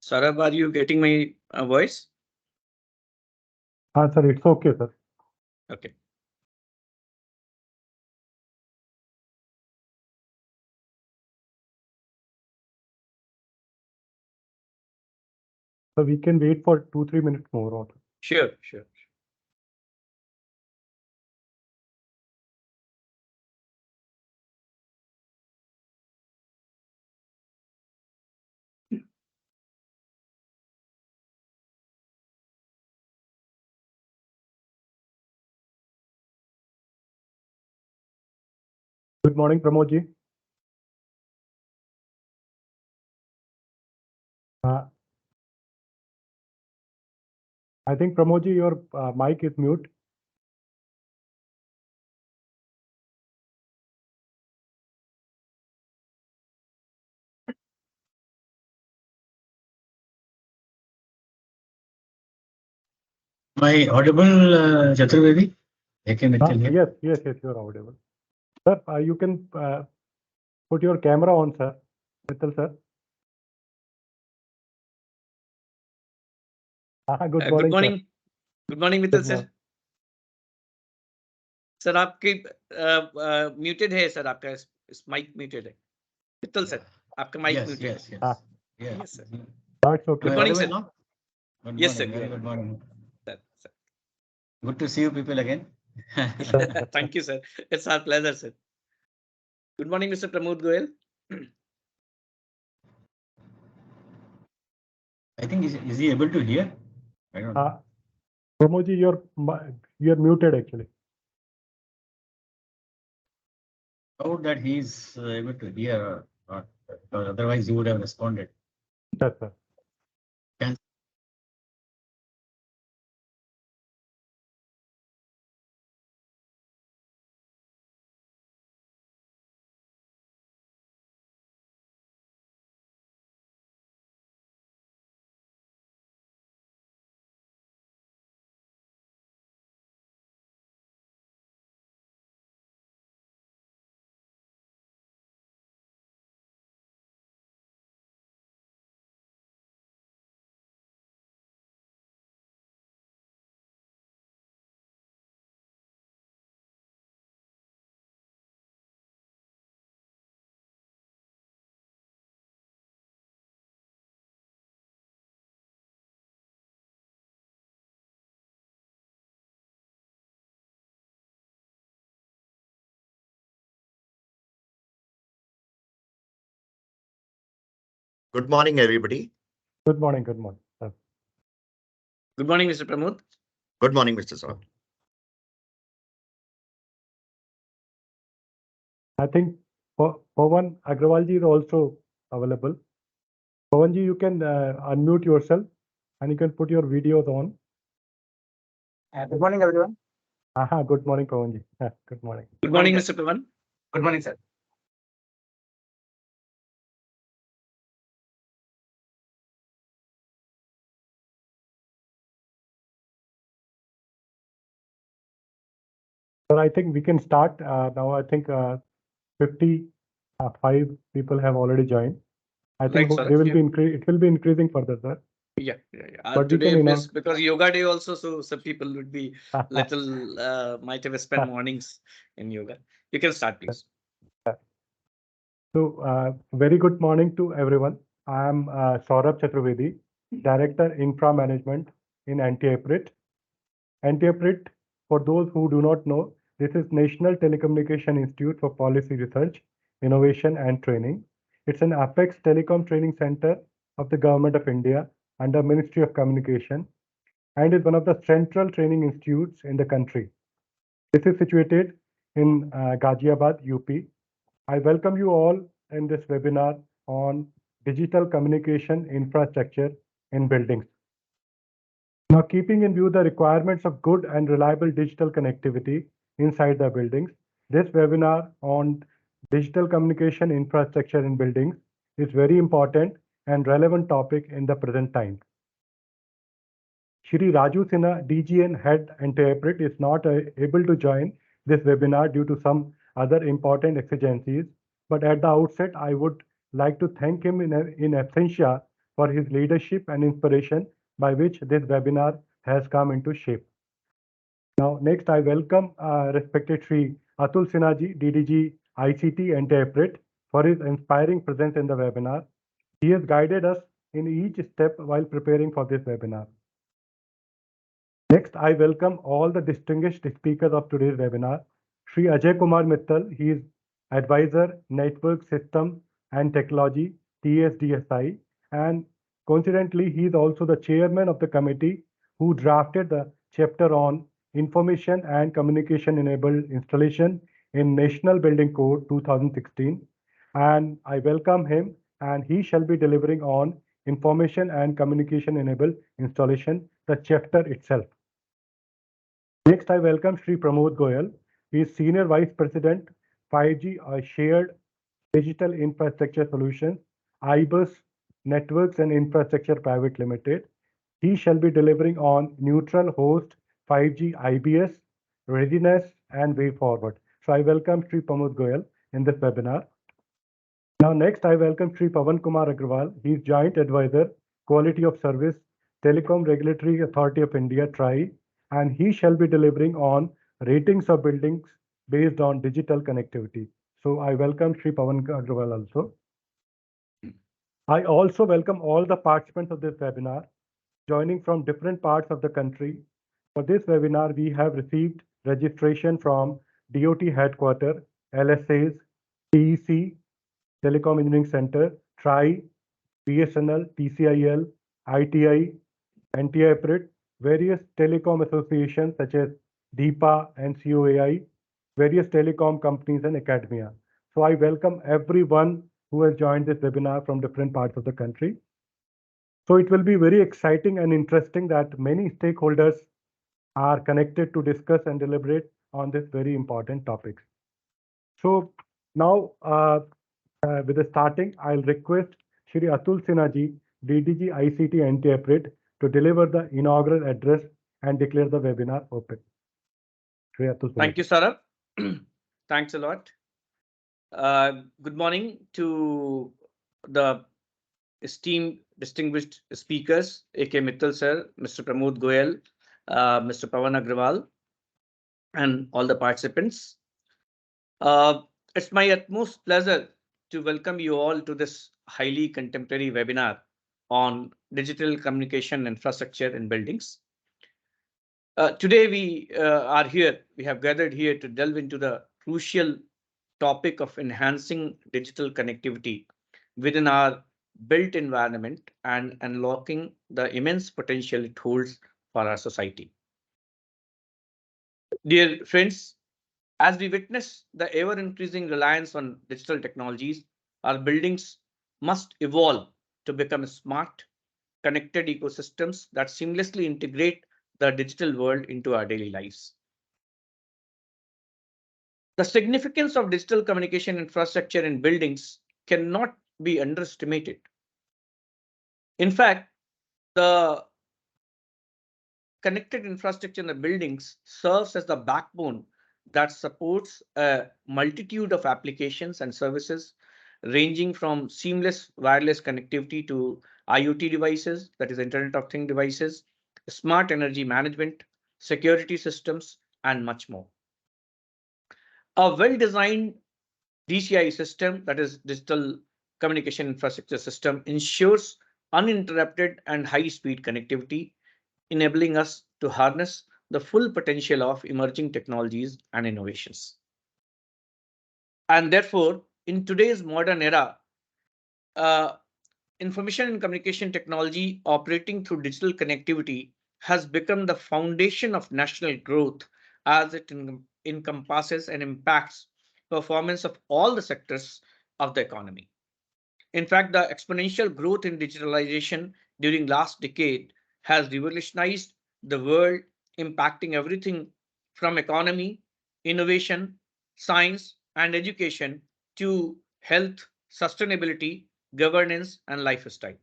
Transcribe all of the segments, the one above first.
Saurabh, are you getting my voice? Sir, it's okay, sir. Okay. So we can wait for 2-3 minutes more. Also. Sure, sure. Good morning, Pramod ji. I think Pramod ji, your mic is mute. Am I audible, Chaturvedi? Yes, you're audible. Sir, you can put your camera on, sir. Mittal, sir. Good morning. Good morning. Good morning, Mittal sir. Sir आपकी muted है sir, आपका mic muted है Mittal sir, आपका mic muted है. Yes, sir. Good morning, sir. Yes, sir. Good morning. Sir. Good to see you people again. Thank you, sir. It's our pleasure, sir. Good morning, Mr. Pramod Goyal. I think is he able to hear? I don't know. Pramod ji, you're muted actually. How that he's able to hear or not? Otherwise, he would have responded. Yes, sir. Good morning, everybody. Good morning. Good morning, sir. Good morning, Mr. Pramod. Good morning, Mr. Saurabh. I think Pawan Agrawal ji is also available. Pawan ji, you can unmute yourself and you can put your videos on. Good morning, everyone. Good morning, Pawan ji. Good morning. Good morning, Mr. Pawan. Good morning, sir. Sir, I think we can start now. I think 55 people have already joined. I think Right, they will be it will be increasing further, sir. Yeah. But today because yoga day also, so some people would be little might have spent mornings in yoga. You can start, please. So very good morning to everyone. I am Saurabh Chaturvedi, Director Infra Management in NTIPRIT. NTIPRIT, for those who do not know, this is National Telecommunication Institute for Policy Research, Innovation and Training. It's an Apex Telecom Training Center of the Government of India under Ministry of Communication and is one of the central training institutes in the country. This is situated in Ghaziabad, UP. I welcome you all in this webinar on digital communication infrastructure in buildings. Now, keeping in view the requirements of good and reliable digital connectivity inside the buildings, this webinar on digital communication infrastructure in buildings is very important and relevant topic in the present time. Shri Raju Sinha, DGN Head NTIPRIT, is not able to join this webinar due to some other important exigencies. But at the outset, I would like to thank him in absentia for his leadership and inspiration by which this webinar has come into shape. Now, next I welcome respected Shri Atul Sinha ji, DDG ICT and TAPRIT, for his inspiring presence in the webinar. He has guided us in each step while preparing for this webinar. Next, I welcome all the distinguished speakers of today's webinar. Shri Ajay Kumar Mittal, he is Advisor, Network System and Technology, TSDSI, and coincidentally, he is also the chairman of the committee who drafted the chapter on Information and Communication Enabled Installation in National Building Code 2016. And I welcome him, and he shall be delivering on Information and Communication Enabled Installation, the chapter itself. Next, I welcome Shri Pramod Goyal. He is Senior Vice President, 5G Shared Digital Infrastructure Solutions, IBUS Networks and Infrastructure Private Limited. He shall be delivering on neutral host 5G IBS, readiness, and way forward. So I welcome Shri Pramod Goyal in this webinar. Now, next, I welcome Shri Pawan Kumar Agrawal. He is Joint Advisor, Quality of Service, Telecom Regulatory Authority of India, TRAI, and he shall be delivering on ratings of buildings based on digital connectivity. So I welcome Shri Pawan Agrawal also. I also welcome all the participants of this webinar joining from different parts of the country. For this webinar, we have received registration from DOT Headquarters, LSAs, TEC, Telecom Engineering Center, TRAI, BSNL, TCIL, ITI, NTI-PRIT, various telecom associations such as DIPA and COAI, various telecom companies and academia. So I welcome everyone who has joined this webinar from different parts of the country. So it will be very exciting and interesting that many stakeholders are connected to discuss and deliberate on this very important topics. So now, with the starting, I'll request Shri Atul Sinha ji, DDG ICT and TAPRIT, to deliver the inaugural address and declare the webinar open. Shri Atul Sinha. Thank you, Saurabh. Thanks a lot. Good morning to the esteemed distinguished speakers, A.K. Mittal sir, Mr. Pramod Goyal, Mr. Pawan Agrawal, and all the participants. It's my utmost pleasure to welcome you all to this highly contemporary webinar on digital communication infrastructure in buildings. Today we have gathered here to delve into the crucial topic of enhancing digital connectivity within our built environment and unlocking the immense potential it holds for our society. Dear friends, as we witness the ever-increasing reliance on digital technologies, our buildings must evolve to become smart, connected ecosystems that seamlessly integrate the digital world into our daily lives. The significance of digital communication infrastructure in buildings cannot be underestimated. In fact, the connected infrastructure in the buildings serves as the backbone that supports a multitude of applications and services, ranging from seamless wireless connectivity to IoT devices, that is Internet of Things devices, smart energy management, security systems, and much more. A well-designed DCI system, that is digital communication infrastructure system, ensures uninterrupted and high-speed connectivity, enabling us to harness the full potential of emerging technologies and innovations. And therefore, in today's modern era, information and communication technology operating through digital connectivity has become the foundation of national growth, as it encompasses and impacts performance of all the sectors of the economy. In fact, the exponential growth in digitalization during last decade has revolutionized the world, impacting everything from economy, innovation, science, and education to health, sustainability, governance, and lifestyle.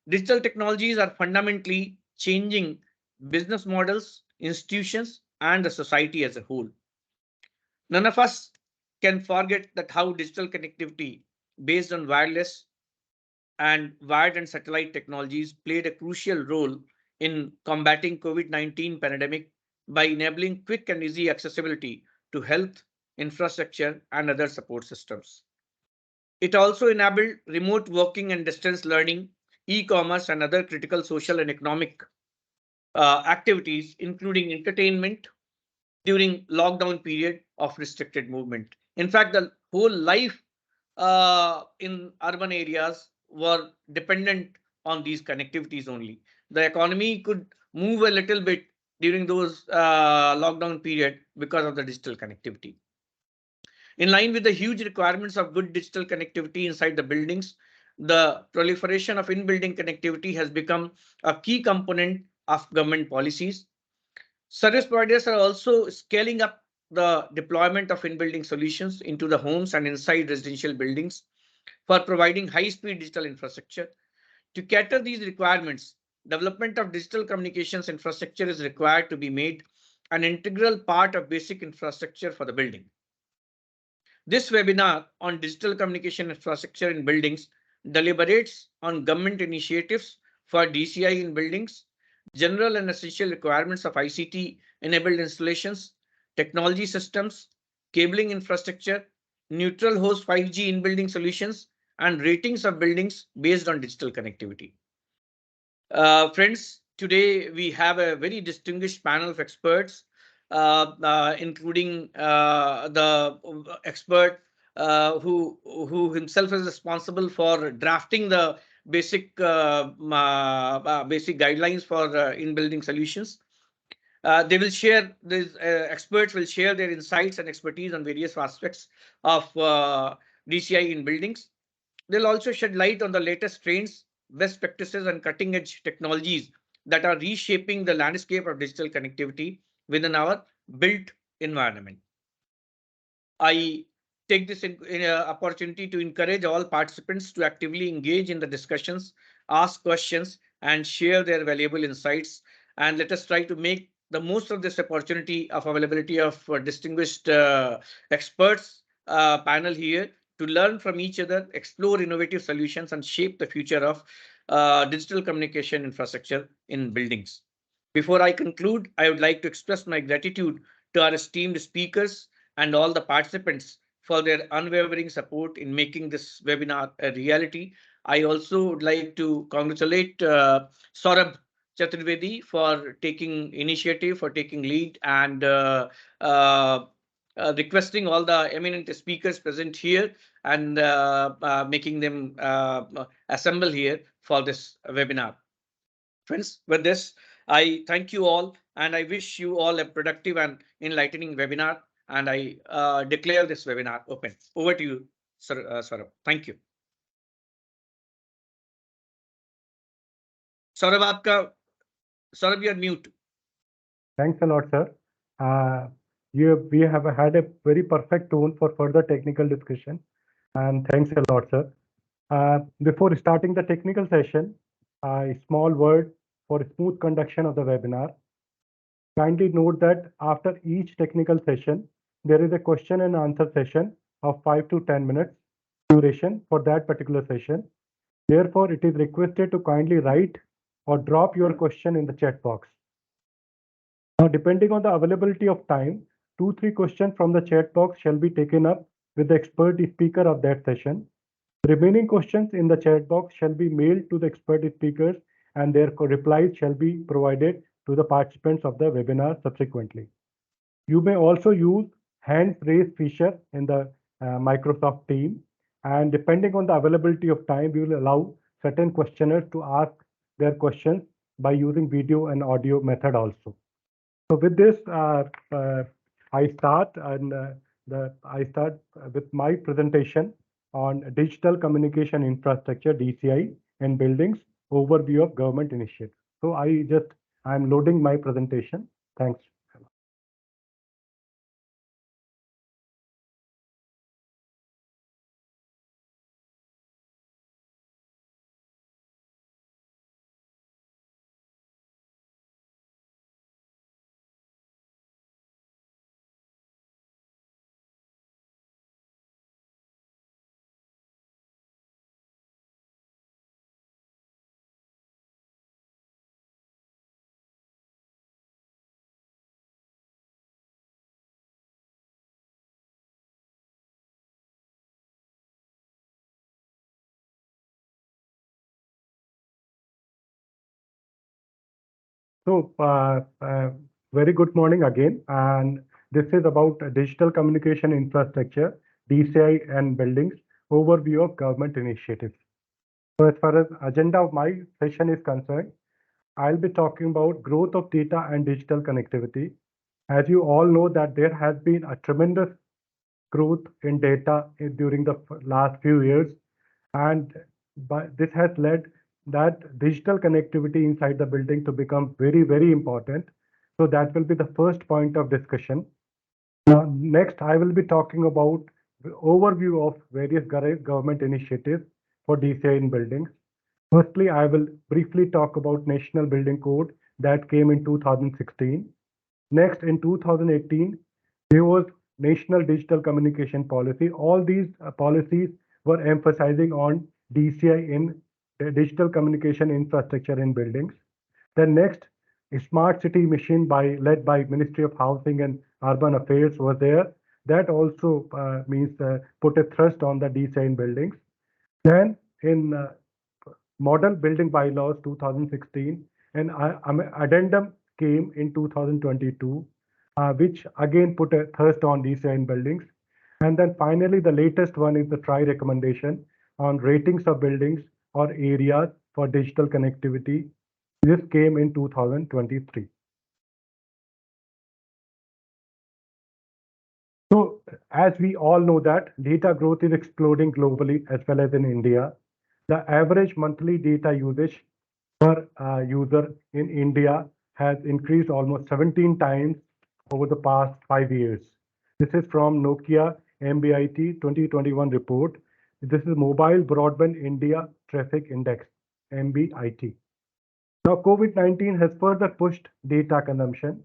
Digital technologies are fundamentally changing business models, institutions, and the society as a whole. None of us can forget that how digital connectivity based on wireless and wired and satellite technologies played a crucial role in combating COVID-19 pandemic by enabling quick and easy accessibility to health, infrastructure, and other support systems. It also enabled remote working and distance learning, e-commerce, and other critical social and economic activities, including entertainment during lockdown period of restricted movement. In fact, the whole life in urban areas were dependent on these connectivities only. The economy could move a little bit during those lockdown period because of the digital connectivity. In line with the huge requirements of good digital connectivity inside the buildings, the proliferation of in-building connectivity has become a key component of government policies. Service providers are also scaling up the deployment of in-building solutions into the homes and inside residential buildings for providing high-speed digital infrastructure. To cater these requirements, development of digital communications infrastructure is required to be made an integral part of basic infrastructure for the building. This webinar on digital communication infrastructure in buildings deliberates on government initiatives for DCI in buildings, general and essential requirements of ICT enabled installations, technology systems, cabling infrastructure, neutral host 5G in building solutions, and ratings of buildings based on digital connectivity. Friends, today we have a very distinguished panel of experts, including the expert who himself is responsible for drafting the basic guidelines for in-building solutions. They will share, these experts will share their insights and expertise on various aspects of DCI in buildings. They'll also shed light on the latest trends, best practices, and cutting edge technologies that are reshaping the landscape of digital connectivity within our built environment. I take this opportunity to encourage all participants to actively engage in the discussions, ask questions, and share their valuable insights. And let us try to make the most of this opportunity of availability of distinguished experts panel here to learn from each other, explore innovative solutions, and shape the future of digital communication infrastructure in buildings. Before I conclude, I would like to express my gratitude to our esteemed speakers and all the participants for their unwavering support in making this webinar a reality. I also would like to congratulate Saurabh Chaturvedi for taking initiative, for taking lead, and uh, requesting all the eminent speakers present here and making them assemble here for this webinar. Friends, with this, I thank you all and I wish you all a productive and enlightening webinar. And I declare this webinar open. Over to you, Sir Saurabh. Thank you. Saurabh, you're mute. Thanks a lot, sir. We have had a very perfect tone for further technical discussion, and thanks a lot, sir. Before starting the technical session, a small word for smooth conduction of the webinar. Kindly note that after each technical session, there is a question and answer session of 5 to 10 minutes duration for that particular session. Therefore, it is requested to kindly write or drop your question in the chat box. Now, depending on the availability of time, 2-3 questions from the chat box shall be taken up with the expert speaker of that session. Remaining questions in the chat box shall be mailed to the expert speakers and their replies shall be provided to the participants of the webinar subsequently. You may also use hand raise feature in the Microsoft Teams, and depending on the availability of time, we will allow certain questioners to ask their questions by using video and audio method also. So with this, I start with my presentation on digital communication infrastructure (DCI) in buildings, overview of government initiatives. So I'm loading my presentation. Thanks. Very good morning again. And this is about digital communication infrastructure, DCI and buildings, overview of government initiatives. So as far as agenda of my session is concerned, I'll be talking about growth of data and digital connectivity. As you all know that there has been a tremendous growth in data during the last few years, and this has led that digital connectivity inside the building to become very, very important. So that will be the first point of discussion. Now, next, I will be talking about the overview of various government initiatives for DCI in buildings. Firstly, I will briefly talk about National Building Code that came in 2016. Next, in 2018, there was National Digital Communication Policy. All these policies were emphasizing on DCI in digital communication infrastructure in buildings. Then next, a smart city mission led by Ministry of Housing and Urban Affairs was there. That also means put a thrust on the DCI in buildings. Then in Model Building Bylaws 2016, an addendum came in 2022, which again put a thrust on DCI in buildings. And then finally, the latest one is the TRI recommendation on ratings of buildings or areas for digital connectivity. This came in 2023. So as we all know that data growth is exploding globally as well as in India. The average monthly data usage per user in India has increased almost 17 times over the past 5 years. This is from Nokia MBIT 2021 report. This is Mobile Broadband India Traffic Index, MBIT. Now, COVID-19 has further pushed data consumption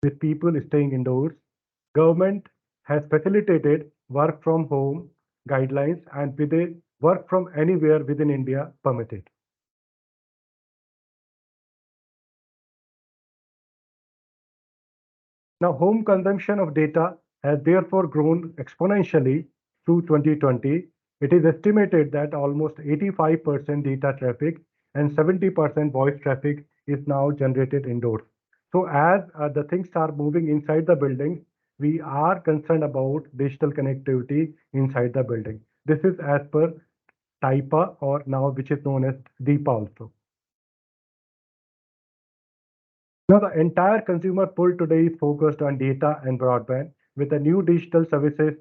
with people staying indoors. Government has facilitated work from home guidelines and with a work from anywhere within India permitted. Now, home consumption of data has therefore grown exponentially through 2020. It is estimated that almost 85% data traffic and 70% voice traffic is now generated indoors. So as the things are moving inside the building, we are concerned about digital connectivity inside the building. This is as per TIPA, or now which is known as DIPA also. Now, the entire consumer pull today is focused on data and broadband, with the new digital services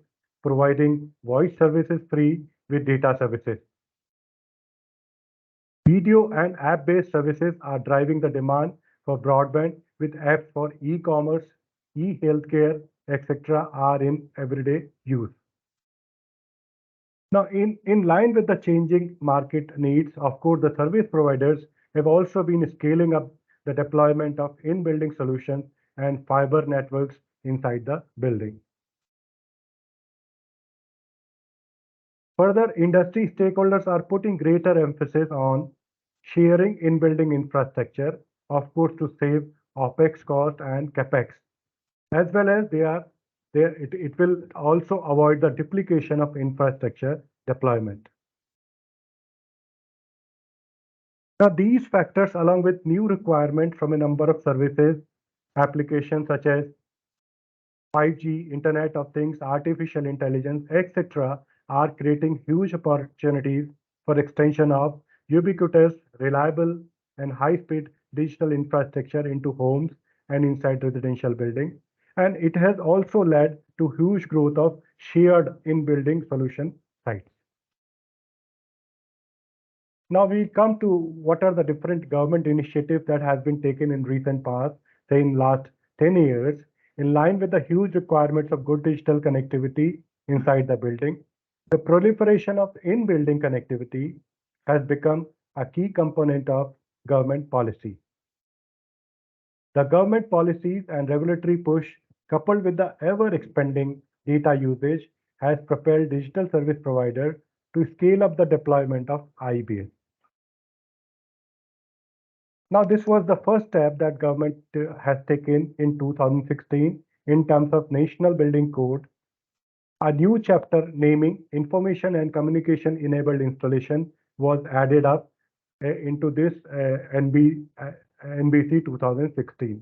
providing voice services free with data services. Video and app-based services are driving the demand for broadband, with apps for e-commerce, e-healthcare, etc. are in everyday use. Now, in line with the changing market needs, of course, the service providers have also been scaling up the deployment of in-building solutions and fiber networks inside the building. Further, industry stakeholders are putting greater emphasis on sharing in-building infrastructure, of course, to save OPEX cost and CAPEX, as well as it will also avoid the duplication of infrastructure deployment. Now, these factors, along with new requirements from a number of services, applications such as 5G, Internet of Things, artificial intelligence, etc., are creating huge opportunities for extension of ubiquitous, reliable, and high-speed digital infrastructure into homes and inside residential buildings. And it has also led to huge growth of shared in-building solution sites. Now we come to what are the different government initiatives that have been taken in recent past, say in last 10 years, in line with the huge requirements of good digital connectivity inside the building. The proliferation of in-building connectivity has become a key component of government policy. The government policies and regulatory push, coupled with the ever-expanding data usage, has propelled digital service providers to scale up the deployment of IBS. Now, this was the first step that government has taken in 2016 in terms of National Building Code. A new chapter naming Information and Communication Enabled Installation was added up into this NBC 2016.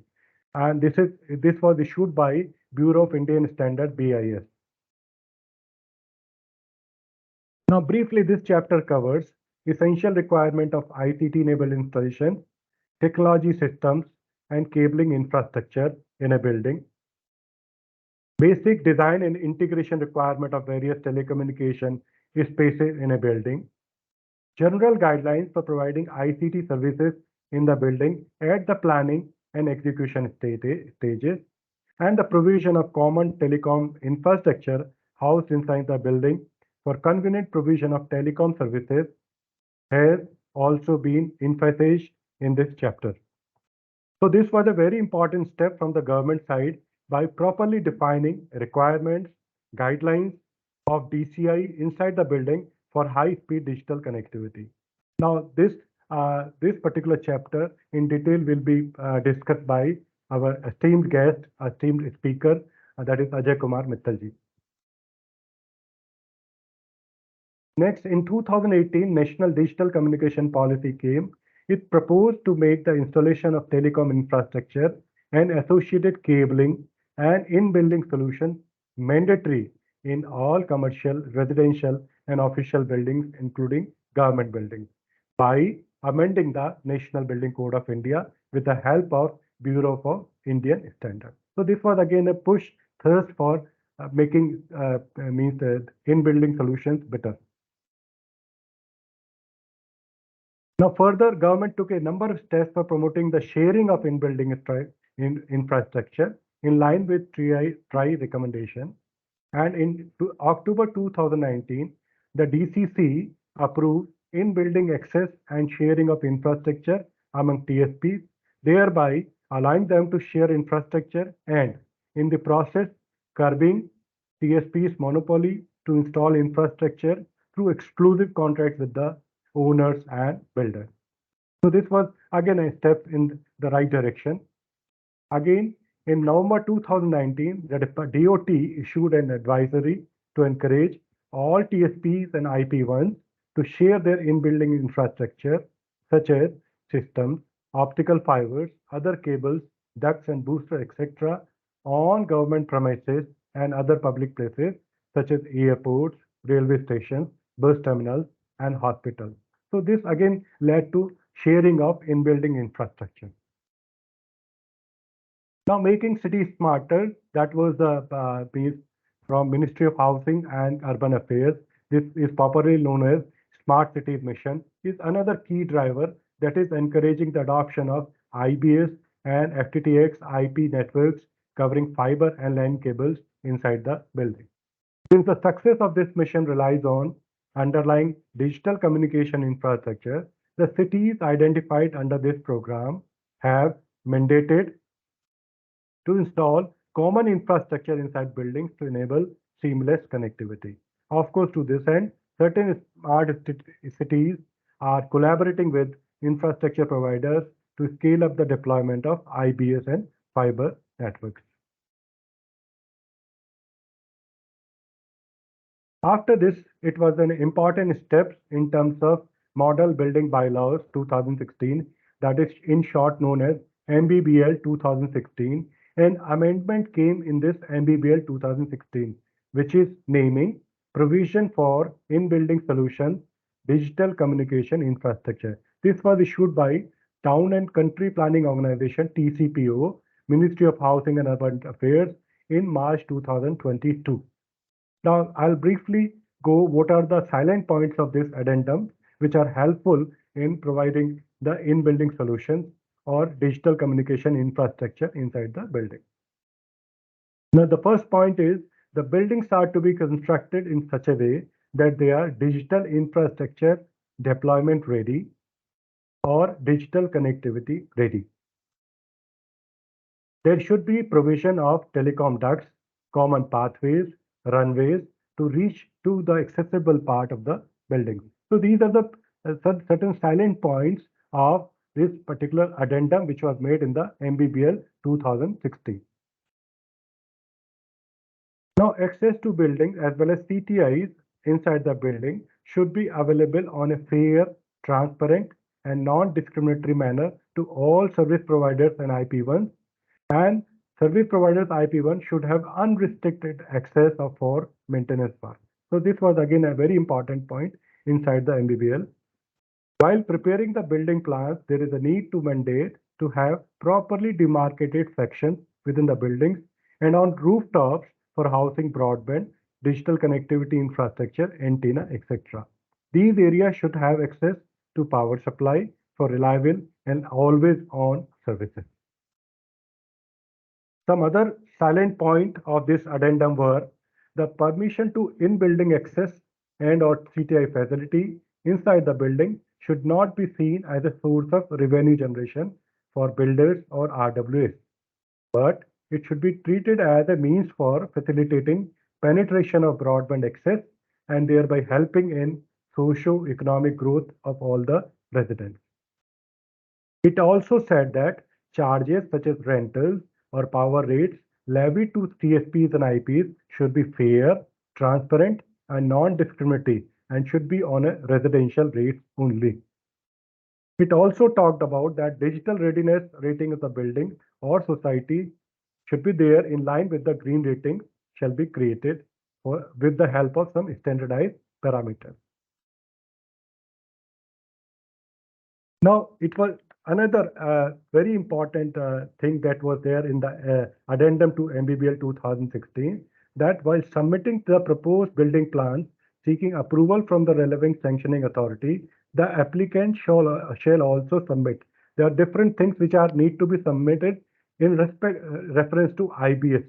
And this was issued by Bureau of Indian Standard BIS. Now, briefly, this chapter covers essential requirement of ICT-enabled installation, technology systems, and cabling infrastructure in a building, basic design and integration requirement of various telecommunication spaces in a building, general guidelines for providing ICT services in the building at the planning and execution stages, and the provision of common telecom infrastructure housed inside the building for convenient provision of telecom services has also been emphasized in this chapter. So this was a very important step from the government side by properly defining requirements, guidelines of DCI inside the building for high-speed digital connectivity. Now, this particular chapter in detail will be discussed by our esteemed guest, esteemed speaker, that is Ajay Kumar Mittalji. Next, in 2018, National Digital Communication Policy came. It proposed to make the installation of telecom infrastructure and associated cabling and in-building solution mandatory in all commercial, residential, and official buildings, including government buildings, by amending the National Building Code of India with the help of Bureau of Indian Standards. So this was again a push thirst for making in-building solutions better. Now, further, government took a number of steps for promoting the sharing of in-building infrastructure in line with TRI recommendation. And in October 2019, the DCC approved in-building access and sharing of infrastructure among TSPs, thereby allowing them to share infrastructure and, in the process, curbing TSP's monopoly to install infrastructure through exclusive contracts with the owners and builders. So this was again a step in the right direction. Again, in November 2019, the DOT issued an advisory to encourage all TSPs and IP1s to share their in-building infrastructure, such as systems, optical fibers, other cables, ducts and boosters, etc., on government premises and other public places, such as airports, railway stations, bus terminals, and hospitals. So this again led to sharing of in-building infrastructure. Now, making cities smarter, that was the piece from Ministry of Housing and Urban Affairs. This is popularly known as Smart Cities Mission, is another key driver that is encouraging the adoption of IBS and FTTX IP networks covering fiber and LAN cables inside the building. Since the success of this mission relies on underlying digital communication infrastructure, the cities identified under this program have mandated to install common infrastructure inside buildings to enable seamless connectivity. Of course, to this end, certain smart cities are collaborating with infrastructure providers to scale up the deployment of IBS and fiber networks. After this, it was an important step in terms of Model Building Bylaws 2016, that is in short known as MBBL 2016. An amendment came in this MBBL 2016, which is naming Provision for In-Building Solutions Digital Communication Infrastructure. This was issued by Town and Country Planning Organization, TCPO, Ministry of Housing and Urban Affairs in March 2022. Now, I'll briefly go what are the silent points of this addendum, which are helpful in providing the in-building solutions or digital communication infrastructure inside the building. Now, the first point is the buildings are to be constructed in such a way that they are digital infrastructure deployment ready or digital connectivity ready. There should be provision of telecom ducts, common pathways, runways to reach to the accessible part of the building. So these are the certain silent points of this particular addendum which was made in the MBBL 2016. Now, access to buildings as well as CTIs inside the building should be available on a fair, transparent, and non-discriminatory manner to all service providers and IP1s, and service providers IP1 should have unrestricted access for maintenance work. So this was again a very important point inside the MBBL. While preparing the building plans, there is a need to mandate to have properly demarcated sections within the buildings and on rooftops for housing broadband, digital connectivity infrastructure, antenna, etc. These areas should have access to power supply for reliable and always on services. Some other silent point of this addendum were the permission to in-building access and or CTI facility inside the building should not be seen as a source of revenue generation for builders or RWAs, but it should be treated as a means for facilitating penetration of broadband access and thereby helping in socio-economic growth of all the residents. It also said that charges such as rentals or power rates levied to CSPs and IPs should be fair, transparent, and non-discriminatory and should be on a residential rate only. It also talked about that digital readiness rating of the building or society should be there in line with the green rating shall be created with the help of some standardized parameters. Now, it was another very important thing that was there in the addendum to MBBL 2016, that while submitting the proposed building plans seeking approval from the relevant sanctioning authority, the applicant shall also submit. There are different things which are need to be submitted in reference to IBS.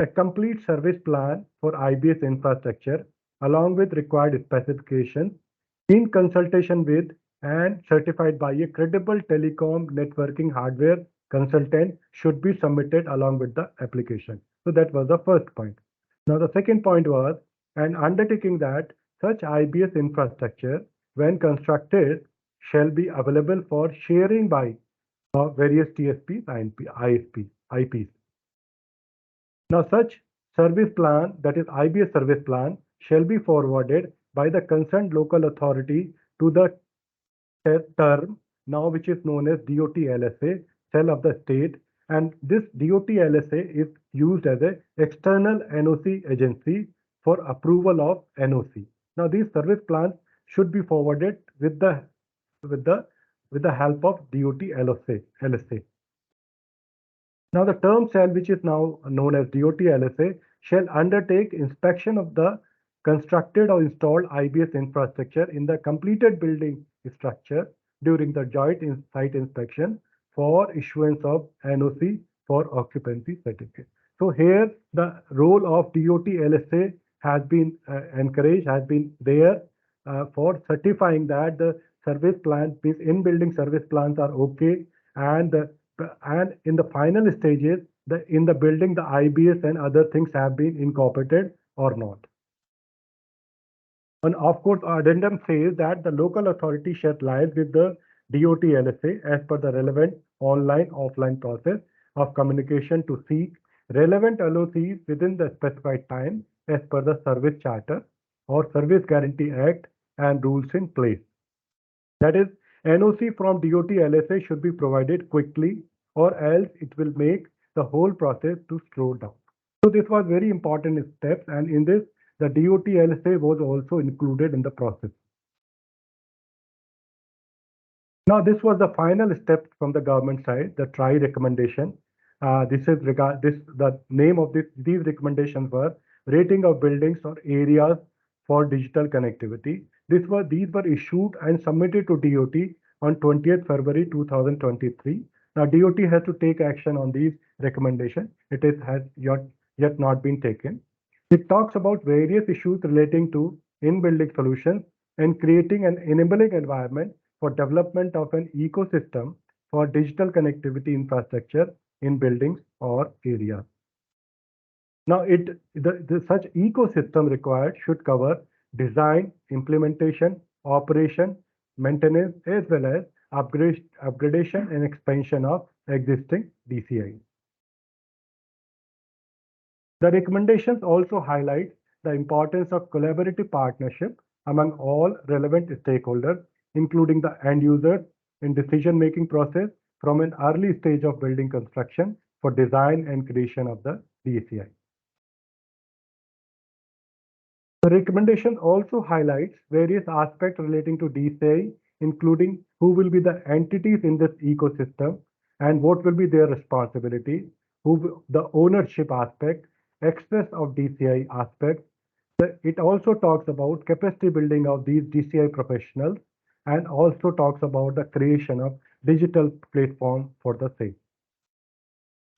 A complete service plan for IBS infrastructure along with required specifications in consultation with and certified by a credible telecom networking hardware consultant should be submitted along with the application. So that was the first point. Now the second point was an undertaking that such IBS infrastructure, when constructed, shall be available for sharing by various TSPs and ISPs, IPs. Now such service plan, that is IBS service plan, shall be forwarded by the concerned local authority to the term now which is known as DOT LSA, cell of the state, and this DOT LSA is used as an external NOC agency for approval of NOC. Now these service plans should be forwarded with the help of DOT LSA. Now the term cell, which is now known as DOT LSA, shall undertake inspection of the constructed or installed IBS infrastructure in the completed building structure during the joint site inspection for issuance of NOC for occupancy certificate. So here the role of DOT LSA has been encouraged, has been there for certifying that the service plans, these in-building service plans are okay, and in the final stages, in the building, the IBS and other things have been incorporated or not. And of course, addendum says that the local authority shall liaise with the DOT LSA as per the relevant online-offline process of communication to seek relevant LOCs within the specified time as per the Service Charter or Service Guarantee Act and rules in place. That is, NOC from DOT LSA should be provided quickly, or else it will make the whole process to slow down. So this was very important steps, and in this, the DOT LSA was also included in the process. Now, this was the final step from the government side, the TRI recommendation. The name of these recommendations were rating of buildings or areas for digital connectivity. These were issued and submitted to DOT on 20th February 2023. Now, DOT has to take action on these recommendations. Has yet not been taken. It talks about various issues relating to in-building solutions and creating an enabling environment for development of an ecosystem for digital connectivity infrastructure in buildings or areas. Now, such ecosystem required should cover design, implementation, operation, maintenance, as well as upgradation and expansion of existing DCI. The recommendations also highlight the importance of collaborative partnership among all relevant stakeholders, including the end users in decision-making process from an early stage of building construction for design and creation of the DCI. The recommendation also highlights various aspects relating to DCI, including who will be the entities in this ecosystem and what will be their responsibility, the ownership aspect, access of DCI aspect. It also talks about capacity building of these DCI professionals and also talks about the creation of digital platform for the same.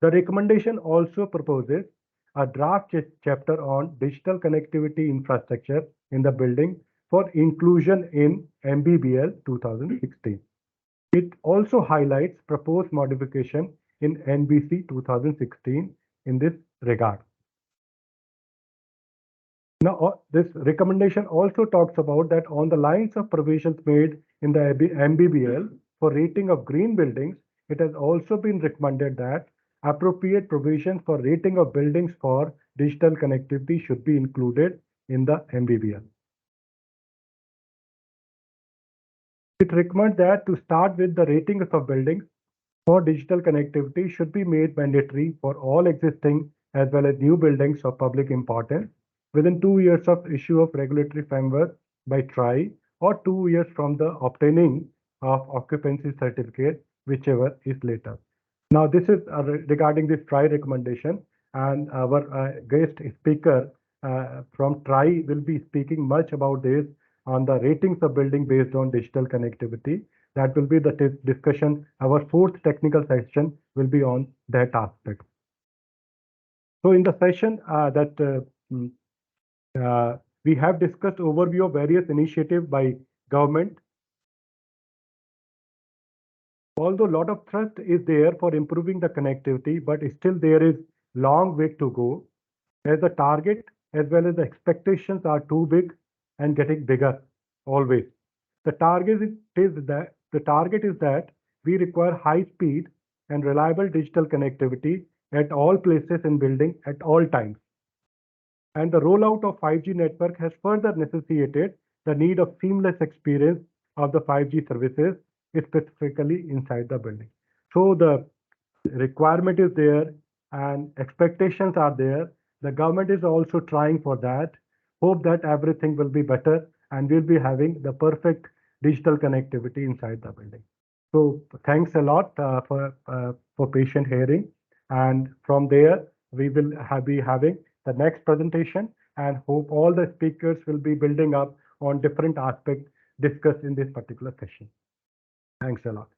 The recommendation also proposes a draft chapter on digital connectivity infrastructure in the building for inclusion in MBBL 2016. It also highlights proposed modification in NBC 2016 in this regard. Now, this recommendation also talks about that on the lines of provisions made in the MBBL for rating of green buildings, it has also been recommended that appropriate provisions for rating of buildings for digital connectivity should be included in the MBBL. It recommends that to start with, the ratings of buildings for digital connectivity should be made mandatory for all existing as well as new buildings of public importance within 2 years of issue of regulatory framework by TRI or 2 years from the obtaining of occupancy certificate, whichever is later. Now, this is regarding this TRI recommendation, and our guest speaker from TRI will be speaking much about this on the ratings of building based on digital connectivity. That will be the discussion. Our fourth technical session will be on that aspect. So in the session we have discussed overview of various initiatives by government. Although a lot of thrust is there for improving the connectivity, but still there is long way to go, as the target as well as the expectations are too big and getting bigger always. The target is that we require high speed and reliable digital connectivity at all places in building at all times. And the rollout of 5G network has further necessitated the need of seamless experience of the 5G services, specifically inside the building. So the requirement is there and expectations are there. The government is also trying for that. Hope that everything will be better and we'll be having the perfect digital connectivity inside the building. So thanks a lot for patient hearing. And from there, we will be having the next presentation and hope all the speakers will be building up on different aspects discussed in this particular session. Thanks a lot.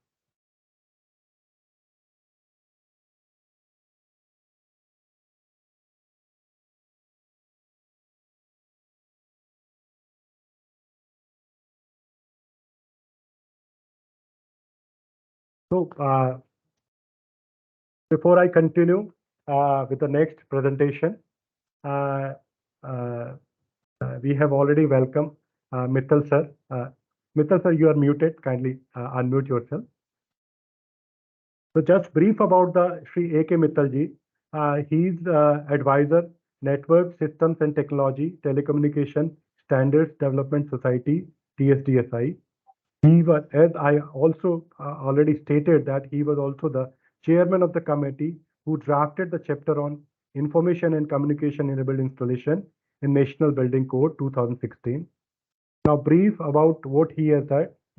So before I continue with the next presentation, we have already welcomed Mittal sir. Mittal sir, you are muted. Kindly unmute yourself. So just brief about the Sri A.K. Mittal ji. He's advisor, Network Systems and Technology, Telecommunication Standards Development Society, TSDSI. He was, as I also already stated, that he was also the chairman of the committee who drafted the chapter on Information and Communication Enabled Installation in National Building Code 2016. Now, brief about what he has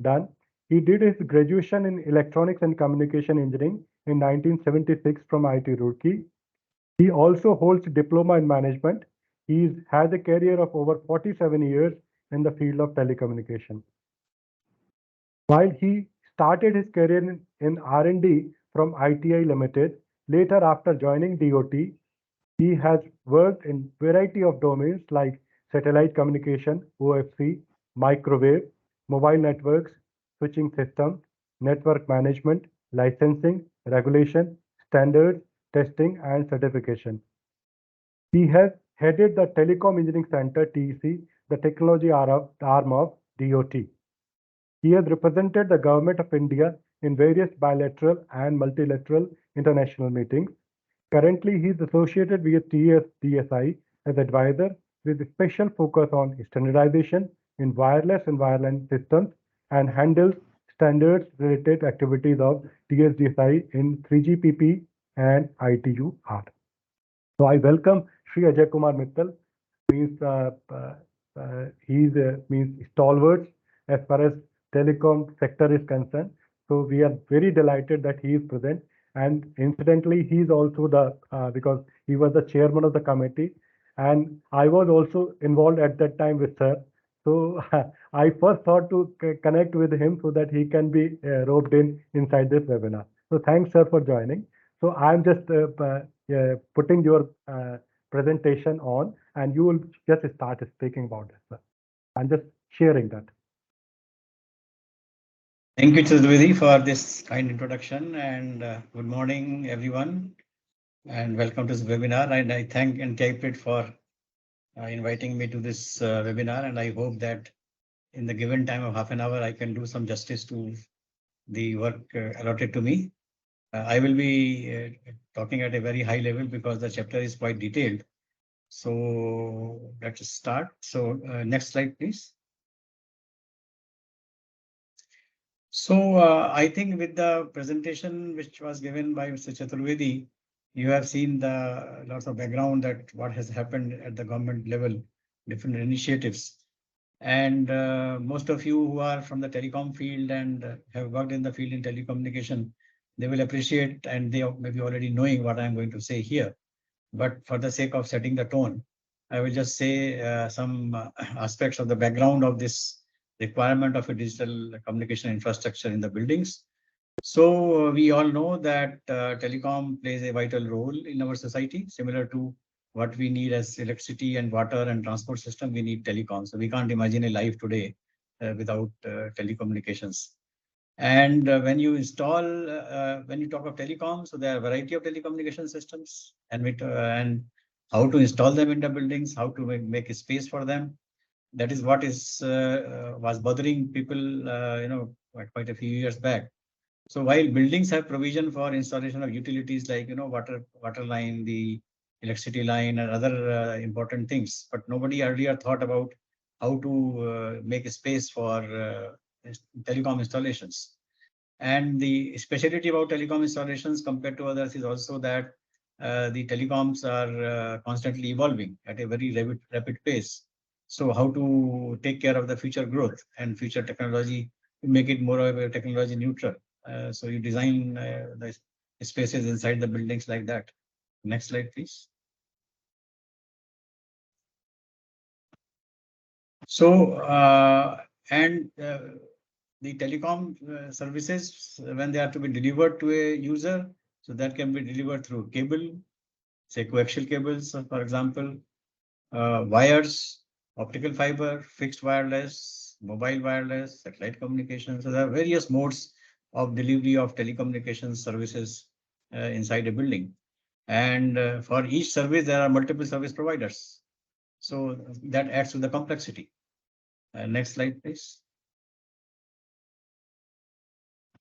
done. He did his graduation in Electronics and Communication Engineering in 1976 from IIT Roorkee. He also holds a diploma in management. He has a career of over 47 years in the field of telecommunication. While he started his career in R&D from ITI Limited, later after joining DOT, he has worked in variety of domains like satellite communication, OFC, microwave, mobile networks, switching systems, network management, licensing, regulation, standards, testing, and certification. He has headed the Telecom Engineering Center, TEC, the technology arm of DOT. He has represented the Government of India in various bilateral and multilateral international meetings. Currently, he is associated with TSDSI as advisor with a special focus on standardization in wireless and wireline systems and handles standards related activities of DSDSI in 3GPP and ITU-R. So I welcome Sri Ajay Kumar Mittal. He's means stalwart as far as telecom sector is concerned. So we are very delighted that he is present. And incidentally, he's also the because he was the chairman of the committee, and I was also involved at that time with sir. So I first thought to connect with him so that he can be roped in inside this webinar. So thanks, sir, for joining. So I'm just putting your presentation on, and you will just start speaking about it, sir. I'm just sharing that. Thank you, Chaturvedi, for this kind introduction, and good morning, everyone, and welcome to this webinar. And I thank NTIPRIT for inviting me to this webinar, and I hope that in the given time of half an hour, I can do some justice to the work allotted to me. I will be talking at a very high level because the chapter is quite detailed. So let's start. So next slide, please. So I think with the presentation which was given by Mr. Chaturvedi, you have seen the lots of background that what has happened at the government level, different initiatives. And most of you who are from the telecom field and have worked in the field in telecommunication, they will appreciate, and they may be already knowing what I'm going to say here. But for the sake of setting the tone, I will just say some aspects of the background of this requirement of a digital communication infrastructure in the buildings. So we all know that telecom plays a vital role in our society, similar to what we need as electricity and water and transport system, we need telecom. So we can't imagine a life today without telecommunications. And when you install, when you talk of telecom, so there are a variety of telecommunication systems, and how to install them in the buildings, how to make a space for them. That is what is was bothering people, quite a few years back. So while buildings have provision for installation of utilities like water line, the electricity line, and other important things, but nobody earlier thought about how to make a space for telecom installations. And the specialty about telecom installations compared to others is also that the telecoms are constantly evolving at a very rapid pace. So how to take care of the future growth and future technology, make it more of a technology neutral. So you design the spaces inside the buildings like that. Next slide, please. So the telecom services, when they are to be delivered to a user, so that can be delivered through cable, say coaxial cables, for example, wires, optical fiber, fixed wireless, mobile wireless, satellite communication. So there are various modes of delivery of telecommunications services inside a building. And for each service, there are multiple service providers. So that adds to the complexity. Next slide, please.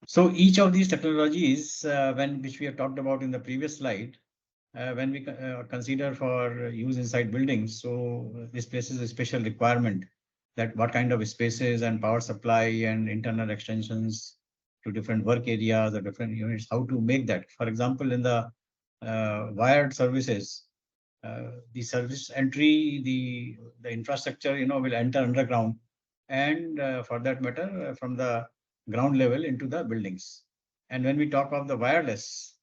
So each of these technologies, which we have talked about in the previous slide, when we consider for use inside buildings, so this places a special requirement that what kind of spaces and power supply and internal extensions to different work areas or different units, how to make that. For example, in the wired services, the service entry, the infrastructure, will enter underground, and for that matter, from the ground level into the buildings. And when we talk of the wireless,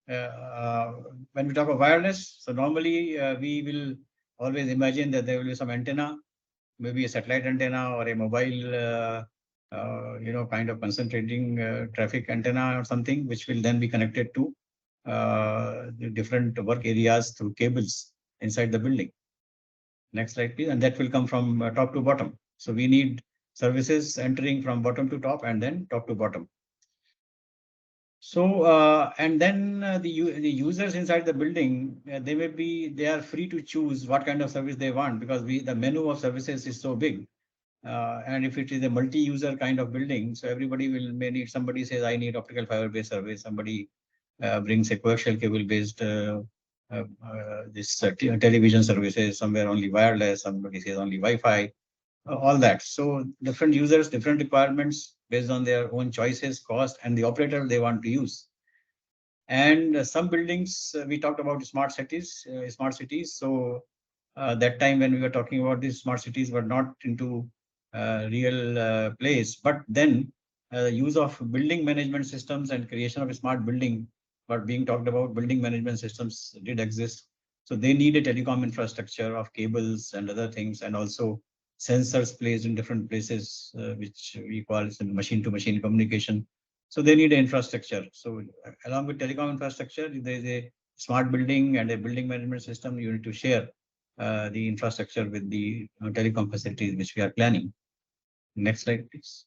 when we talk of wireless, so normally we will always imagine that there will be some antenna, maybe a satellite antenna or a mobile, kind of concentrating traffic antenna or something, which will then be connected to the different work areas through cables inside the building. Next slide, please. And that will come from top to bottom. So we need services entering from bottom to top and then top to bottom. So and then the users inside the building, they are free to choose what kind of service they want, because the menu of services is so big. And if it is a multi-user kind of building, so everybody may need, somebody says I need optical fiber based service, somebody brings a coaxial cable based television services, somewhere only wireless, somebody says only Wi-Fi. all that. So different users, different requirements based on their own choices, cost, and the operator they want to use. And some buildings, we talked about smart cities, So that time when we were talking about these smart cities were not into real place, but then use of building management systems and creation of a smart building were being talked about. Building management systems did exist. So they need a telecom infrastructure of cables and other things, and also sensors placed in different places, which we call machine to machine communication. So they need an infrastructure. So along with telecom infrastructure, there is a smart building and a building management system. You need to share the infrastructure with the telecom facilities which we are planning. Next slide, please.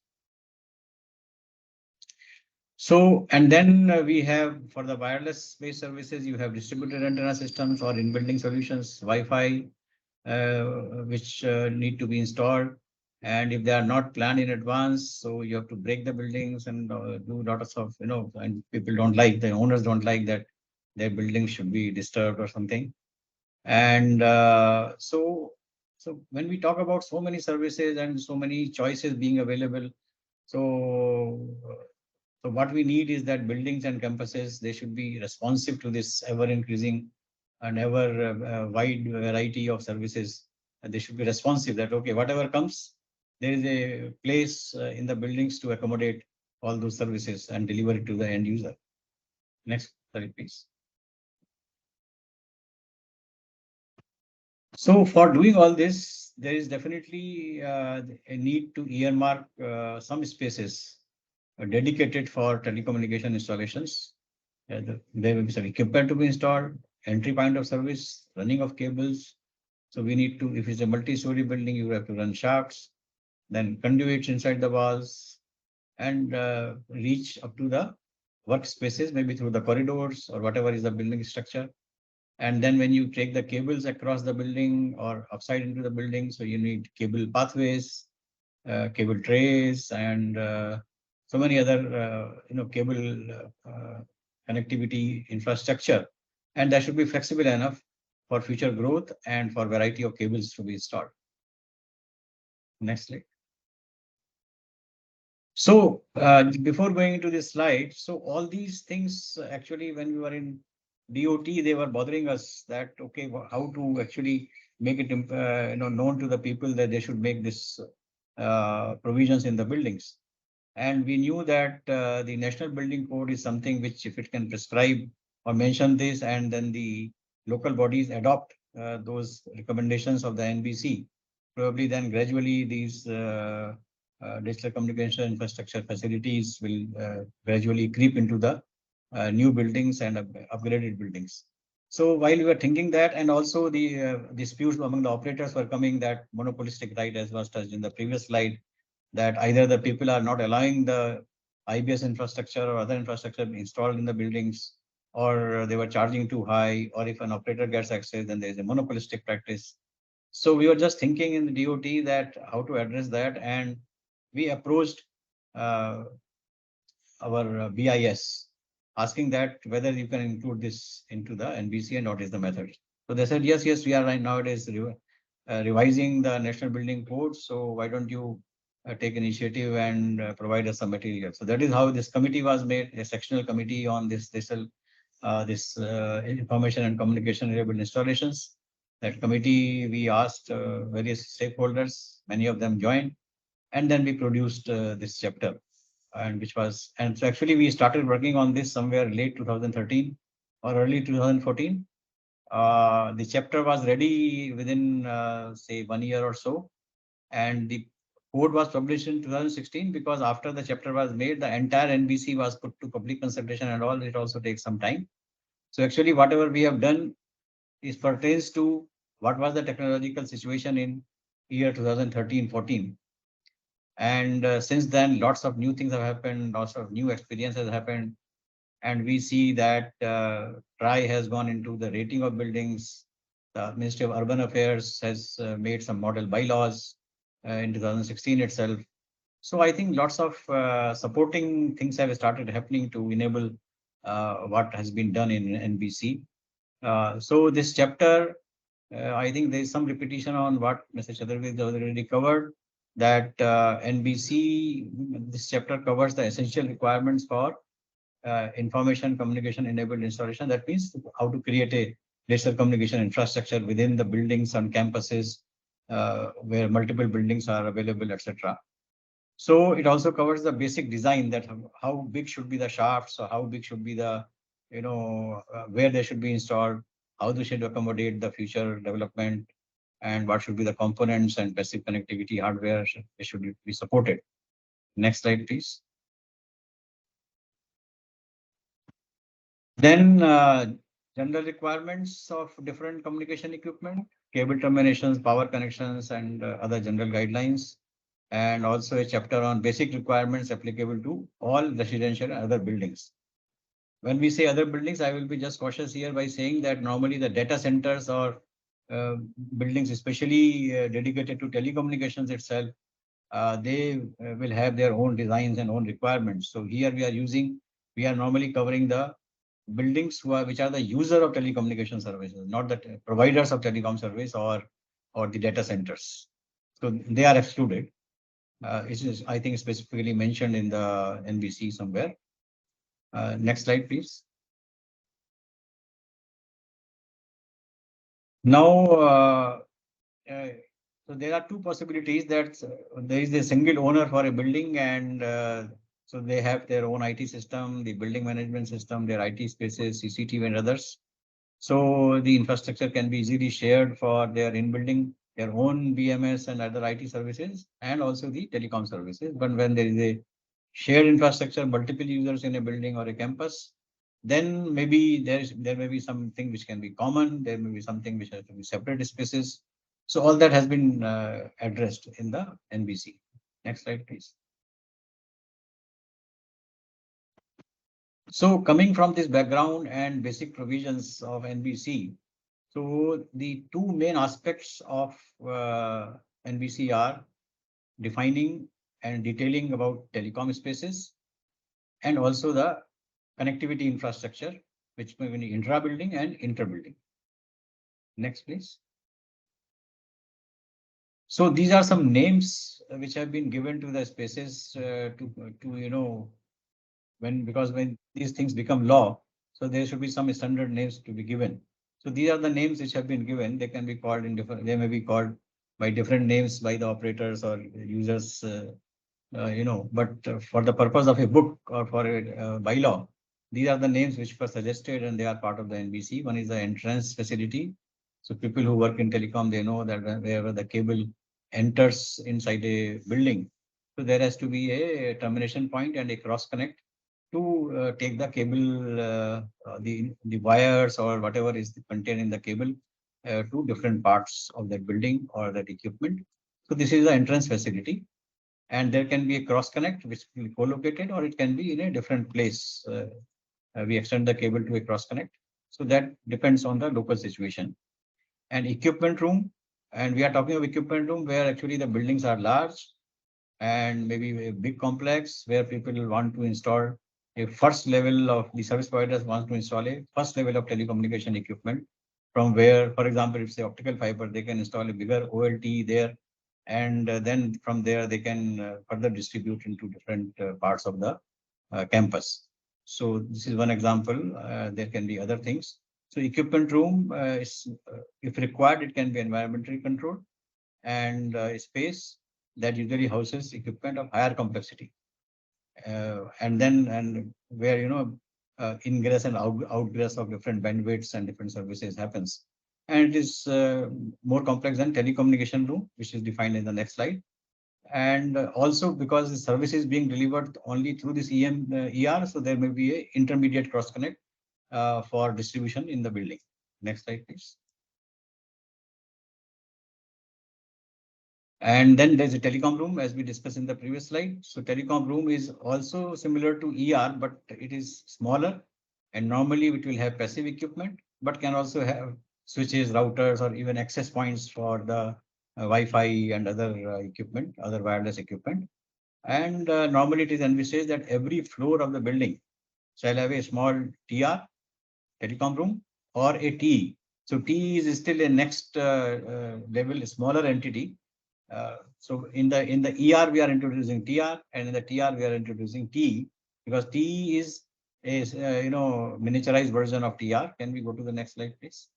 So, and then we have for the wireless based services, you have distributed antenna systems or in building solutions, Wi-Fi, which need to be installed. And if they are not planned in advance, so you have to break the buildings and do lots of, and people don't like, the owners don't like that their building should be disturbed or something. And so when we talk about so many services and so many choices being available, so so what we need is that buildings and campuses, they should be responsive to this ever increasing and ever wide variety of services. And they should be responsive that, okay, whatever comes, there is a place in the buildings to accommodate all those services and deliver it to the end user. Next, sorry, please. So for doing all this, there is definitely a need to earmark some spaces dedicated for telecommunication installations. There will be some equipment to be installed, entry point of service, running of cables. So we need to, if it's a multi-story building, you have to run shafts, then conduits inside the walls, and reach up to the workspaces, maybe through the corridors or whatever is the building structure. And then when you take the cables across the building or upside into the building, so you need cable pathways, cable trays, and so many other, cable connectivity infrastructure. And that should be flexible enough for future growth and for variety of cables to be installed. Next slide. So before going into this slide, so all these things actually, when we were in DOT, they were bothering us that, okay, how to actually make it known to the people that they should make this provisions in the buildings. And we knew that the National Building Code is something which, if it can prescribe or mention this, and then the local bodies adopt those recommendations of the NBC, probably then gradually these digital communication infrastructure facilities will gradually creep into the new buildings and upgraded buildings. So while we were thinking that, and also the disputes among the operators were coming, that monopolistic right, as was touched in the previous slide, that either the people are not allowing the IBS infrastructure or other infrastructure installed in the buildings, or they were charging too high, or if an operator gets access, then there is a monopolistic practice. So we were just thinking in the DOT that how to address that, and we approached our BIS, asking that whether you can include this into the NBC and what is the method. So they said, yes, we are right nowadays revising the National Building Code. So why don't you take initiative and provide us some material? So that is how this committee was made, a sectional committee on this information and communication enabled installations. That committee, we asked various stakeholders, many of them joined, and then we produced this chapter. And so actually we started working on this somewhere late 2013 or early 2014. The chapter was ready within say 1 year or so, and the code was published in 2016, because after the chapter was made, the entire NBC was put to public consultation and all. It also takes some time. So actually whatever we have done is pertains to what was the technological situation in year 2013-14. And since then, lots of new things have happened, lots of new experiences have happened. And we see that TRI has gone into the rating of buildings. The Ministry of Urban Affairs has made some model bylaws in 2016 itself. So I think lots of supporting things have started happening to enable what has been done in NBC. So this chapter, I think there is some repetition on what Mr. Chaturvedi already covered. that NBC, this chapter covers the essential requirements for information communication enabled installation. That means how to create a digital communication infrastructure within the buildings and campuses where multiple buildings are available, etc. So it also covers the basic design, that how big should be the shafts, or how big should be the, where they should be installed, how they should accommodate the future development, and what should be the components and passive connectivity hardware should be supported. Next slide, please. Then general requirements of different communication equipment, cable terminations, power connections, and other general guidelines. And also a chapter on basic requirements applicable to all residential and other buildings. When we say other buildings, I will be just cautious here by saying that normally the data centers or buildings, especially dedicated to telecommunications itself, they will have their own designs and own requirements. So here we are normally covering the buildings which are the user of telecommunication services, not the providers of telecom service or the data centers. So they are excluded. It is, I think, specifically mentioned in the NBC somewhere. Next slide, please. Now, so there are two possibilities, that there is a single owner for a building, and so they have their own IT system, the building management system, their IT spaces, CCTV and others. So the infrastructure can be easily shared for their in-building, their own BMS and other IT services, and also the telecom services. But when there is a shared infrastructure, multiple users in a building or a campus, then maybe there may be something which can be common. There may be something which has to be separate spaces. So all that has been addressed in the NBC. Next slide, please. So coming from this background and basic provisions of NBC, so the two main aspects of NBC are defining and detailing about telecom spaces, and also the connectivity infrastructure, which may be intra-building and inter-building. Next, please. So these are some names which have been given to the spaces to because when these things become law, so there should be some standard names to be given. So these are the names which have been given. They can be called in different. They may be called by different names by the operators or users. But for the purpose of a book or for a bylaw, these are the names which were suggested, and they are part of the NBC. One is the entrance facility. So people who work in telecom, they know that wherever the cable enters inside a building, so there has to be a termination point and a cross connect to take the cable, the wires or whatever is contained in the cable to different parts of that building or that equipment. So this is the entrance facility, and there can be a cross connect which will be co-located, or it can be in a different place. We extend the cable to a cross connect. So that depends on the local situation. And equipment room, and we are talking of equipment room where actually the buildings are large and maybe a big complex where people will want to install a first level of the service providers want to install a first level of telecommunication equipment, from where, for example, if it's the optical fiber, they can install a bigger OLT there, and then from there they can further distribute into different parts of the campus. So this is one example. There can be other things. So equipment room is, if required, it can be environmentally controlled, and space that usually houses equipment of higher complexity, and where ingress and outgress of different bandwidths and different services happens, and it is more complex than telecommunication room, which is defined in the next slide. And also because the service is being delivered only through this ER, so there may be a intermediate cross connect for distribution in the building. Next slide, please. And then there's a telecom room, as we discussed in the previous slide. So telecom room is also similar to ER, but it is smaller, and normally it will have passive equipment, but can also have switches, routers, or even access points for the Wi-Fi and other equipment, other wireless equipment. And normally it is envisaged that every floor of the building shall have a small TR, telecom room, or a TE. So TE is still a next level, a smaller entity, So in the ER we are introducing TR, and in the TR we are introducing T, because T is miniaturized version of TR. Can we go to the next slide, please?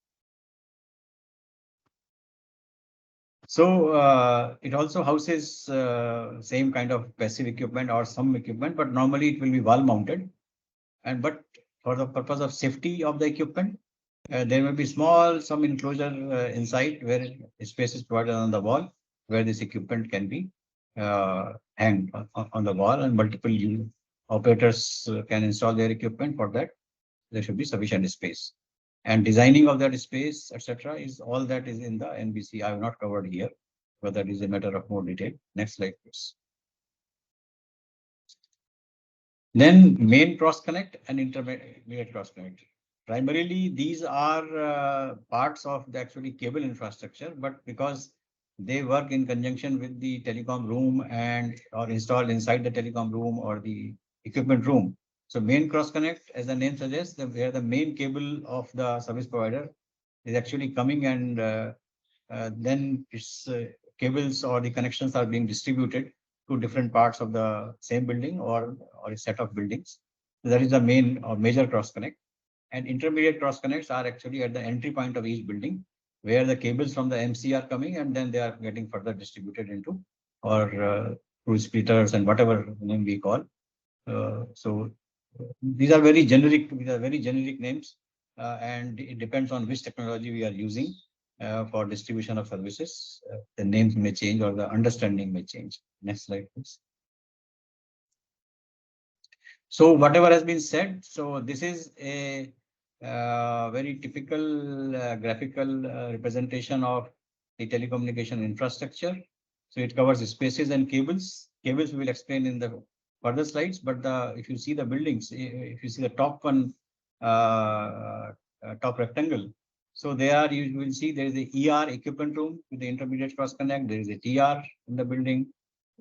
So it also houses same kind of passive equipment or some equipment, but normally it will be wall mounted. And but for the purpose of safety of the equipment, there will be some enclosure inside where space is provided on the wall, where this equipment can be hanged on the wall, and multiple operators can install their equipment. For that, there should be sufficient space. And designing of that space, etc., is all that is in the NBC. I have not covered here, but that is a matter of more detail. Next slide, please. Then main cross connect and intermediate cross connect. Primarily, these are parts of the actually cable infrastructure, but because they work in conjunction with the telecom room and or installed inside the telecom room or the equipment room. So main cross connect, as the name suggests, where the main cable of the service provider is actually coming, and then its cables or the connections are being distributed to different parts of the same building or a set of buildings. So that is the main or major cross connect. And intermediate cross connects are actually at the entry point of each building, where the cables from the MC are coming, and then they are getting further distributed into or through splitters and whatever name we call. So these are very generic. These are very generic names, and it depends on which technology we are using for distribution of services. The names may change or the understanding may change. Next slide, please. So whatever has been said, so this is a very typical graphical representation of the telecommunication infrastructure. So it covers spaces and cables. Cables we will explain in the further slides, but if you see the buildings, if you see the top one, top rectangle, so there you will see there is a ER equipment room with the intermediate cross connect. There is a TR in the building.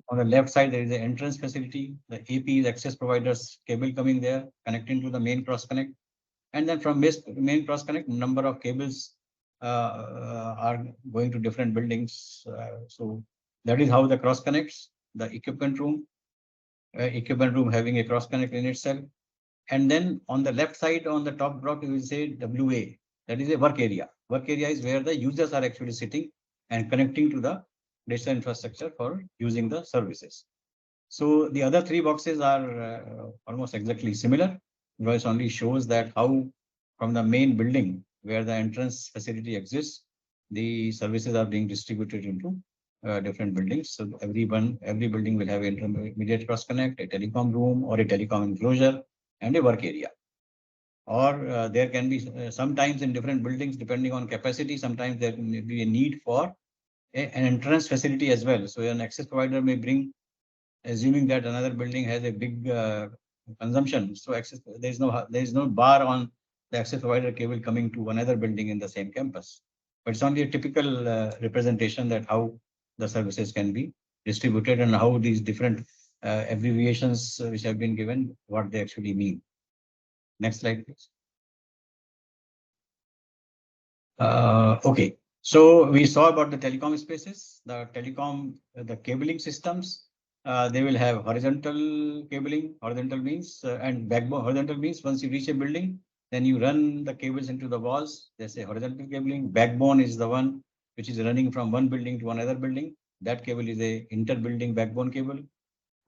On the left side, there is an entrance facility. The AP is access providers cable coming there, connecting to the main cross connect. And then from main cross connect, number of cables are going to different buildings. So that is how the cross connects. The equipment room having a cross connect in itself. And then on the left side, on the top block, you will say WA. That is a work area. Work area is where the users are actually sitting and connecting to the digital infrastructure for using the services. So the other three boxes are almost exactly similar. It only shows that how from the main building where the entrance facility exists, the services are being distributed into different buildings. So every building will have an intermediate cross connect, a telecom room or a telecom enclosure, and a work area. Or there can be sometimes in different buildings, depending on capacity, sometimes there may be a need for an entrance facility as well. So an access provider may bring, assuming that another building has a big consumption. So there is no bar on the access provider cable coming to another building in the same campus. But it's only a typical representation that how the services can be distributed and how these different abbreviations which have been given, what they actually mean. Next slide, please. Okay. So we saw about the telecom spaces, the cabling systems. They will have horizontal cabling. Horizontal means and backbone. Horizontal means once you reach a building, then you run the cables into the walls. There's a horizontal cabling. Backbone is the one which is running from one building to another building. That cable is a inter-building backbone cable.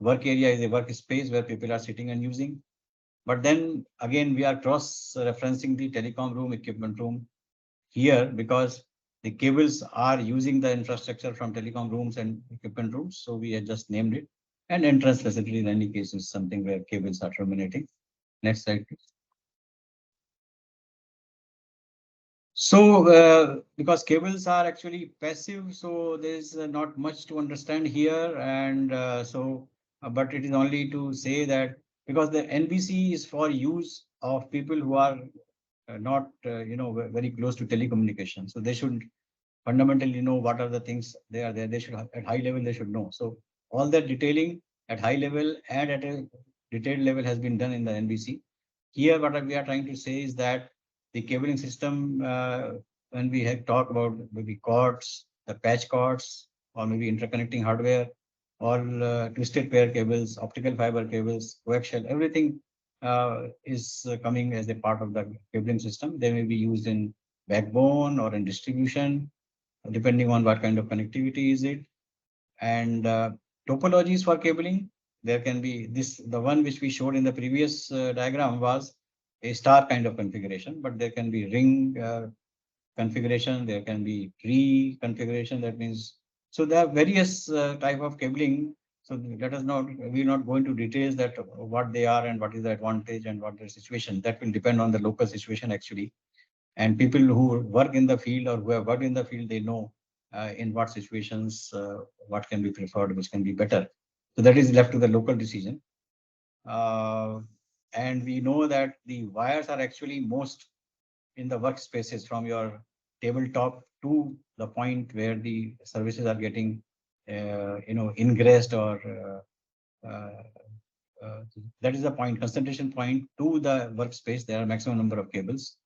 Work area is a workspace where people are sitting and using. But then again, we are cross-referencing the telecom room, equipment room here because the cables are using the infrastructure from telecom rooms and equipment rooms. So we had just named it. And entrance facility in any case is something where cables are terminating. Next slide, please. So because cables are actually passive, so there's not much to understand here. And but it is only to say that because the NBC is for use of people who are not, very close to telecommunication. So they should fundamentally know what are the things they are there. They should at high level, they should know. So all that detailing at high level and at a detailed level has been done in the NBC. Here, what we are trying to say is that the cabling system, when we had talked about maybe cords, the patch cords, or maybe interconnecting hardware, all twisted pair cables, optical fiber cables, coaxial, everything is coming as a part of the cabling system. They may be used in backbone or in distribution, depending on what kind of connectivity is it. And topologies for cabling, there can be this, the one which we showed in the previous diagram was a star kind of configuration, but there can be ring configuration, there can be tree configuration. That means, so there are various type of cabling. So let us not, we're not going to details that what they are and what is the advantage and what the situation. That will depend on the local situation actually. And people who work in the field or who have worked in the field, they know in what situations what can be preferred, which can be better. So that is left to the local decision. And we know that the wires are actually most in the workspaces from your tabletop to the point where the services are getting, ingressed or that is the point, concentration point to the workspace. There are maximum number of cables,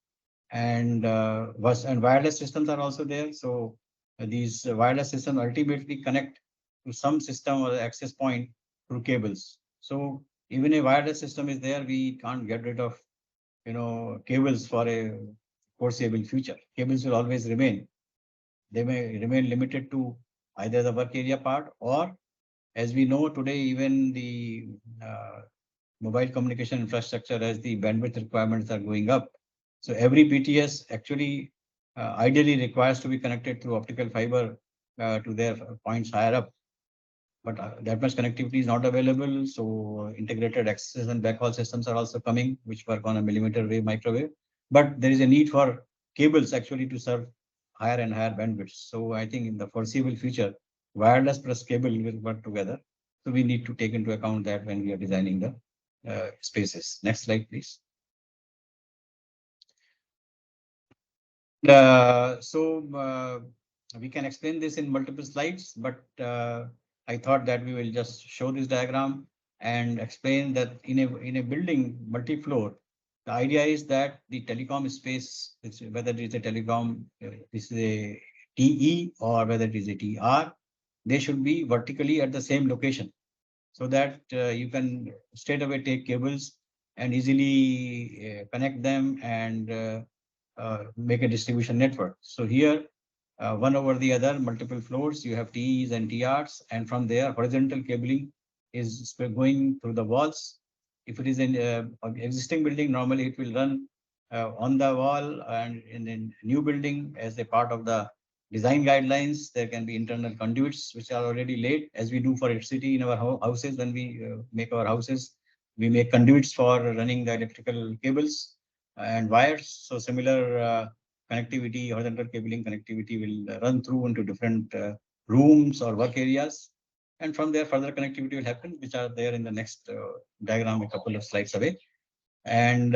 and wireless systems are also there. So these wireless systems ultimately connect to some system or access point through cables. So even a wireless system is there, we can't get rid of cables for a foreseeable future. Cables will always remain. They may remain limited to either the work area part, or as we know today, even the mobile communication infrastructure, as the bandwidth requirements are going up. So every PTS actually ideally requires to be connected through optical fiber to their points higher up. But that much connectivity is not available. So integrated access and backhaul systems are also coming, which work on a millimeter wave microwave. But there is a need for cables actually to serve higher and higher bandwidths. So I think in the foreseeable future, wireless plus cable will work together. So we need to take into account that when we are designing the spaces. Next slide, please. We can explain this in multiple slides, but I thought that we will just show this diagram and explain that in a building multi-floor, the idea is that the telecom space, whether it is a telecom, this is a TE or whether it is a TR, they should be vertically at the same location, so that you can straight away take cables and easily connect them and make a distribution network. So here, one over the other, multiple floors, you have TEs and TRs, and from there, horizontal cabling is going through the walls. If it is an existing building, normally it will run on the wall, and in a new building, as a part of the design guidelines, there can be internal conduits which are already laid, as we do for electricity in our houses. When we make our houses, we make conduits for running the electrical cables and wires. So similar connectivity, horizontal cabling connectivity will run through into different rooms or work areas. And from there, further connectivity will happen, which are there in the next diagram, a couple of slides away. And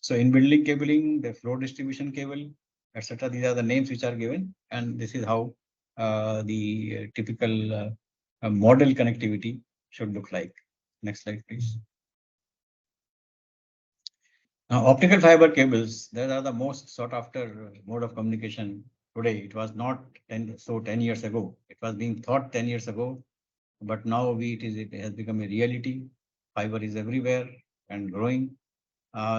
so in building cabling, the floor distribution cable, etc. These are the names which are given. And this is how the typical model connectivity should look like. Next slide, please. Now, optical fiber cables, they are the most sought after mode of communication today. It was not 10 years ago. It was being thought 10 years ago, but now it has become a reality. Fiber is everywhere and growing.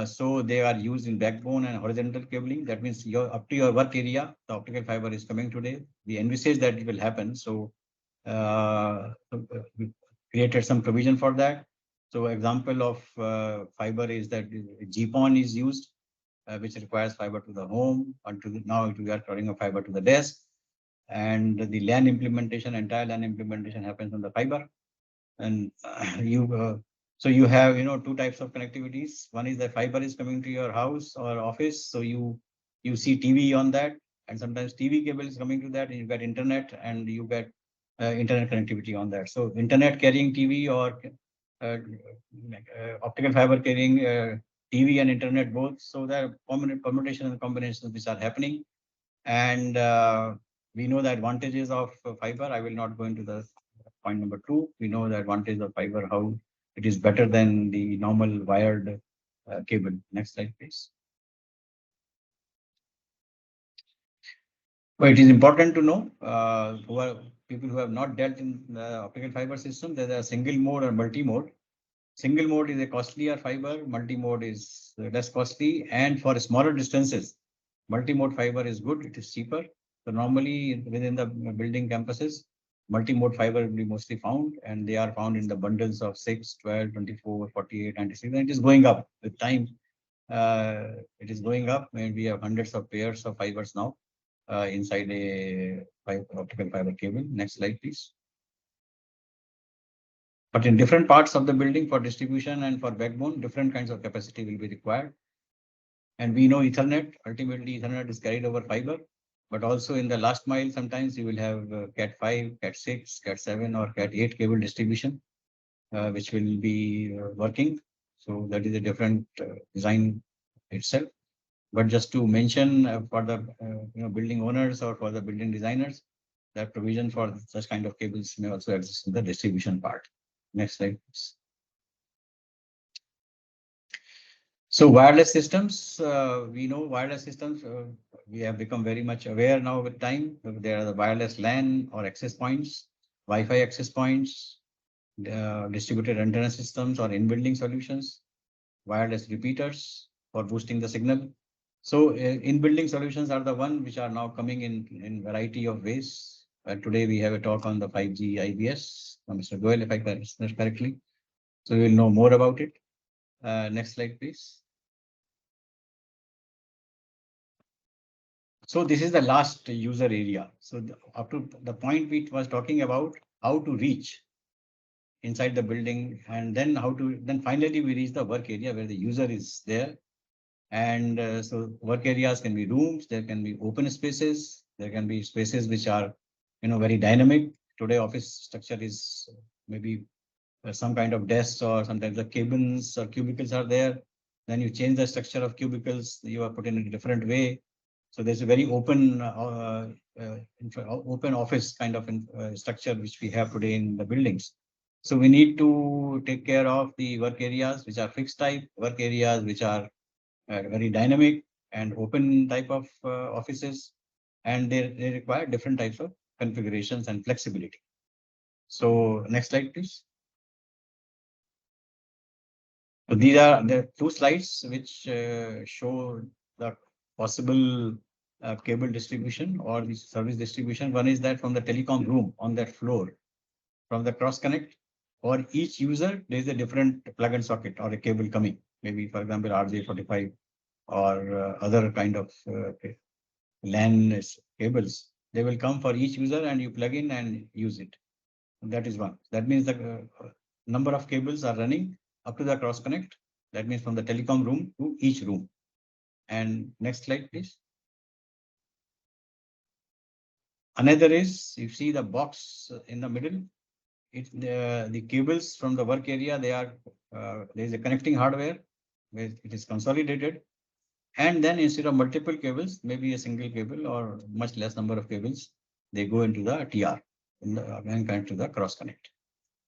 So they are used in backbone and horizontal cabling. That means up to your work area, the optical fiber is coming today. We envisage that it will happen. So we created some provision for that. So example of fiber is that GPON is used, which requires fiber to the home. Now we are running a fiber to the desk. And the LAN implementation, entire LAN implementation happens on the fiber. And so you have, two types of connectivities. One is the fiber is coming to your house or office. So you see TV on that, and sometimes TV cable is coming to that, and you get internet, and you get internet connectivity on that. So internet carrying TV or optical fiber carrying TV and internet both. So there are permutation and combinations which are happening. And we know the advantages of fiber. I will not go into the point number 2. We know the advantage of fiber, how it is better than the normal wired cable. Next slide, please. Well, it is important to know people who have not dealt in the optical fiber system, there's a single mode or multi-mode. Single mode is a costlier fiber, multi-mode is less costly, and for smaller distances, multi-mode fiber is good, it is cheaper. So normally within the building campuses, multi-mode fiber will be mostly found, and they are found in the bundles of 6, 12, 24, 48, 96, and it is going up with time. It is going up, and we have hundreds of pairs of fibers now inside a optical fiber cable. Next slide, please. But in different parts of the building for distribution and for backbone, different kinds of capacity will be required. And we know Ethernet, ultimately Ethernet is carried over fiber, but also in the last mile, sometimes you will have Cat5, Cat6, Cat7 or Cat8 cable distribution, which will be working. So that is a different design itself. But just to mention for the building owners or for the building designers, that provision for such kind of cables may also exist in the distribution part. Next slide, please. So wireless systems, we know wireless systems, we have become very much aware now with time. There are the wireless LAN or access points, Wi-Fi access points, distributed antenna systems or in-building solutions, wireless repeaters for boosting the signal. So in-building solutions are the one which are now coming in variety of ways. Today we have a talk on the 5G IBS from Mr. Goel, if I understand correctly. So we will know more about it. Next slide, please. So this is the last user area. So up to the point we was talking about how to reach inside the building, and then then finally we reach the work area where the user is there. And so work areas can be rooms, there can be open spaces, there can be spaces which are, very dynamic. Today office structure is maybe some kind of desks, or sometimes the cabins or cubicles are there. Then you change the structure of cubicles, you are put in a different way. So there's a very open open office kind of structure which we have today in the buildings. So we need to take care of the work areas which are fixed type, work areas which are very dynamic and open type of offices, and they require different types of configurations and flexibility. So next slide, please. So these are the two slides which show the possible cable distribution or the service distribution. One is that from the telecom room on that floor, from the cross connect, for each user, there is a different plug and socket or a cable coming. Maybe, for example, RJ45 or other kind of LAN cables. They will come for each user and you plug in and use it. That is one. That means the number of cables are running up to the cross connect. That means from the telecom room to each room. And next slide, please. Another is, you see the box in the middle, the cables from the work area, they are, there is a connecting hardware where it is consolidated. And then instead of multiple cables, maybe a single cable or much less number of cables, they go into the TR and connect to the cross connect.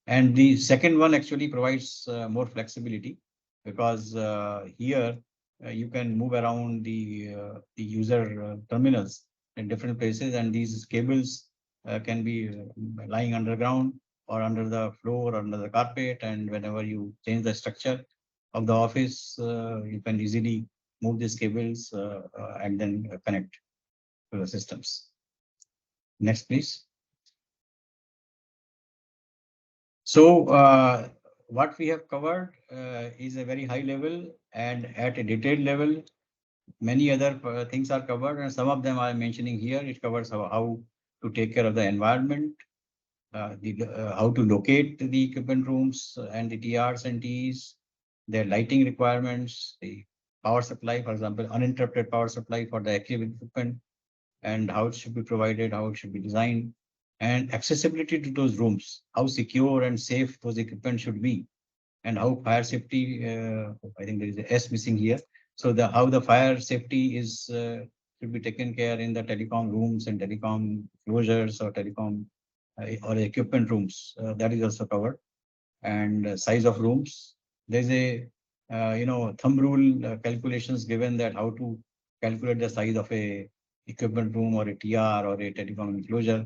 And the second one actually provides more flexibility, because here you can move around the user terminals in different places, and these cables can be lying underground or under the floor or under the carpet. And whenever you change the structure of the office, you can easily move these cables and then connect to the systems. Next, please. So what we have covered is a very high level, and at a detailed level, many other things are covered, and some of them I'm mentioning here. It covers how to take care of the environment, how to locate the equipment rooms and the TRs and TEs, their lighting requirements, the power supply, for example, uninterrupted power supply for the active equipment, and how it should be provided, how it should be designed, and accessibility to those rooms, how secure and safe those equipment should be, and how fire safety, I think there is a S missing here. So how the fire safety is should be taken care in the telecom rooms and telecom closures or telecom or equipment rooms, that is also covered. And size of rooms, there's a thumb rule calculations given that how to calculate the size of a equipment room or a TR or a telecom enclosure.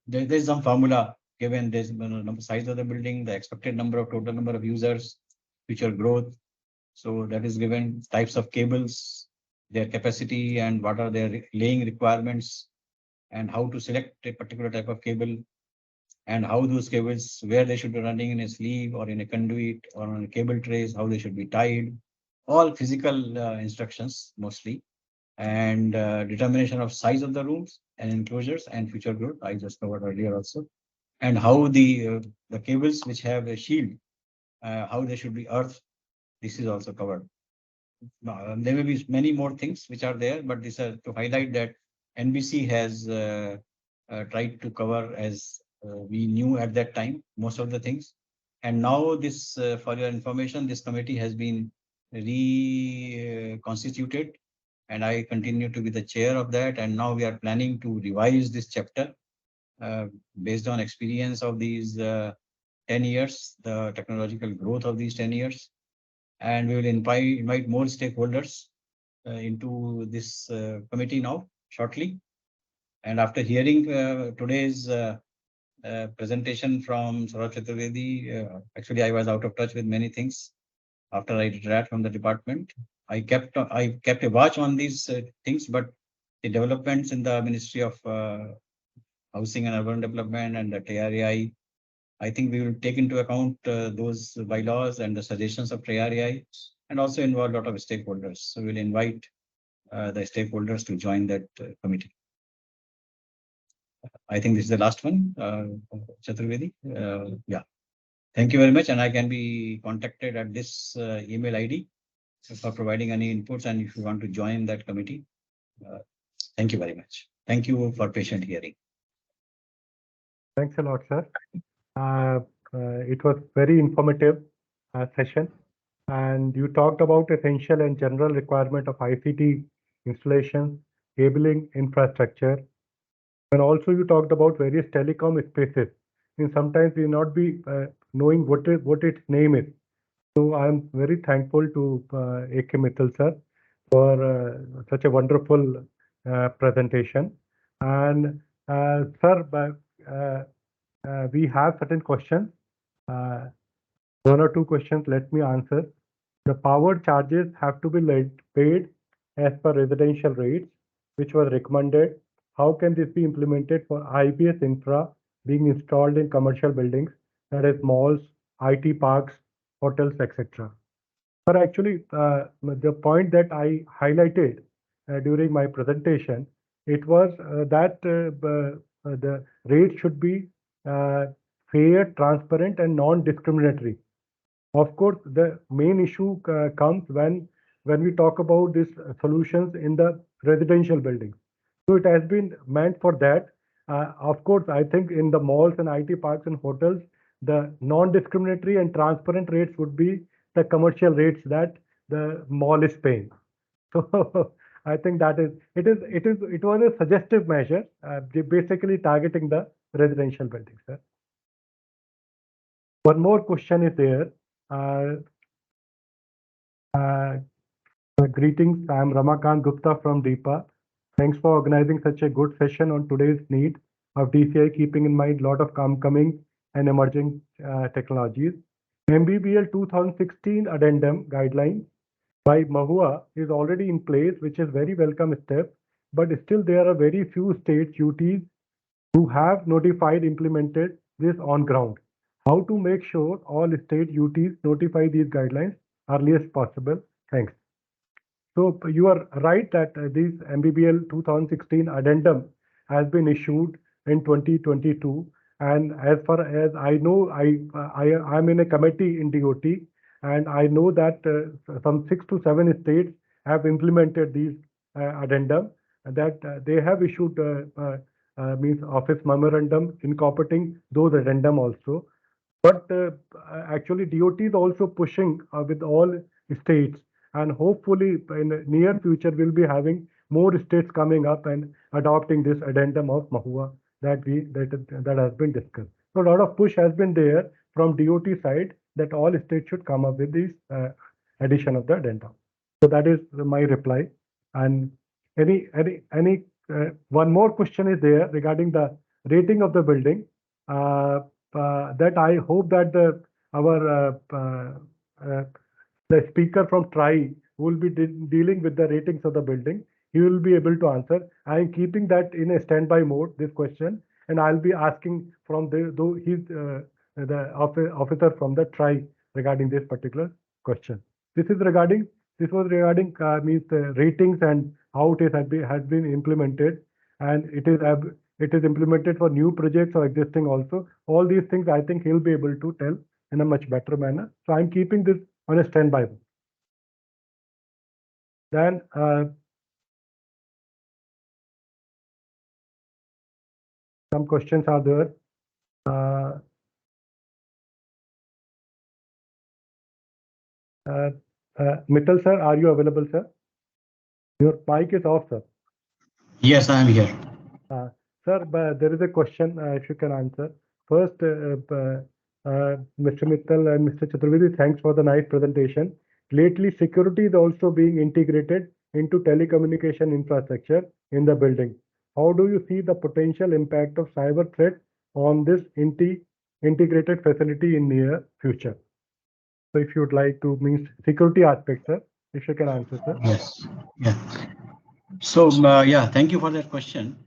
There's some formula given, there's number size of the building, the expected total number of users, future growth. So that is given, types of cables, their capacity and what are their laying requirements, and how to select a particular type of cable, and how those cables, where they should be running in a sleeve or in a conduit or on a cable trays, how they should be tied, all physical instructions mostly, and determination of size of the rooms and enclosures and future growth, I just covered earlier also, and how the cables which have a shield, how they should be earthed, this is also covered. There may be many more things which are there, but these are to highlight that NBC has tried to cover, as we knew at that time, most of the things. And now this, for your information, this committee has been reconstituted, and I continue to be the chair of that. And now we are planning to revise this chapter based on experience of these 10 years, the technological growth of these 10 years. And we will invite more stakeholders into this committee now shortly. And after hearing today's presentation from Saurabh Chaturvedi, actually I was out of touch with many things after I retired from the department. I kept a watch on these things, but the developments in the Ministry of Housing and Urban Development and the TRAI, I think we will take into account those bylaws and the suggestions of TRAI, and also involve a lot of stakeholders. So we'll invite the stakeholders to join that committee. I think this is the last one, Chaturvedi. Yeah. Thank you very much. And I can be contacted at this email ID for providing any inputs, and if you want to join that committee. Thank you very much. Thank you for patient hearing. Thanks a lot, sir. It was very informative session, and you talked about essential and general requirement of ICT installation, cabling infrastructure, and also you talked about various telecom spaces. And sometimes we not be knowing what its name is. So I am very thankful to A.K. Mittal sir for such a wonderful presentation. And sir, we have certain questions. One or two questions, let me answer. The power charges have to be paid as per residential rates, which was recommended. How can this be implemented for IBS infra being installed in commercial buildings, that is malls, IT parks, hotels, etc.? But actually, the point that I highlighted during my presentation, it was that the rate should be fair, transparent, and non-discriminatory. Of course, the main issue comes when we talk about these solutions in the residential buildings. So it has been meant for that. Of course, I think in the malls and IT parks and hotels, the non-discriminatory and transparent rates would be the commercial rates that the mall is paying. So I think that it was a suggestive measure, basically targeting the residential buildings. Sir. One more question is there. Greetings, I am Ramakant Gupta from DIPA. Thanks for organizing such a good session on today's need of DCI, keeping in mind a lot of coming and emerging technologies. MBBL 2016 addendum guidelines by Mahua is already in place, which is very welcome step, but still there are very few states UTs who have notified implemented this on ground. How to make sure all state UTs notify these guidelines early as possible? Thanks. So you are right that this MBBL 2016 addendum has been issued in 2022, and as far as I know, I'm in a committee in DOT, and I know that some 6 to 7 states have implemented these addendum, and that they have issued means office memorandum incorporating those addendum also. But actually, DOT is also pushing with all states, and hopefully in the near future we'll be having more states coming up and adopting this addendum of Mahua that has been discussed. So a lot of push has been there from DOT side that all states should come up with this addition of the addendum. So that is my reply. And one more question is there regarding the rating of the building. That I hope that the speaker from TRI who will be dealing with the ratings of the building, he will be able to answer. I am keeping that in a standby mode, this question, and I'll be asking from the officer from the TRI regarding this particular question. This was regarding means ratings and how it has been implemented, and it is implemented for new projects or existing also. All these things I think he'll be able to tell in a much better manner. So I'm keeping this on a standby. Then some questions are there. Mittal sir, are you available, sir? Your mic is off, sir. Yes, I am here. Sir, there is a question, if you can answer. First, Mr. Mittal and Mr. Chaturvedi, thanks for the nice presentation. Lately, security is also being integrated into telecommunication infrastructure in the building. How do you see the potential impact of cyber threat on this integrated facility in near future? So if you would like to mean security aspect, sir, if you can answer, sir. Yes. Yeah. So yeah, thank you for that question.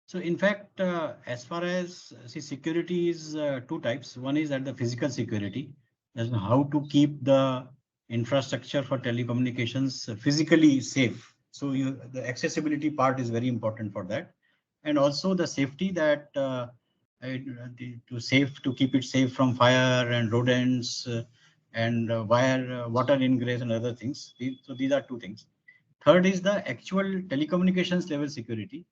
So in fact, as far as security is two types. One is at the physical security, that's how to keep the infrastructure for telecommunications physically safe. So the accessibility part is very important for that, and also the safety that to keep it safe from fire and rodents and water ingress and other things. So these are two things. Third is the actual telecommunications level security.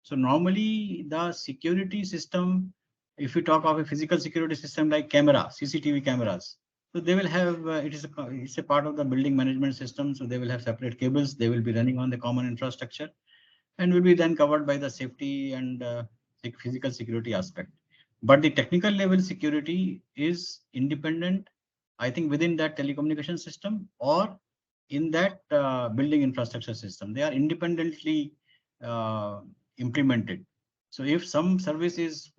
So normally the security system, if you talk of a physical security system like camera, CCTV cameras, so they will have it's a part of the building management system. So they will have separate cables. They will be running on the common infrastructure, and will be then covered by the safety and physical security aspect. But the technical level security is independent, I think, within that telecommunication system or in that building infrastructure system. They are independently implemented. So if some service is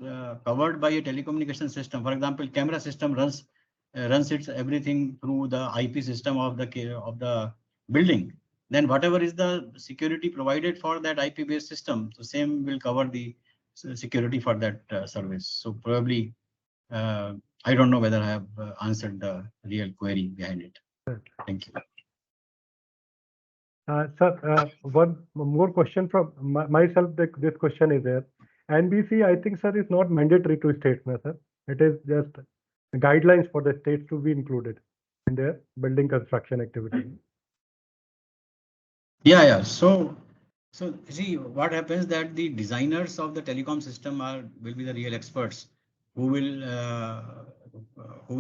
covered by a telecommunication system, for example, camera system runs its everything through the IP system of the building, then whatever is the security provided for that IP based system, so same will cover the security for that service. So probably I don't know whether I have answered the real query behind it. Thank you. Sir, one more question from myself. This question is there. NBC, I think, sir, is not mandatory to states, sir. It is just guidelines for the states to be included in their building construction activity. Yeah. So see what happens that the designers of the telecom system will be the real experts who will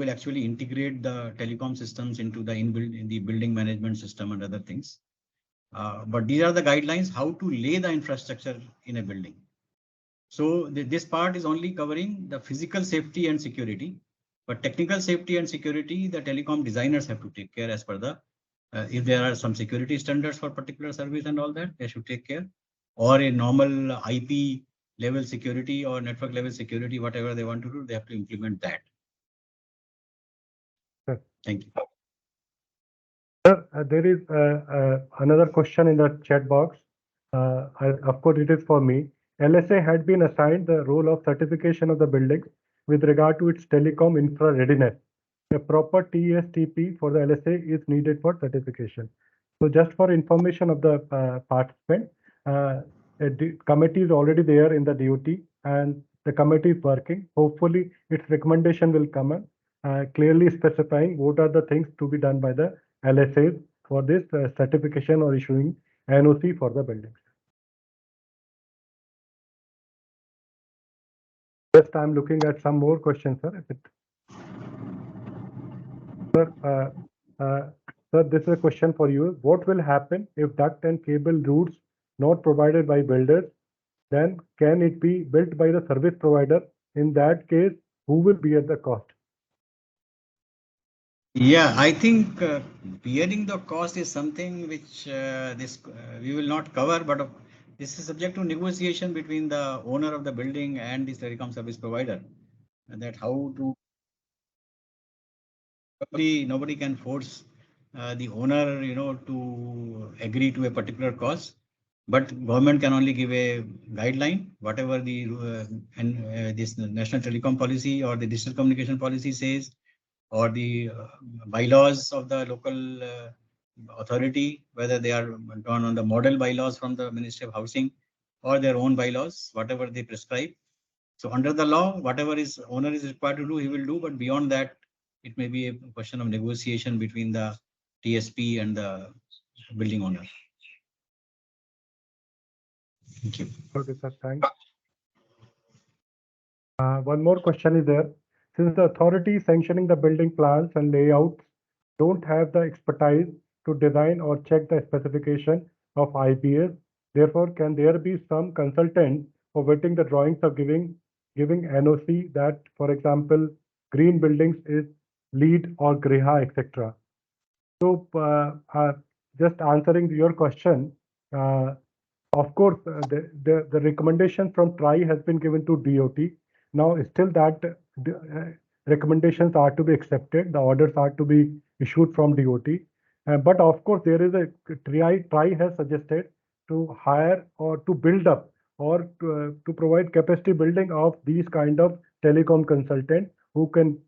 actually integrate the telecom systems into in the building management system and other things. But these are the guidelines how to lay the infrastructure in a building. So this part is only covering the physical safety and security, but technical safety and security, the telecom designers have to take care as per the if there are some security standards for particular service and all that, they should take care, or a normal IP level security or network level security, whatever they want to do, they have to implement that. Sure. Thank you. Sir, there is another question in the chat box. Of course, it is for me. LSA had been assigned the role of certification of the buildings with regard to its telecom infra readiness. A proper TSTP for the LSA is needed for certification. So just for information of the participant, the committee is already there in the DOT and the committee is working. Hopefully, its recommendation will come in, clearly specifying what are the things to be done by the LSAs for this certification or issuing NOC for the buildings. Just I'm looking at some more questions, sir. Sir, this is a question for you. What will happen if duct and cable routes not provided by builders? Then can it be built by the service provider? In that case, who will bear the cost? Yeah, I think bearing the cost is something which we will not cover, but this is subject to negotiation between the owner of the building and the telecom service provider. And that how to nobody can force the owner, to agree to a particular cost. But government can only give a guideline, whatever the this national telecom policy or the digital communication policy says, or the bylaws of the local authority, whether they are done on the model bylaws from the Ministry of Housing or their own bylaws, whatever they prescribe. So under the law, whatever is owner is required to do, he will do. But beyond that, it may be a question of negotiation between the TSP and the building owner. Thank you. Okay, sir. Thanks. One more question is there. Since the authority sanctioning the building plans and layouts don't have the expertise to design or check the specification of IBS, therefore, can there be some consultant for vetting the drawings of giving NOC that, for example, green buildings is LEED or GREHA, etc. So, just answering your question, of course, the recommendation from TRI has been given to DOT. Now, still that recommendations are to be accepted, the orders are to be issued from DOT. But of course, there is a TRI has suggested to hire or to build up or to provide capacity building of these kind of telecom consultant who can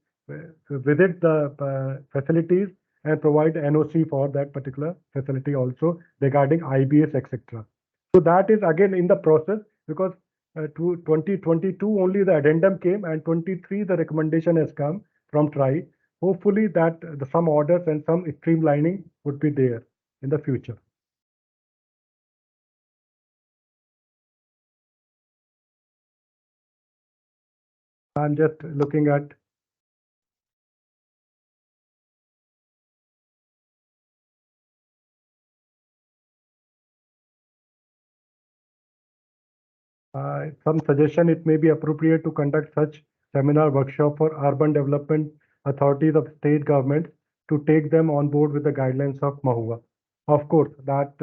visit the facilities and provide NOC for that particular facility also regarding IBS, etc. So that is again in the process because to 2022 only the addendum came and 23 the recommendation has come from TRI. Hopefully that some orders and some streamlining would be there in the future. I'm just looking at some suggestion. It may be appropriate to conduct such seminar workshop for urban development authorities of state governments to take them on board with the guidelines of Mahua. Of course, that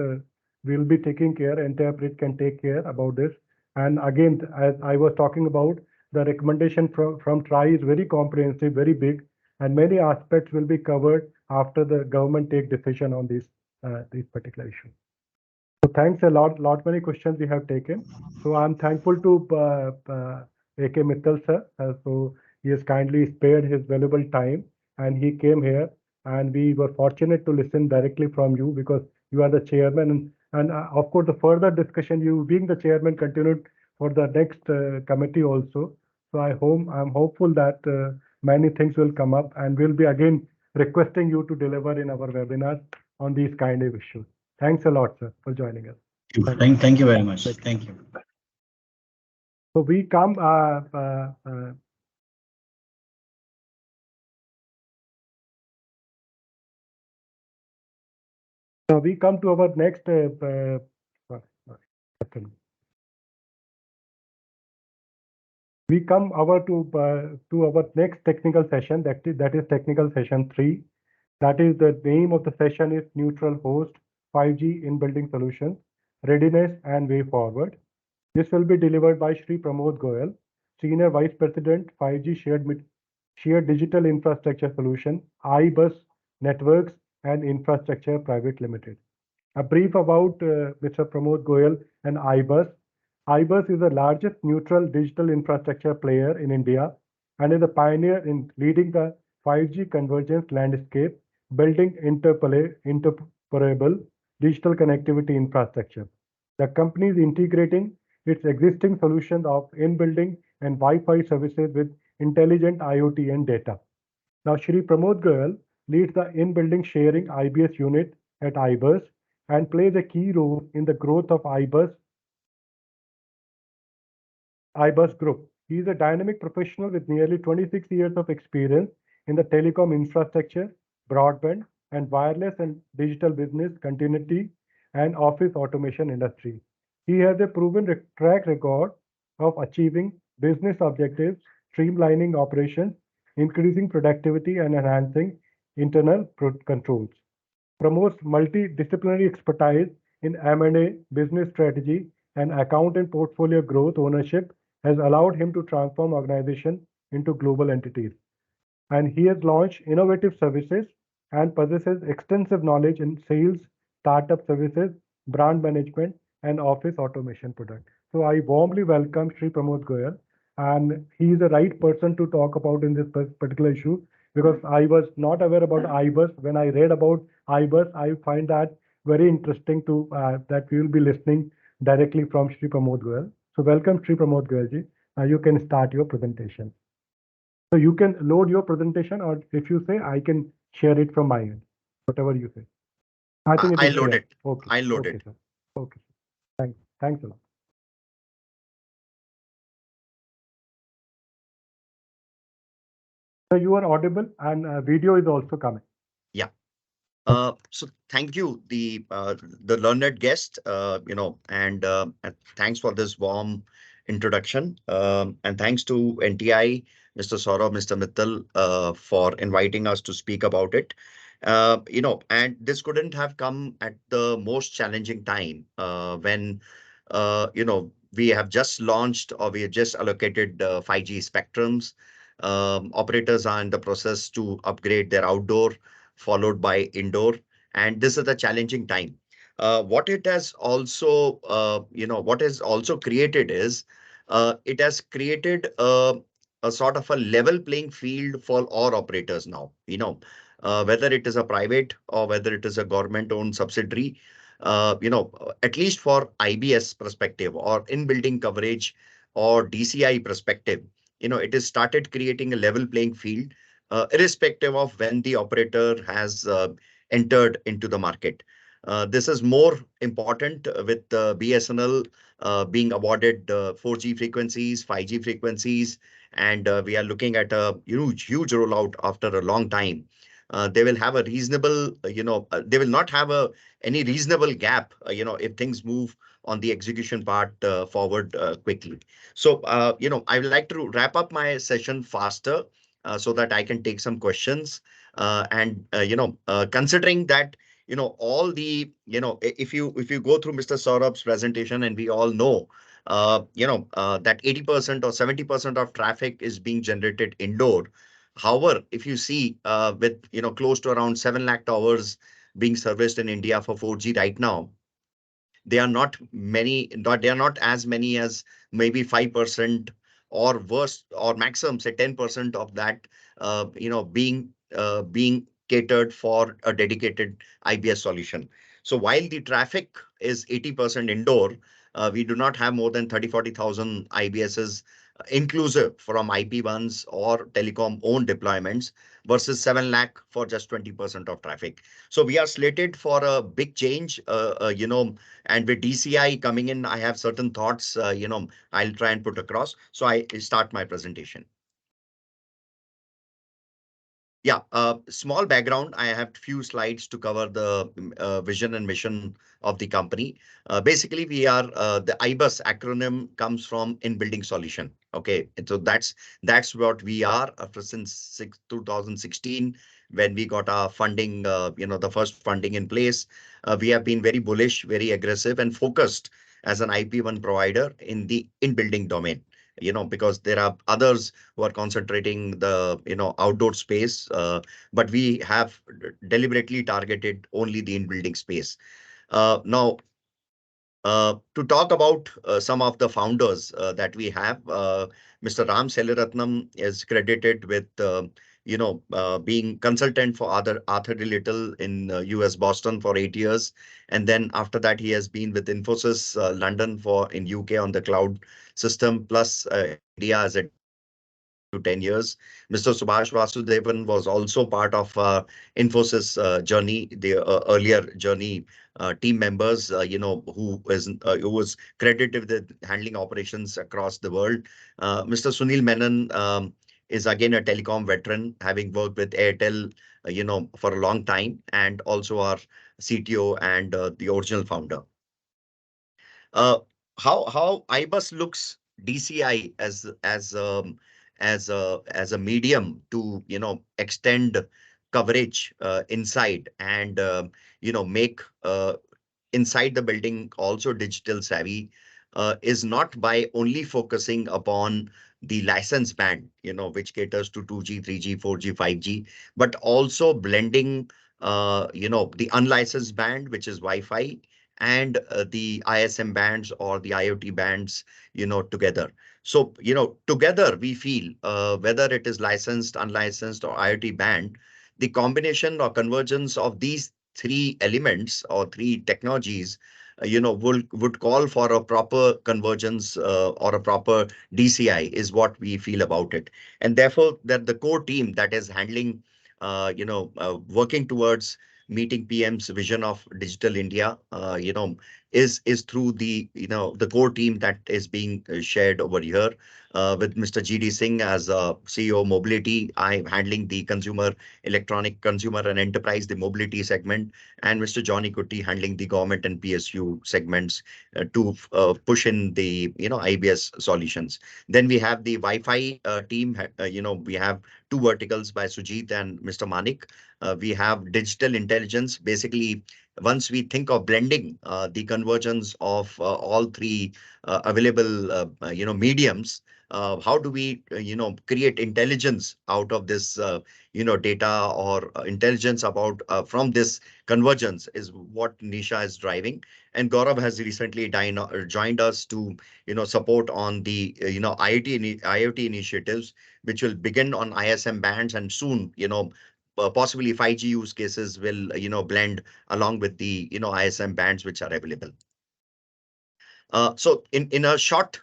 we'll be taking care, Interpret can take care about this. And again, as I was talking about, the recommendation from TRI is very comprehensive, very big, and many aspects will be covered after the government take decision on this particular issue. So thanks a lot many questions we have taken. So I'm thankful to A.K. Mittal sir. So he has kindly spared his valuable time and he came here and we were fortunate to listen directly from you because you are the chairman and of course the further discussion you being the chairman continued for the next committee also. So I'm hopeful that many things will come up and we'll be again requesting you to deliver in our webinars on these kind of issues. Thanks a lot, sir, for joining us. Thank you very much. Thank you. So we come to our next we come to our next technical session, that is technical session 3. That is the name of the session is Neutral Host 5G in Building Solutions, Readiness and Way Forward. This will be delivered by Shri Pramod Goyal, Senior Vice President, 5G Shared Digital Infrastructure Solution, iBus Networks and Infrastructure Private Limited. A brief about Mr. Pramod Goyal and iBus. iBus is the largest neutral digital infrastructure player in India and is a pioneer in leading the 5G convergence landscape, building interoperable digital connectivity infrastructure. The company is integrating its existing solutions of in-building and Wi-Fi services with intelligent IoT and data. Now, Shri Pramod Goyal leads the in-building sharing IBS unit at iBus and plays a key role in the growth of iBus Group. He is a dynamic professional with nearly 26 years of experience in the telecom infrastructure, broadband, and wireless and digital business continuity and office automation industry. He has a proven track record of achieving business objectives, streamlining operations, increasing productivity, and enhancing internal controls, promotes multidisciplinary expertise in M&A, business strategy, and account and portfolio growth ownership has allowed him to transform organization into global entities. And he has launched innovative services and possesses extensive knowledge in sales, startup services, brand management, and office automation product. So I warmly welcome Sri Pramod Goyal, and he is the right person to talk about in this particular issue because I was not aware about IBUS. When I read about IBUS, I find that very interesting to that we will be listening directly from Sri Pramod Goyal. So welcome Sri Pramod Goyal ji. You can start your presentation. So you can load your presentation, or if you say, I can share it from my end, whatever you say. I think it I is load clear. it. Okay. I load Okay, it. sir. Okay. Thanks. Thanks a lot. So you are audible, and video is also coming. Yeah. So thank you, the learned guest, and thanks for this warm introduction. And thanks to NTI, Mr. Saurabh, Mr. Mittal, for inviting us to speak about it. And this couldn't have come at the most challenging time when, we have just launched or we have just allocated 5G spectrums. Operators are in the process to upgrade their outdoor followed by indoor. And this is a challenging time. What has also created is it has created a sort of a level playing field for all operators now. Whether it is a private or whether it is a government-owned subsidiary, at least for IBS perspective or in-building coverage or DCI perspective, it has started creating a level playing field irrespective of when the operator has entered into the market. This is more important with BSNL being awarded 4G frequencies, 5G frequencies, and we are looking at a huge rollout after a long time. They will have a reasonable, they will not have any reasonable gap, if things move on the execution part forward quickly. So, I would like to wrap up my session faster so that I can take some questions. Considering that, all the, if you go through Mr. Saurabh's presentation, and we all know, that 80% or 70% of traffic is being generated indoor. However, if you see with, close to around 7 lakh towers being serviced in India for 4G right now, they are not as many as maybe 5% or worse, or maximum say 10% of that, being catered for a dedicated IBS solution. So while the traffic is 80% indoor, we do not have more than 30-40,000 IBSs inclusive from IP1s or telecom owned deployments versus 7 lakh for just 20% of traffic. So we are slated for a big change, and with DCI coming in, I have certain thoughts, I'll try and put across. So I start my presentation. Yeah, small background. I have few slides to cover the vision and mission of the company. Basically, we are the IBUS acronym comes from in-building solution. Okay, and so that's what we are since 2016 when we got our funding. The first funding in place. We have been very bullish, very aggressive, and focused as an IP1 provider in the in-building domain. Because there are others who are concentrating the outdoor space, but we have deliberately targeted only the in-building space. Now, to talk about some of the founders that we have, Mr. Ram Seliratnam is credited with being consultant for Arthur D. Little in US Boston for 8 years, and then after that he has been with Infosys London in UK on the cloud system, plus in India as a to 10 years. Mr. Subhash Vasudevan was also part of Infosys journey, the earlier journey team members, who was credited with handling operations across the world. Mr. Sunil Menon is again a telecom veteran, having worked with Airtel, for a long time, and also our CTO and the original founder. How IBUS looks DCI as a medium to extend coverage inside and make inside the building also digital savvy is not by only focusing upon the license band, which caters to 2G, 3G, 4G, 5G, but also blending, the unlicensed band, which is Wi-Fi, and the ISM bands or the IoT bands, together. So, together we feel whether it is licensed, unlicensed, or IoT band, the combination or convergence of these three elements or three technologies, would call for a proper convergence or a proper DCI is what we feel about it. And therefore, that the core team that is handling, working towards meeting PM's vision of digital India, is through the core team that is being shared over here with Mr. GD Singh as CEO Mobility. I'm handling the consumer and enterprise, the mobility segment, and Mr. Johnny Kutti handling the government and PSU segments to push in the IBS solutions. Then we have the Wi-Fi team. We have two verticals by Sujit and Mr. Manik. We have digital intelligence. Basically, once we think of blending the convergence of all three available mediums, how do we create intelligence out of this data or intelligence about from this convergence is what Nisha is driving. And Gaurav has recently joined us to support on the IoT initiatives, which will begin on ISM bands, and soon possibly 5G use cases will blend along with the ISM bands which are available. So in a short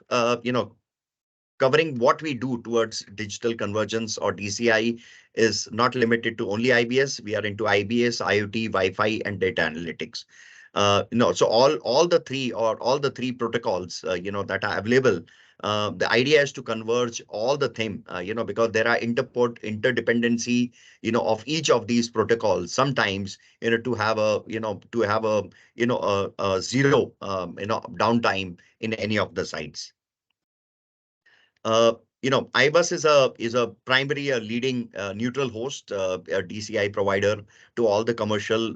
covering what we do towards digital convergence or DCI is not limited to only IBS. We are into IBS, IoT, Wi-Fi, and data analytics. So all the three protocols that are available. The idea is to converge all the thing, because there are interdependency, of each of these protocols. Sometimes, to have a zero, downtime in any of the sites. IBUS is a primary, a leading neutral host, a DCI provider to all the commercial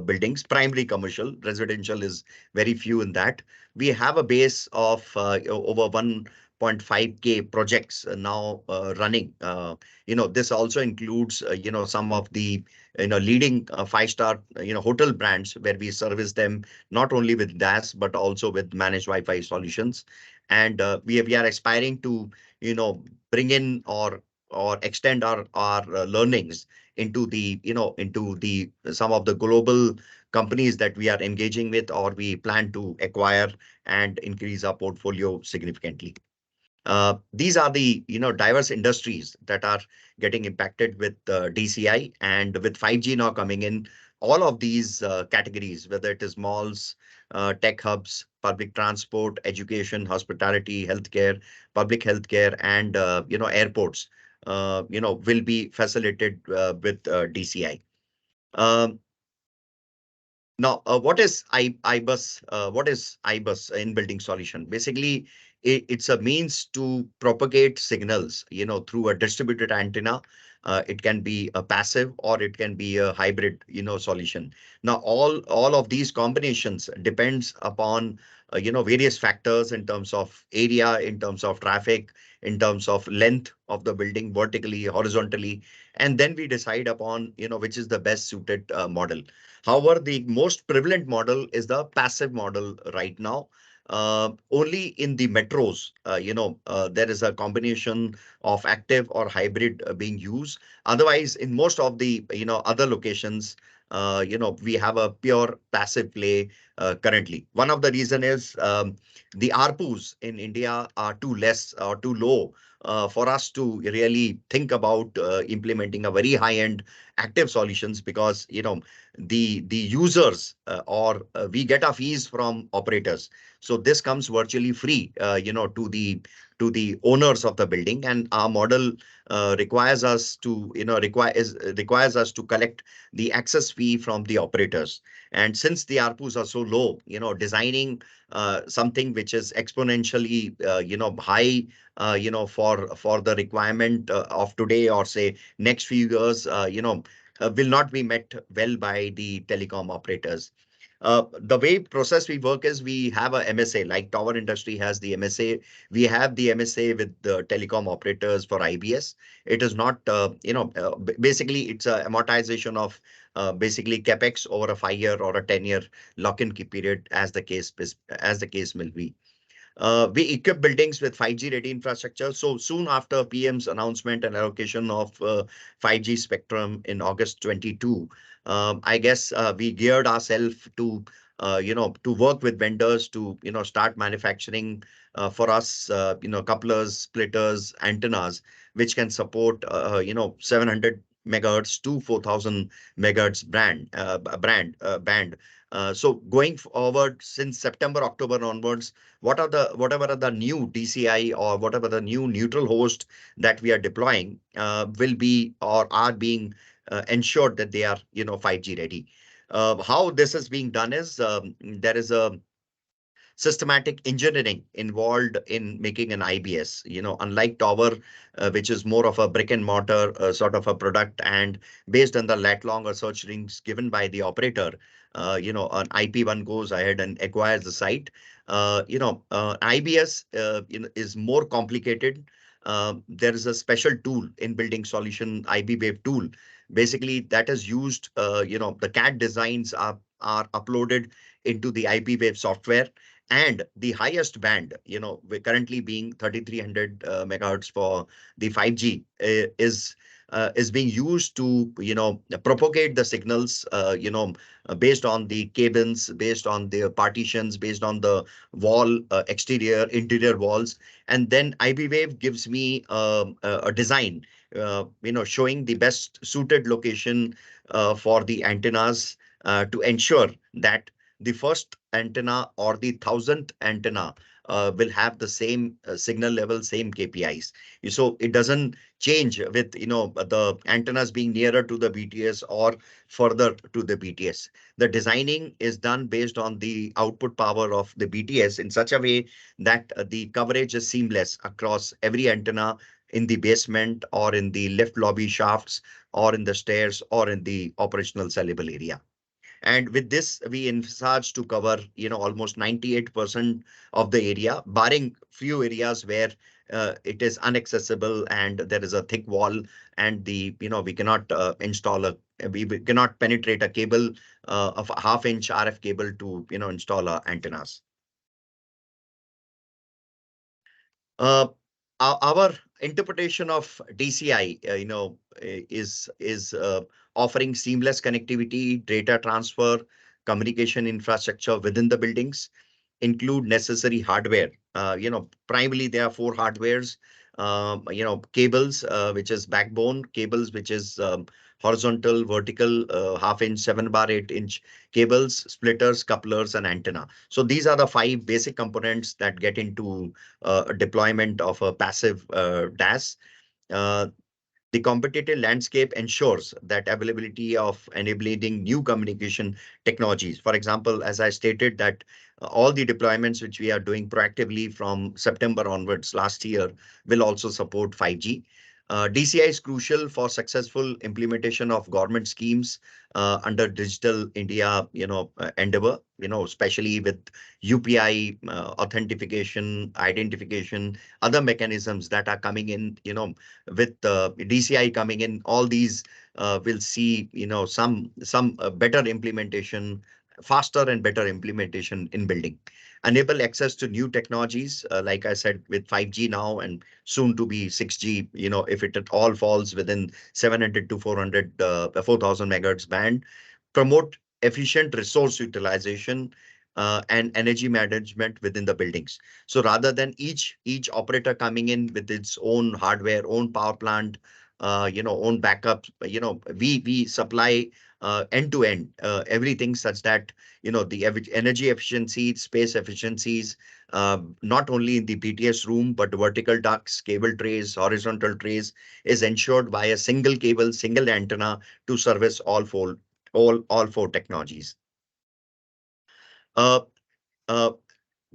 buildings. Primary commercial, residential is very few in that. We have a base of over 1.5K projects now running. This also includes some of the leading 5-star hotel brands where we service them not only with DAS but also with managed Wi-Fi solutions. And we are aspiring to bring in or extend our learnings into the some of the global companies that we are engaging with or we plan to acquire and increase our portfolio significantly. These are the diverse industries that are getting impacted with DCI, and with 5G now coming in, all of these categories, whether it is malls, tech hubs, public transport, education, hospitality, healthcare, public healthcare, and airports, will be facilitated with DCI. Now, what is IBUS? What is IBUS in building solution? Basically, it's a means to propagate signals, through a distributed antenna. It can be a passive or it can be a hybrid, solution. Now, all of these combinations depends upon, various factors in terms of area, in terms of traffic, in terms of length of the building, vertically, horizontally, and then we decide upon, which is the best suited model. However, the most prevalent model is the passive model right now. Only in the metros, there is a combination of active or hybrid being used. Otherwise, in most of the other locations, we have a pure passive play currently. One of the reason is the ARPUs in India are too less or too low for us to really think about implementing a very high-end active solutions, because the users or we get our fees from operators, so this comes virtually free to the owners of the building, and our model requires us to requires us to collect the access fee from the operators. And since the ARPUs are so low, designing something which is exponentially high for the requirement of today or say next few years, will not be met well by the telecom operators. The way process we work is we have a MSA, like tower industry has the MSA. We have the MSA with the telecom operators for IBS. It is not, basically it's a amortization of basically capex over a 5 year or a 10 year lock-in period, as the case will be. We equip buildings with 5G ready infrastructure. So soon after PM's announcement and allocation of 5G spectrum in August 22, I guess we geared ourselves to, to work with vendors to, start manufacturing for us, couplers, splitters, antennas, which can support, 700 megahertz to 4000 megahertz band. So going forward, since September, October onwards, whatever are the new DCI or whatever the new neutral host that we are deploying will be or are being ensured that they are 5G ready. How this is being done is there is a systematic engineering involved in making an IBS. Unlike tower, which is more of a brick and mortar sort of a product, and based on the lat long or search rings given by the operator, an IP1 goes ahead and acquires the site. IBS is more complicated. There is a special tool in building solution, IB Wave tool. Basically, that is used. The CAD designs are uploaded into the IP Wave software, and the highest band, we're currently being 3300 megahertz for the 5G, is being used to, propagate the signals, based on the cables, based on the partitions, based on the wall, exterior, interior walls. And then IB Wave gives me a design, showing the best suited location for the antennas to ensure that the first antenna or the 1000th antenna will have the same signal level, same KPIs. So it doesn't change with, the antennas being nearer to the BTS or further to the BTS. The designing is done based on the output power of the BTS in such a way that the coverage is seamless across every antenna in the basement or in the lift lobby shafts or in the stairs or in the operational sellable area. And with this, we envisage to cover, almost 98% of the area, barring few areas where it is inaccessible and there is a thick wall, and we cannot we cannot penetrate a cable of a half-inch RF cable to, install antennas. Uh, our interpretation of DCI, is offering seamless connectivity, data transfer, communication infrastructure within the buildings, include necessary hardware. Primarily there are four hardwares. Cables, which is backbone, cables, which is horizontal, vertical, half-inch, 7 bar 8-inch cables, splitters, couplers, and antenna. So these are the 5 basic components that get into deployment of a passive DAS. Uh, the competitive landscape ensures that availability of enabling new communication technologies. For example, as I stated, that all the deployments which we are doing proactively from September onwards last year will also support 5G. DCI is crucial for successful implementation of government schemes under Digital India, endeavor, especially with UPI, authentication, identification, other mechanisms that are coming in, with DCI coming in. All these will see, some better implementation, faster and better implementation in building. Enable access to new technologies, like I said, with 5G now and soon to be 6G, if it at all falls within 700 to 4000 megahertz band. Promote efficient resource utilization and energy management within the buildings. So rather than each operator coming in with its own hardware, own power plant, own backup, we supply end to end everything, such that the energy efficiency, space efficiencies, not only in the BTS room, but vertical ducts, cable trays, horizontal trays, is ensured by a single cable, single antenna to service all four technologies. Uh, uh,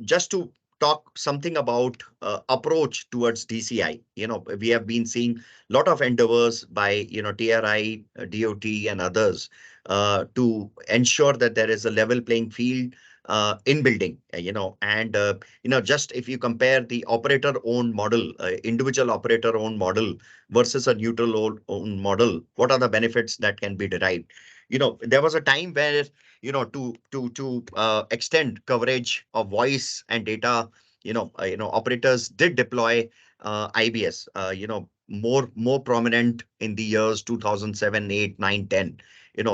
just to talk something about approach towards DCI. We have been seeing a lot of endeavors by, TRI, DOT and others to ensure that there is a level playing field in building, and, just if you compare the operator owned model, individual operator owned model versus a neutral owned model, what are the benefits that can be derived? There was a time where, to extend coverage of voice and data, operators did deploy IBS, more prominent in the years 2007, 8, 9, 10.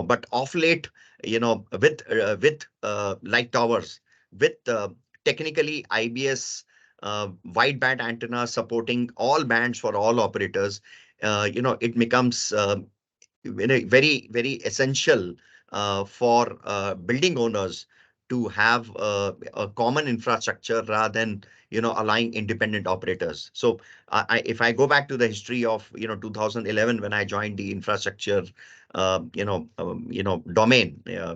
But off late, with light towers, with technically IBS wideband antenna supporting all bands for all operators, it becomes very, very essential for building owners to have a common infrastructure rather than, allowing independent operators. So if I go back to the history of, 2011, when I joined the infrastructure, domain,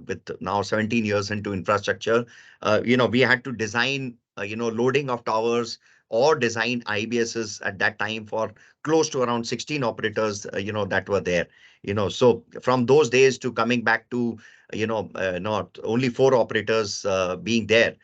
with now 17 years into infrastructure, we had to design, loading of towers or design IBSs at that time for close to around 16 operators, that were there. So from those days to coming back to, not only 4 operators being there,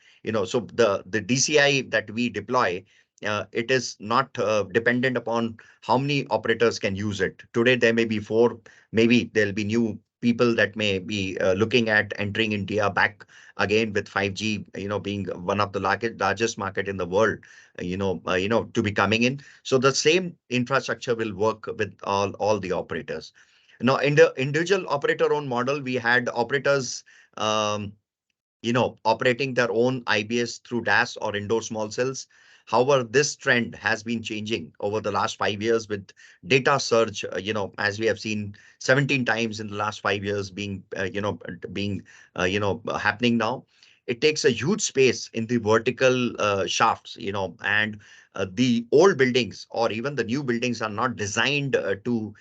so the DCI that we deploy, it is not dependent upon how many operators can use it. Today, there may be 4, maybe there'll be new people that may be looking at entering India back again with 5G, being one of the largest market in the world, to be coming in. So the same infrastructure will work with all the operators. Now, in the individual operator-owned model, we had operators, operating their own IBS through DAS or indoor small cells. However, this trend has been changing over the last 5 years with data surge, as we have seen 17 times in the last 5 years happening now. It takes a huge space in the vertical shafts, and the old buildings or even the new buildings are not designed to,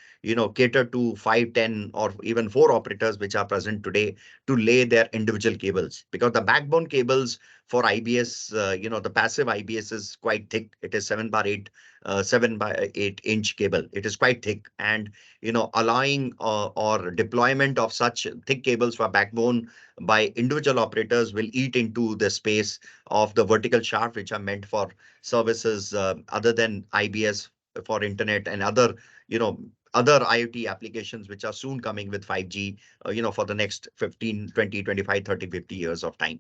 cater to 5, 10, or even 4 operators which are present today to lay their individual cables, because the backbone cables for IBS, the passive IBS is quite thick. It is 7 by 8, 7 by 8 inch cable. It is quite thick, and allowing or deployment of such thick cables for backbone by individual operators will eat into the space of the vertical shaft, which are meant for services other than IBS, for internet and other, other IoT applications which are soon coming with 5G, for the next 15, 20, 25, 30, 50 years of time.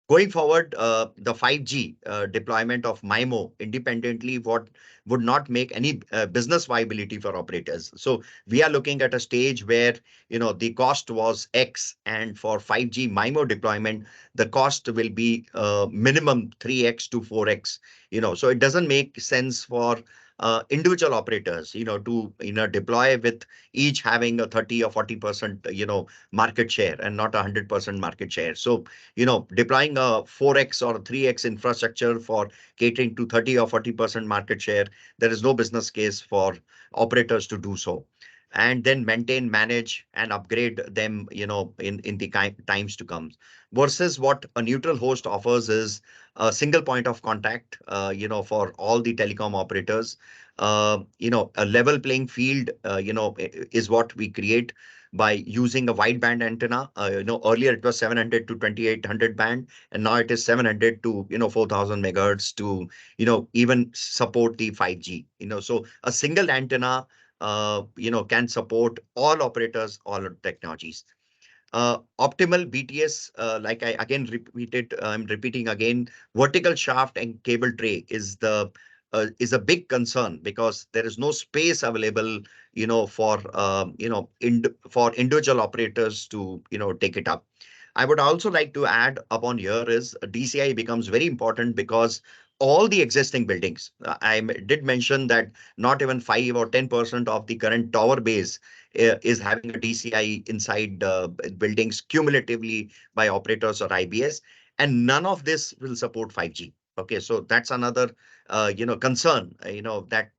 Going forward, the 5G deployment of MIMO independently would not make any business viability for operators. So we are looking at a stage where, the cost was X, and for 5G MIMO deployment, the cost will be minimum 3X to 4X. So it doesn't make sense for individual operators, to deploy with each having a 30 or 40% market share and not 100% market share. So deploying a 4X or 3X infrastructure for catering to 30 or 40% market share, there is no business case for operators to do so. And then maintain, manage, and upgrade them, in the times to come. Versus what a neutral host offers is a single point of contact, for all the telecom operators. A level playing field, is what we create by using a wideband antenna. Earlier it was 700 to 2800 band, and now it is 700 to 4000 megahertz to even support the 5G. So a single antenna can support all operators, all technologies. Optimal BTS, like I again repeated, I'm repeating again, vertical shaft and cable tray is a big concern, because there is no space available, for individual operators to take it up. I would also like to add upon here is DCI becomes very important because all the existing buildings, did mention that not even 5 or 10% of the current tower base is having a DCI inside buildings cumulatively by operators or IBS, and none of this will support 5G. Okay, so that's another concern, that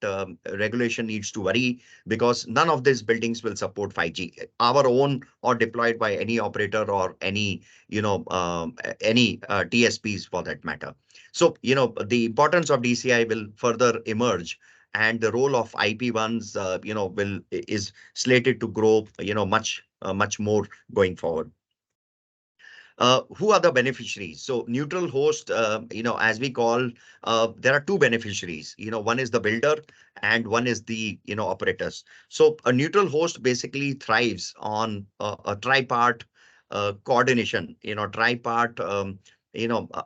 regulation needs to worry, because none of these buildings will support 5G, our own or deployed by any operator or any TSPs for that matter. So the importance of DCI will further emerge, and the role of IP1s will is slated to grow much more going forward. Who are the beneficiaries? So neutral host, as we call, there are two beneficiaries. One is the builder and one is the operators. So a neutral host basically thrives on a tripart coordination, tripart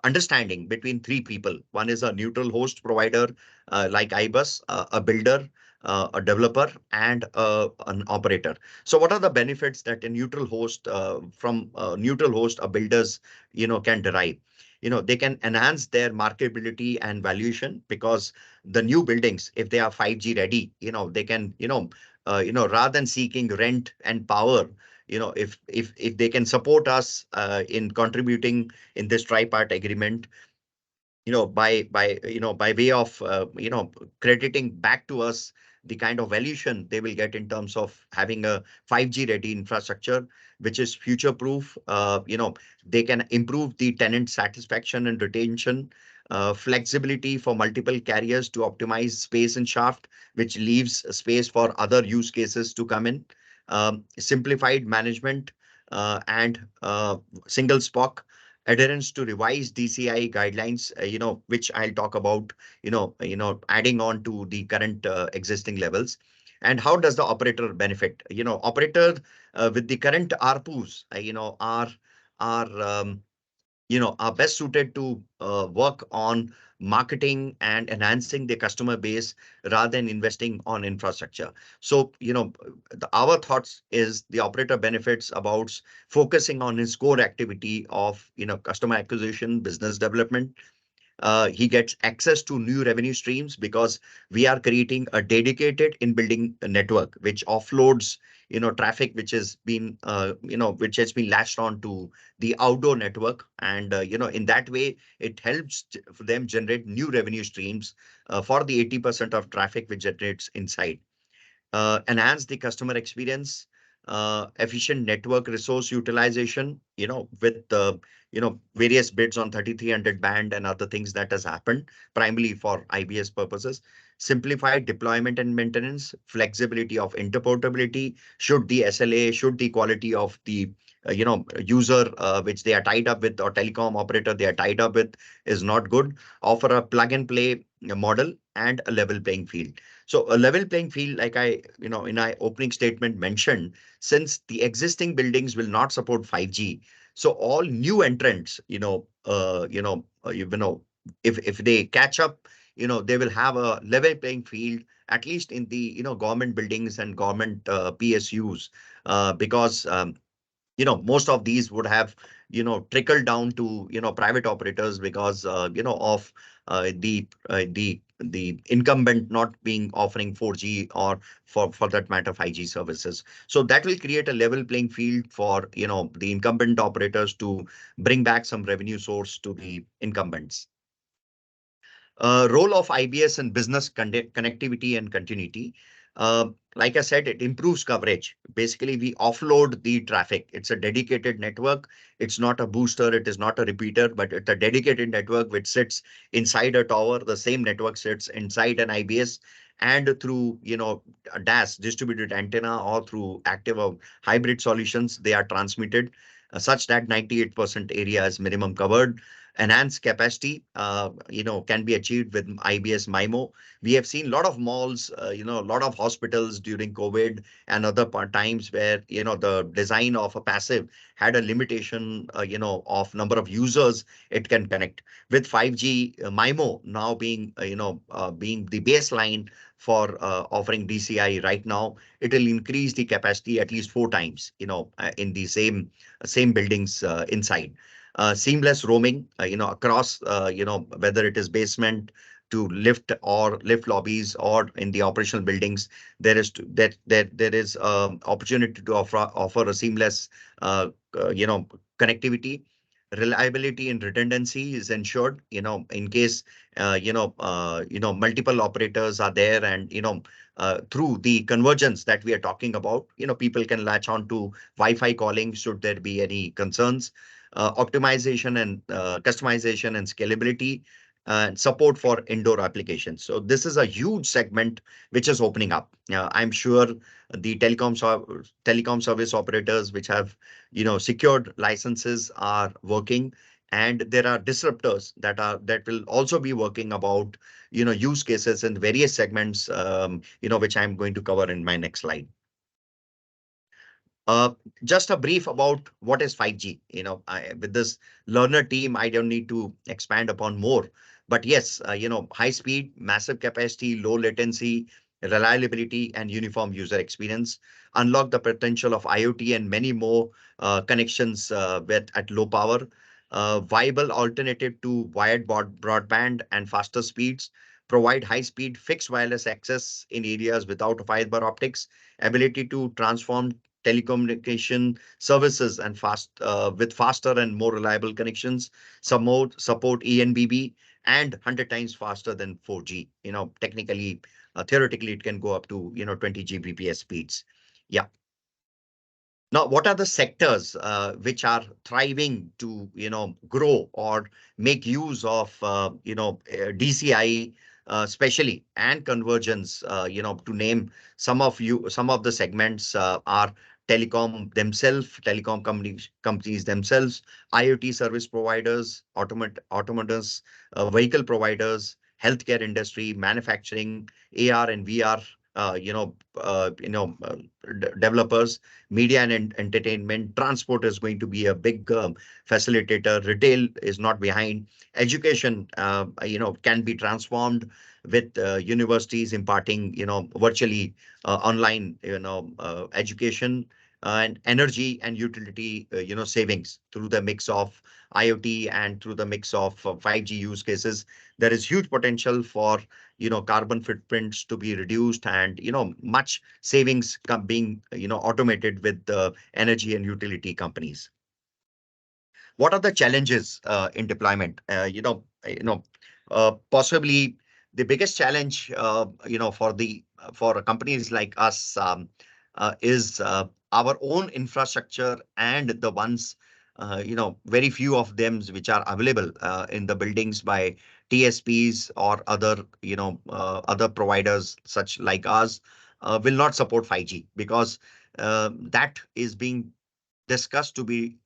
understanding between three people. One is a neutral host provider like IBUS, a builder, a developer, and an operator. So what are the benefits that a neutral host from neutral host builders can derive? They can enhance their marketability and valuation, because the new buildings, if they are 5G ready, they can rather than seeking rent and power, if they can support us in contributing in this tripart agreement, by way of crediting back to us the kind of valuation they will get in terms of having a 5G ready infrastructure, which is future proof. They can improve the tenant satisfaction and retention, flexibility for multiple carriers to optimize space and shaft, which leaves space for other use cases to come in, simplified management, and single SPOC, adherence to revised DCI guidelines, which I'll talk about, adding on to the current existing levels. And how does the operator benefit? Operator with the current ARPUs, are are best suited to work on marketing and enhancing the customer base rather than investing on infrastructure. So, our thoughts is the operator benefits about focusing on his core activity of, customer acquisition, business development. He gets access to new revenue streams because we are creating a dedicated in-building network which offloads traffic which has been which has been latched on to the outdoor network, and in that way it helps them generate new revenue streams for the 80% of traffic which generates inside. Enhance the customer experience, efficient network resource utilization, with various bids on 3300 band and other things that has happened primarily for IBS purposes. Simplified deployment and maintenance, flexibility of interportability, should the SLA, should the quality of the user which they are tied up with, or telecom operator they are tied up with, is not good, offer a plug and play model and a level playing field. So a level playing field, like I, in my opening statement mentioned, since the existing buildings will not support 5G, so all new entrants, if they catch up, they will have a level playing field, at least in the, government buildings and government PSUs, because most of these would have trickled down to private operators because of the incumbent not being offering 4G, or for that matter 5G services. So that will create a level playing field for the incumbent operators to bring back some revenue source to the incumbents. Role of IBS in business connectivity and continuity. Like I said, it improves coverage. Basically, we offload the traffic. It's a dedicated network. It's not a booster. It is not a repeater, but it's a dedicated network which sits inside a tower. The same network sits inside an IBS, and through a DAS, distributed antenna, or through active or hybrid solutions, they are transmitted such that 98% area is minimum covered. Enhanced capacity, can be achieved with IBS MIMO. We have seen a lot of malls, a lot of hospitals during COVID and other times where, the design of a passive had a limitation, of number of users it can connect. With 5G MIMO now being, being the baseline for offering DCI right now, it will increase the capacity at least 4 times, in the same buildings inside. Seamless roaming, across, whether it is basement to lift or lift lobbies or in the operational buildings, there is opportunity to offer a seamless, connectivity. reliability and redundancy is ensured, in case, multiple operators are there, and, through the convergence that we are talking about, people can latch on to Wi-Fi calling should there be any concerns, optimization and customization and scalability, and support for indoor applications. So this is a huge segment which is opening up. I'm sure the telecom service operators which have, secured licenses are working, and there are disruptors that will also be working about, use cases in various segments, which I'm going to cover in my next slide. Uh, just a brief about what is 5G. With this learner team, I don't need to expand upon more. But yes, high speed, massive capacity, low latency, reliability, and uniform user experience unlock the potential of IoT and many more connections at low power. Viable alternative to wired broadband and faster speeds, provide high-speed fixed wireless access in areas without fiber optics, ability to transform telecommunication services and with faster and more reliable connections, support ENBB, and 100 times faster than 4G. Technically, theoretically, it can go up to 20 Gbps speeds. Yeah. Now, what are the sectors which are thriving to grow or make use of DCI, especially, and convergence? To name some of the segments are telecom companies themselves, IoT service providers, autonomous vehicle providers, healthcare industry, manufacturing, AR and VR, developers, media and entertainment. Transport is going to be a big facilitator. Retail is not behind. Education, can be transformed with universities imparting, virtually online, education, and energy and utility, savings through the mix of IoT and through the mix of 5G use cases. There is huge potential for, carbon footprints to be reduced, and, much savings being, automated with the energy and utility companies. What are the challenges in deployment? Possibly the biggest challenge, for companies like us, is our own infrastructure, and the ones, very few of them which are available in the buildings by TSPs or other providers such like us, will not support 5G, because that is being discussed to be,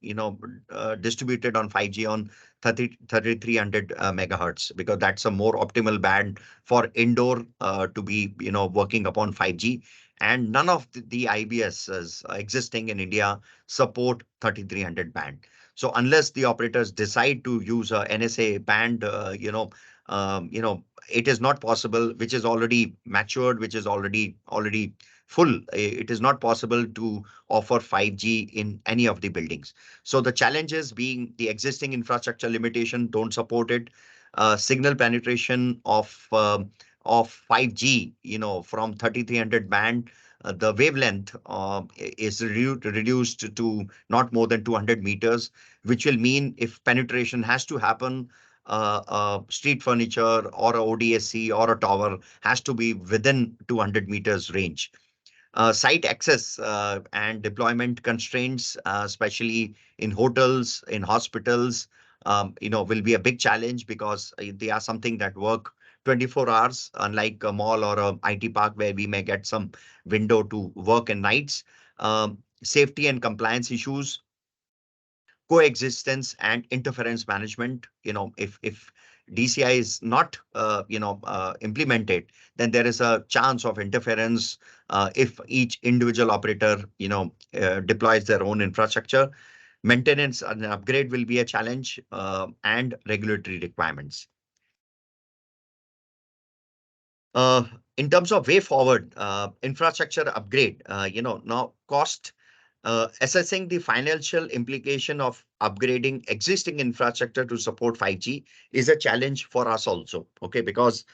distributed on 5G on 3300 megahertz, because that's a more optimal band for indoor to be, working upon 5G. And none of the IBSs existing in India support 3300 band. So unless the operators decide to use a NSA band, it is not possible, which is already matured, which is already full. It is not possible to offer 5G in any of the buildings. So the challenges being the existing infrastructure limitation don't support it. Signal penetration of 5G, from 3300 band, the wavelength is reduced to not more than 200 meters, which will mean if penetration has to happen, street furniture or a ODSC or a tower has to be within 200 meters range. Site access and deployment constraints, especially in hotels, in hospitals, will be a big challenge, because they are something that work 24 hours, unlike a mall or a IT park where we may get some window to work in nights. Safety and compliance issues, coexistence and interference management. If DCI is not implemented, then there is a chance of interference if each individual operator deploys their own infrastructure. Maintenance and upgrade will be a challenge, and regulatory requirements. Uh, in terms of way forward, infrastructure upgrade, now cost. Assessing the financial implication of upgrading existing infrastructure to support 5G is a challenge for us also, okay? Because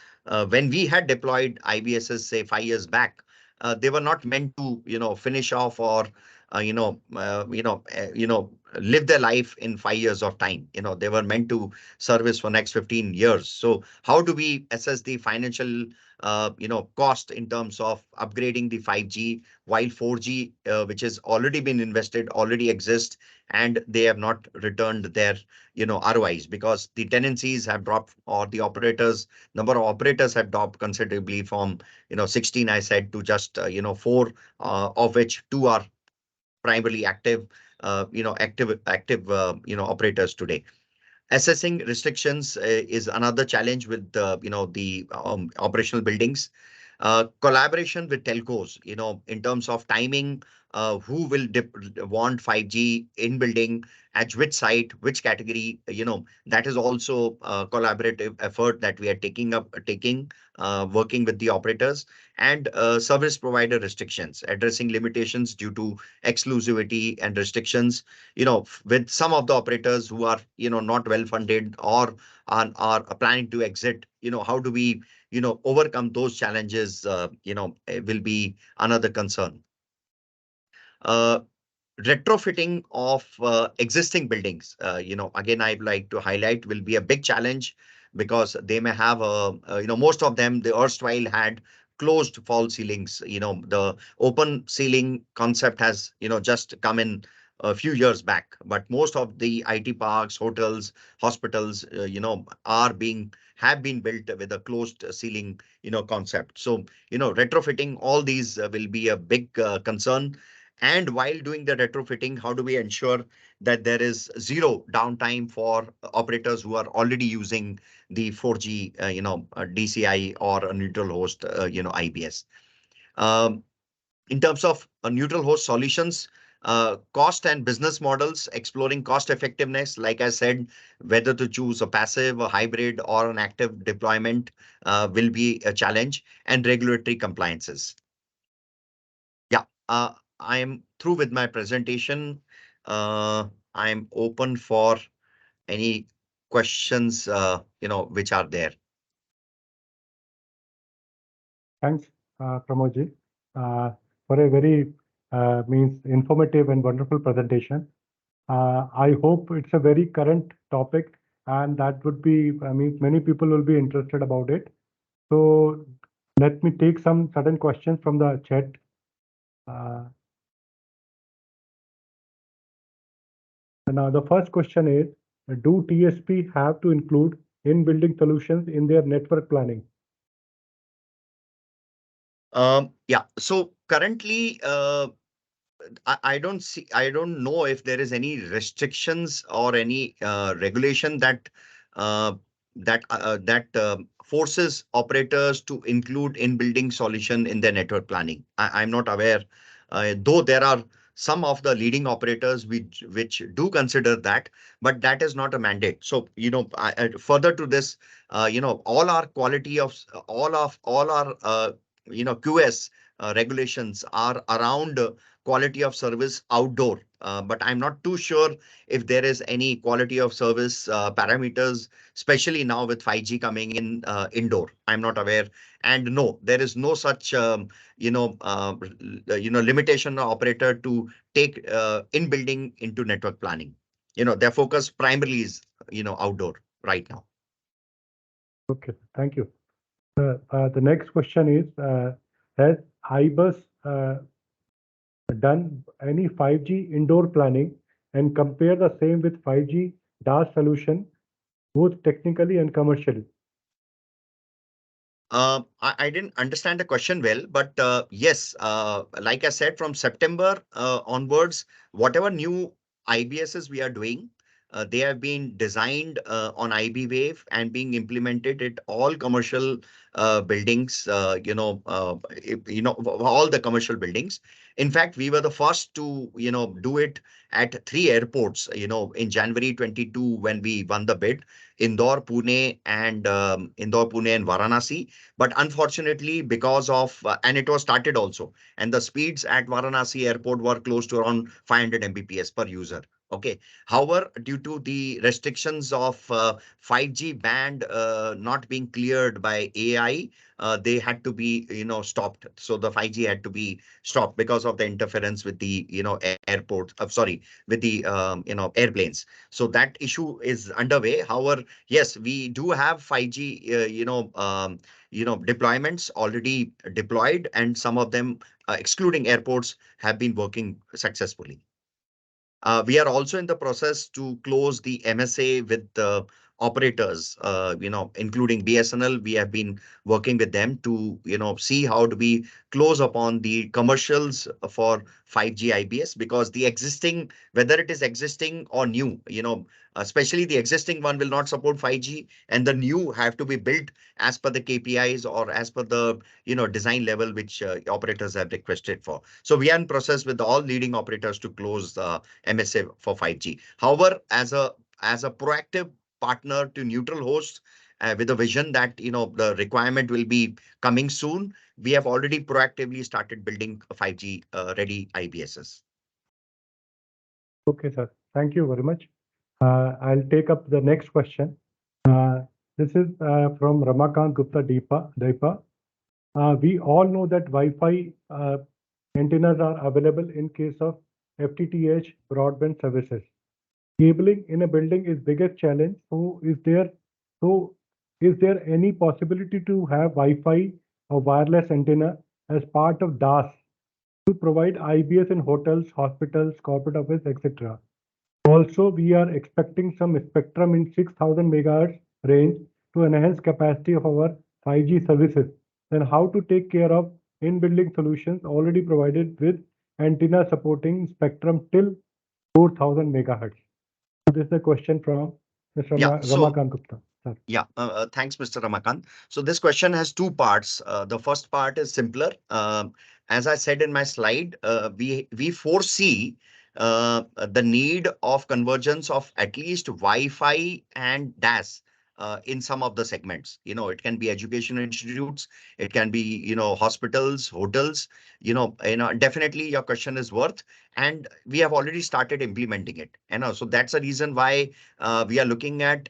when we had deployed IBSs, say 5 years back, they were not meant to, finish off or live their life in 5 years of time. They were meant to service for next 15 years. So how do we assess the financial cost in terms of upgrading the 5G while 4G, which has already been invested, already exists, and they have not returned their ROIs, because the tenancies have dropped, or the number of operators have dropped considerably from 16, I said, to just 4, of which 2 are primarily active operators today. Assessing restrictions is another challenge with the operational buildings. Collaboration with telcos, in terms of timing, who will want 5G in building, at which site, which category, that is also a collaborative effort that we are taking, working with the operators. And service provider restrictions, addressing limitations due to exclusivity and restrictions, with some of the operators who are, not well funded, or are planning to exit. How do we overcome those challenges, will be another concern. Uh, Retrofitting of existing buildings, again, I'd like to highlight, will be a big challenge, because they may have most of them, the erstwhile had closed false ceilings. The open ceiling concept has just come in a few years back, but most of the IT parks, hotels, hospitals, have been built with a closed ceiling concept. So retrofitting all these will be a big concern. And while doing the retrofitting, how do we ensure that there is zero downtime for operators who are already using the 4G, DCI, or a neutral host, IBS? In terms of neutral host solutions, cost and business models, exploring cost effectiveness, like I said, whether to choose a passive, a hybrid, or an active deployment will be a challenge, and regulatory compliances. Yeah, I am through with my presentation. I'm open for any questions, which are there. Thanks, Pramodji, for a very means informative and wonderful presentation. I hope it's a very current topic, and that would be, I mean, many people will be interested about it. So let me take some certain questions from the chat. Now, the first question is, do TSP have to include in-building solutions in their network planning? Yeah, so currently, I don't know if there is any restrictions or any regulation that forces operators to include in-building solution in their network planning. I'm not aware, though there are some of the leading operators which do consider that, but that is not a mandate. So, further to this, all our QS regulations are around quality of service outdoor. But I'm not too sure if there is any quality of service parameters, especially now with 5G coming in indoor. I'm not aware. And no, there is no such limitation on operator to take in building into network planning. Their focus primarily is outdoor right now. Okay, thank you. The next question is, has IBUS done any 5G indoor planning and compare the same with 5G DAS solution, both technically and commercially? I didn't understand the question well, but yes, like I said, from September onwards, whatever new IBSs we are doing, they have been designed on IB Wave and being implemented at all commercial buildings, all the commercial buildings. In fact, we were the first to, do it at 3 airports, in January 22, when we won the bid, Indore, Pune, and Varanasi. But unfortunately, because of, and it was started also, and the speeds at Varanasi airport were close to around 500 Mbps per user. Okay. However, due to the restrictions of 5G band not being cleared by AI, they had to be, stopped. So the 5G had to be stopped because of the interference with the, airports. Sorry, with the, airplanes. So that issue is underway. However, yes, we do have 5G, deployments already deployed, and some of them, excluding airports, have been working successfully. We are also in the process to close the MSA with the operators, including BSNL. We have been working with them to, see how do we close upon the commercials for 5G IBS, because the existing, whether it is existing or new, especially the existing one will not support 5G, and the new have to be built as per the KPIs or as per the, design level which operators have requested for. So we are in process with all leading operators to close the MSA for 5G. However, as a proactive partner to neutral hosts, with a vision that the requirement will be coming soon, we have already proactively started building 5G ready IBSs. Okay, sir. Thank you very much. I'll take up the next question. This is from Ramakant Gupta Deepa. We all know that Wi-Fi antennas are available in case of FTTH broadband services. Cabling in a building is biggest challenge. Is there any possibility to have Wi-Fi or wireless antenna as part of DAS to provide IBS in hotels, hospitals, corporate office, etc.? Also, we are expecting some spectrum in 6,000 megahertz range to enhance capacity of our 5G services. Then how to take care of in-building solutions already provided with antenna supporting spectrum till 4,000 megahertz? So this is a question from Mr. Yeah. Ramakant Gupta. Sir. Yeah, thanks, Mr. Ramakant. So this question has two parts. The first part is simpler. As I said in my slide, we foresee the need of convergence of at least Wi-Fi and DAS in some of the segments. It can be education institutes, it can be hospitals, hotels. Definitely your question is worth, and we have already started implementing it. So that's the reason why we are looking at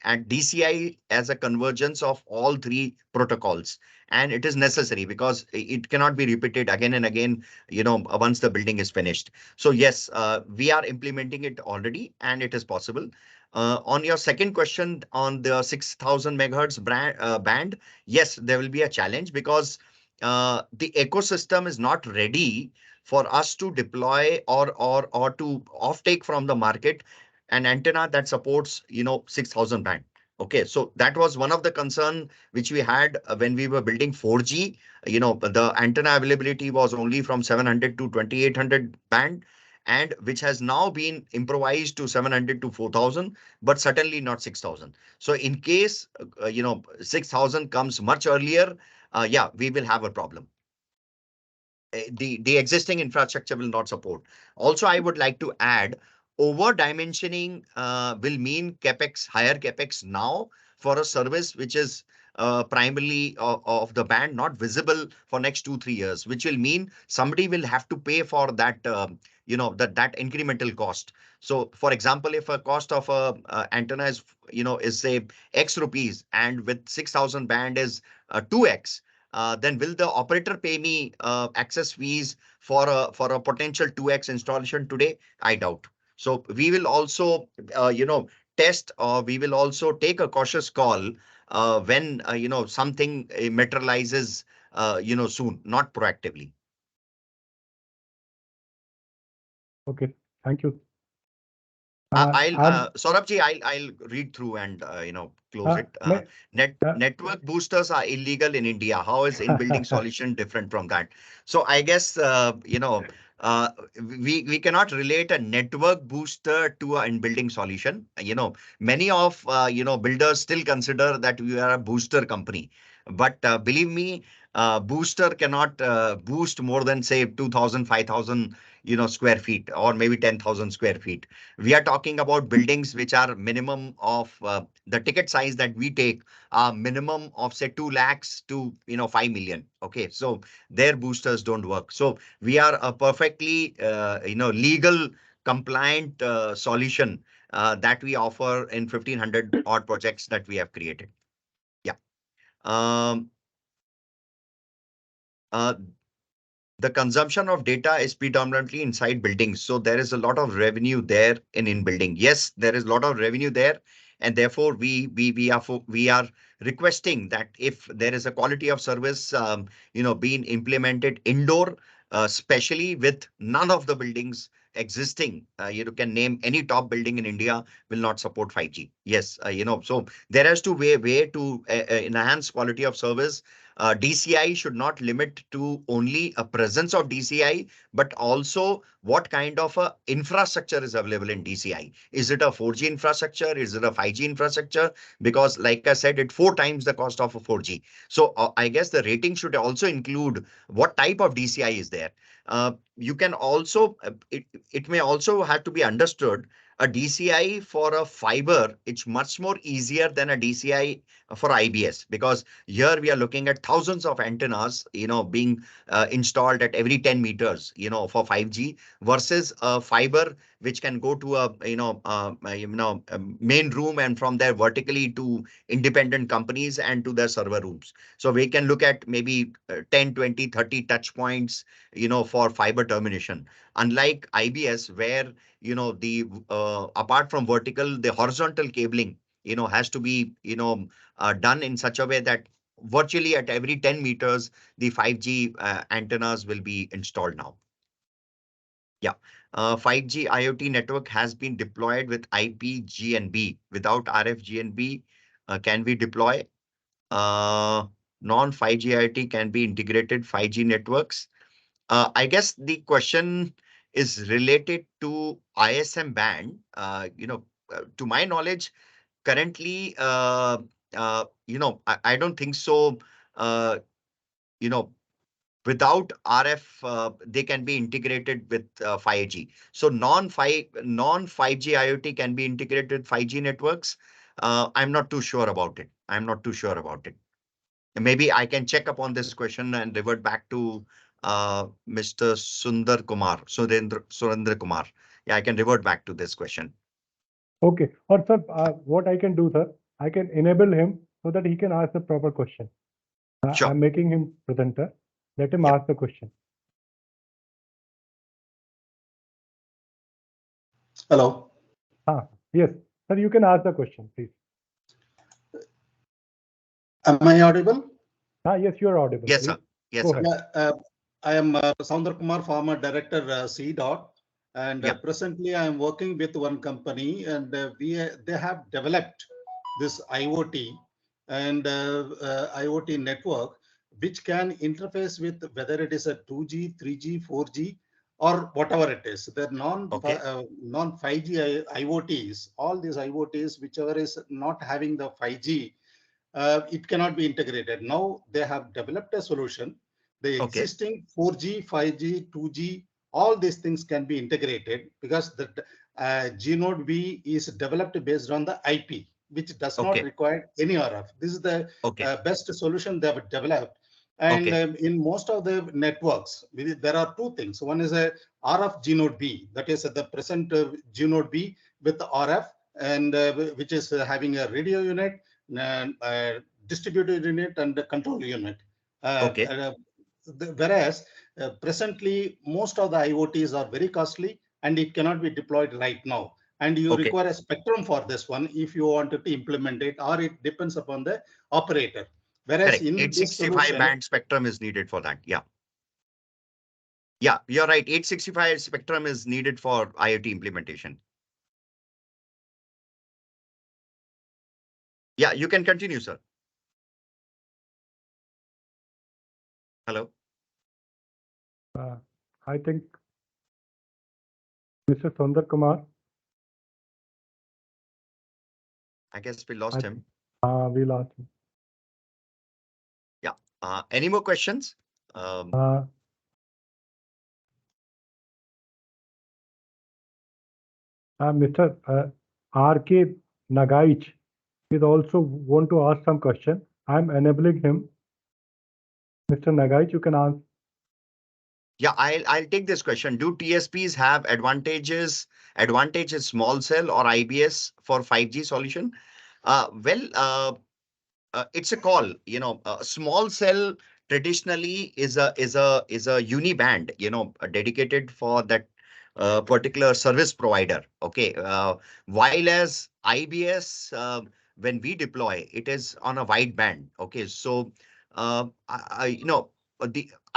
DCI as a convergence of all three protocols. And it is necessary because it cannot be repeated again and again, once the building is finished. So yes, we are implementing it already, and it is possible. On your second question on the 6,000 megahertz band, yes, there will be a challenge because the ecosystem is not ready for us to deploy or to offtake from the market an antenna that supports 6,000 band. Okay, so that was one of the concern which we had when we were building 4G. The antenna availability was only from 700 to 2800 band, and which has now been improvised to 700 to 4,000, but certainly not 6,000. So in case 6,000 comes much earlier, yeah, we will have a problem. The existing infrastructure will not support. Also, I would like to add, over dimensioning will mean capex, higher capex now for a service which is primarily of the band not visible for next 2-3 years, which will mean somebody will have to pay for that that incremental cost. So for example, if a cost of a antenna is say X rupees, and with 6,000 band is 2X, then will the operator pay me access fees for a potential 2X installation today? I doubt. So we will also, test, or we will also take a cautious call when, something materializes, soon, not proactively. Okay, thank you. Saurabh ji, I'll read through and, close it. Network boosters are illegal in India. How is in-building solution different from that? So I guess, we cannot relate a network booster to an in-building solution. Many of, builders still consider that we are a booster company. But believe me, booster cannot boost more than say 2,000, 5,000, square feet, or maybe 10,000 square feet. We are talking about buildings which are minimum of the ticket size that we take are minimum of say 2 lakhs to 5 million. Okay, so their boosters don't work. So we are a perfectly legal compliant solution that we offer in 1,500 odd projects that we have created. Yeah. Uh, the consumption of data is predominantly inside buildings. So there is a lot of revenue there in building. Yes, there is a lot of revenue there. And therefore, we are requesting that if there is a quality of service, being implemented indoor, especially with none of the buildings existing, you can name any top building in India will not support 5G. Yes, so there has to way to enhance quality of service. DCI should not limit to only a presence of DCI, but also what kind of a infrastructure is available in DCI. Is it a 4G infrastructure? Is it a 5G infrastructure? Because like I said, it's 4 times the cost of a 4G. So I guess the rating should also include what type of DCI is there. You can also, it may also have to be understood, a DCI for a fiber, it's much more easier than a DCI for IBS, because here we are looking at thousands of antennas, being installed at every 10 meters, for 5G versus a fiber which can go to a main room and from there vertically to independent companies and to their server rooms. So we can look at maybe 10, 20, 30 touch points, for fiber termination. Unlike IBS, where, the apart from vertical, the horizontal cabling, has to be, done in such a way that virtually at every 10 meters, the 5G antennas will be installed now. Yeah. 5G IoT network has been deployed with IP GNB. Without RF GNB, can we deploy? Non-5G IoT can be integrated 5G networks. I guess the question is related to ISM band. To my knowledge, currently, I don't think so. Uh, Without RF, they can be integrated with 5G. So non-5G IoT can be integrated with 5G networks. I'm not too sure about it. Maybe I can check upon this question and revert back to Mr. Surendra Kumar. Yeah, I can revert back to this question. Okay. Or sir, what I can do, sir, I can enable him so that he can ask the proper question. Sure. I'm making him presenter. Let him ask the question. Hello. Yes, sir, you can ask the question, please. Am I audible? Yes, you are audible. Yes, sir. Yes, Go sir. ahead. Yeah, I am Soundar Kumar, former director, CDOT, and Yeah. presently I am working with one company, and they have developed this IoT and IoT network, which can interface with whether it is a 2G, 3G, 4G, or whatever it is. The non-5G IoTs, all these IoTs, whichever is not having the 5G, it cannot be integrated. Now they have developed a solution. The existing 4G, 5G, 2G, all these things can be integrated because the G-Node B is developed based on the IP, which does not require any RF. This is the best solution they have developed. And in most of the networks, there are two things. One is a RF G-Node B, that is the present G-Node B with the RF, and which is having a radio unit, distributed unit, and control unit. Whereas presently most of the IoTs are very costly and it cannot be deployed right now. And you require a spectrum for this one if you wanted to implement it, or it depends upon the operator. Whereas in 865 band spectrum is needed for that. Yeah. Yeah, you're right. 865 spectrum is needed for IoT implementation. Yeah, you can continue, sir. Hello. I think Mr. Sundar Kumar. I guess we lost him. We lost him. Yeah. Any more questions? Mr. R.K. Nagaich is also want to ask some question. I'm enabling him. Mr. Nagaich, you can ask. Yeah, I'll take this question. Do TSPs have advantages small cell or IBS for 5G solution? It's a call. Small cell traditionally is a uniband, dedicated for that particular service provider. Okay. While as IBS, when we deploy, it is on a wide band. Okay. So,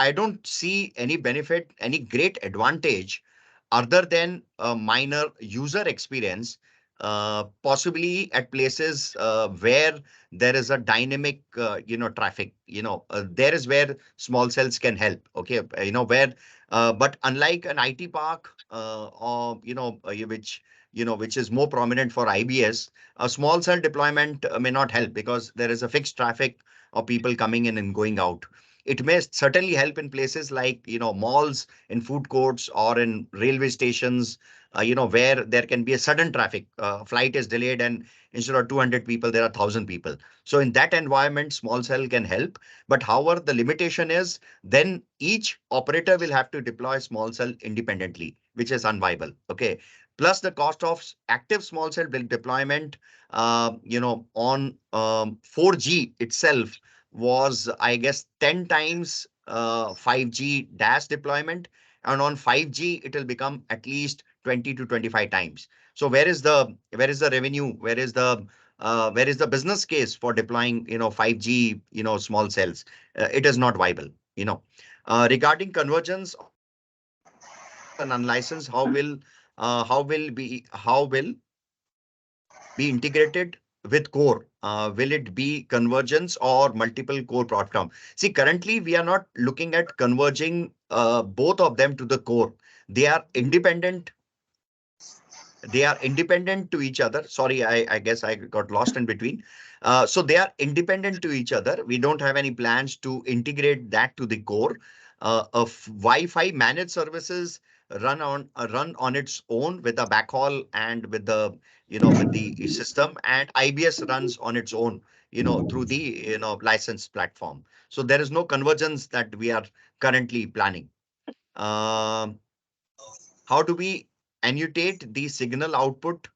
I don't see any benefit, any great advantage other than a minor user experience, possibly at places where there is a dynamic traffic. There is where small cells can help. Okay. Where but unlike an IT park, or which is more prominent for IBS, a small cell deployment may not help because there is a fixed traffic of people coming in and going out. It may certainly help in places like malls, in food courts, or in railway stations, where there can be a sudden traffic. Flight is delayed, and instead of 200 people, there are 1,000 people. So in that environment, small cell can help. But however, the limitation is then each operator will have to deploy small cell independently, which is unviable. Okay. Plus the cost of active small cell deployment, on 4G itself was, I guess, 10 times 5G DAS deployment. And on 5G, it will become at least 20 to 25 times. So where is the revenue? Where is the business case for deploying 5G small cells? It is not viable. Regarding convergence of licensed and unlicensed, how will be integrated with core? Will it be convergence or multiple core platform? See, currently we are not looking at converging both of them to the core. They are independent. They are independent to each other. Sorry, I guess I got lost in between. So they are independent to each other. We don't have any plans to integrate that to the core. Of Wi-Fi managed services run on its own with the backhaul and with the system, and IBS runs on its own, through the licensed platform. So there is no convergence that we are currently planning. Um, how do we annotate the signal outside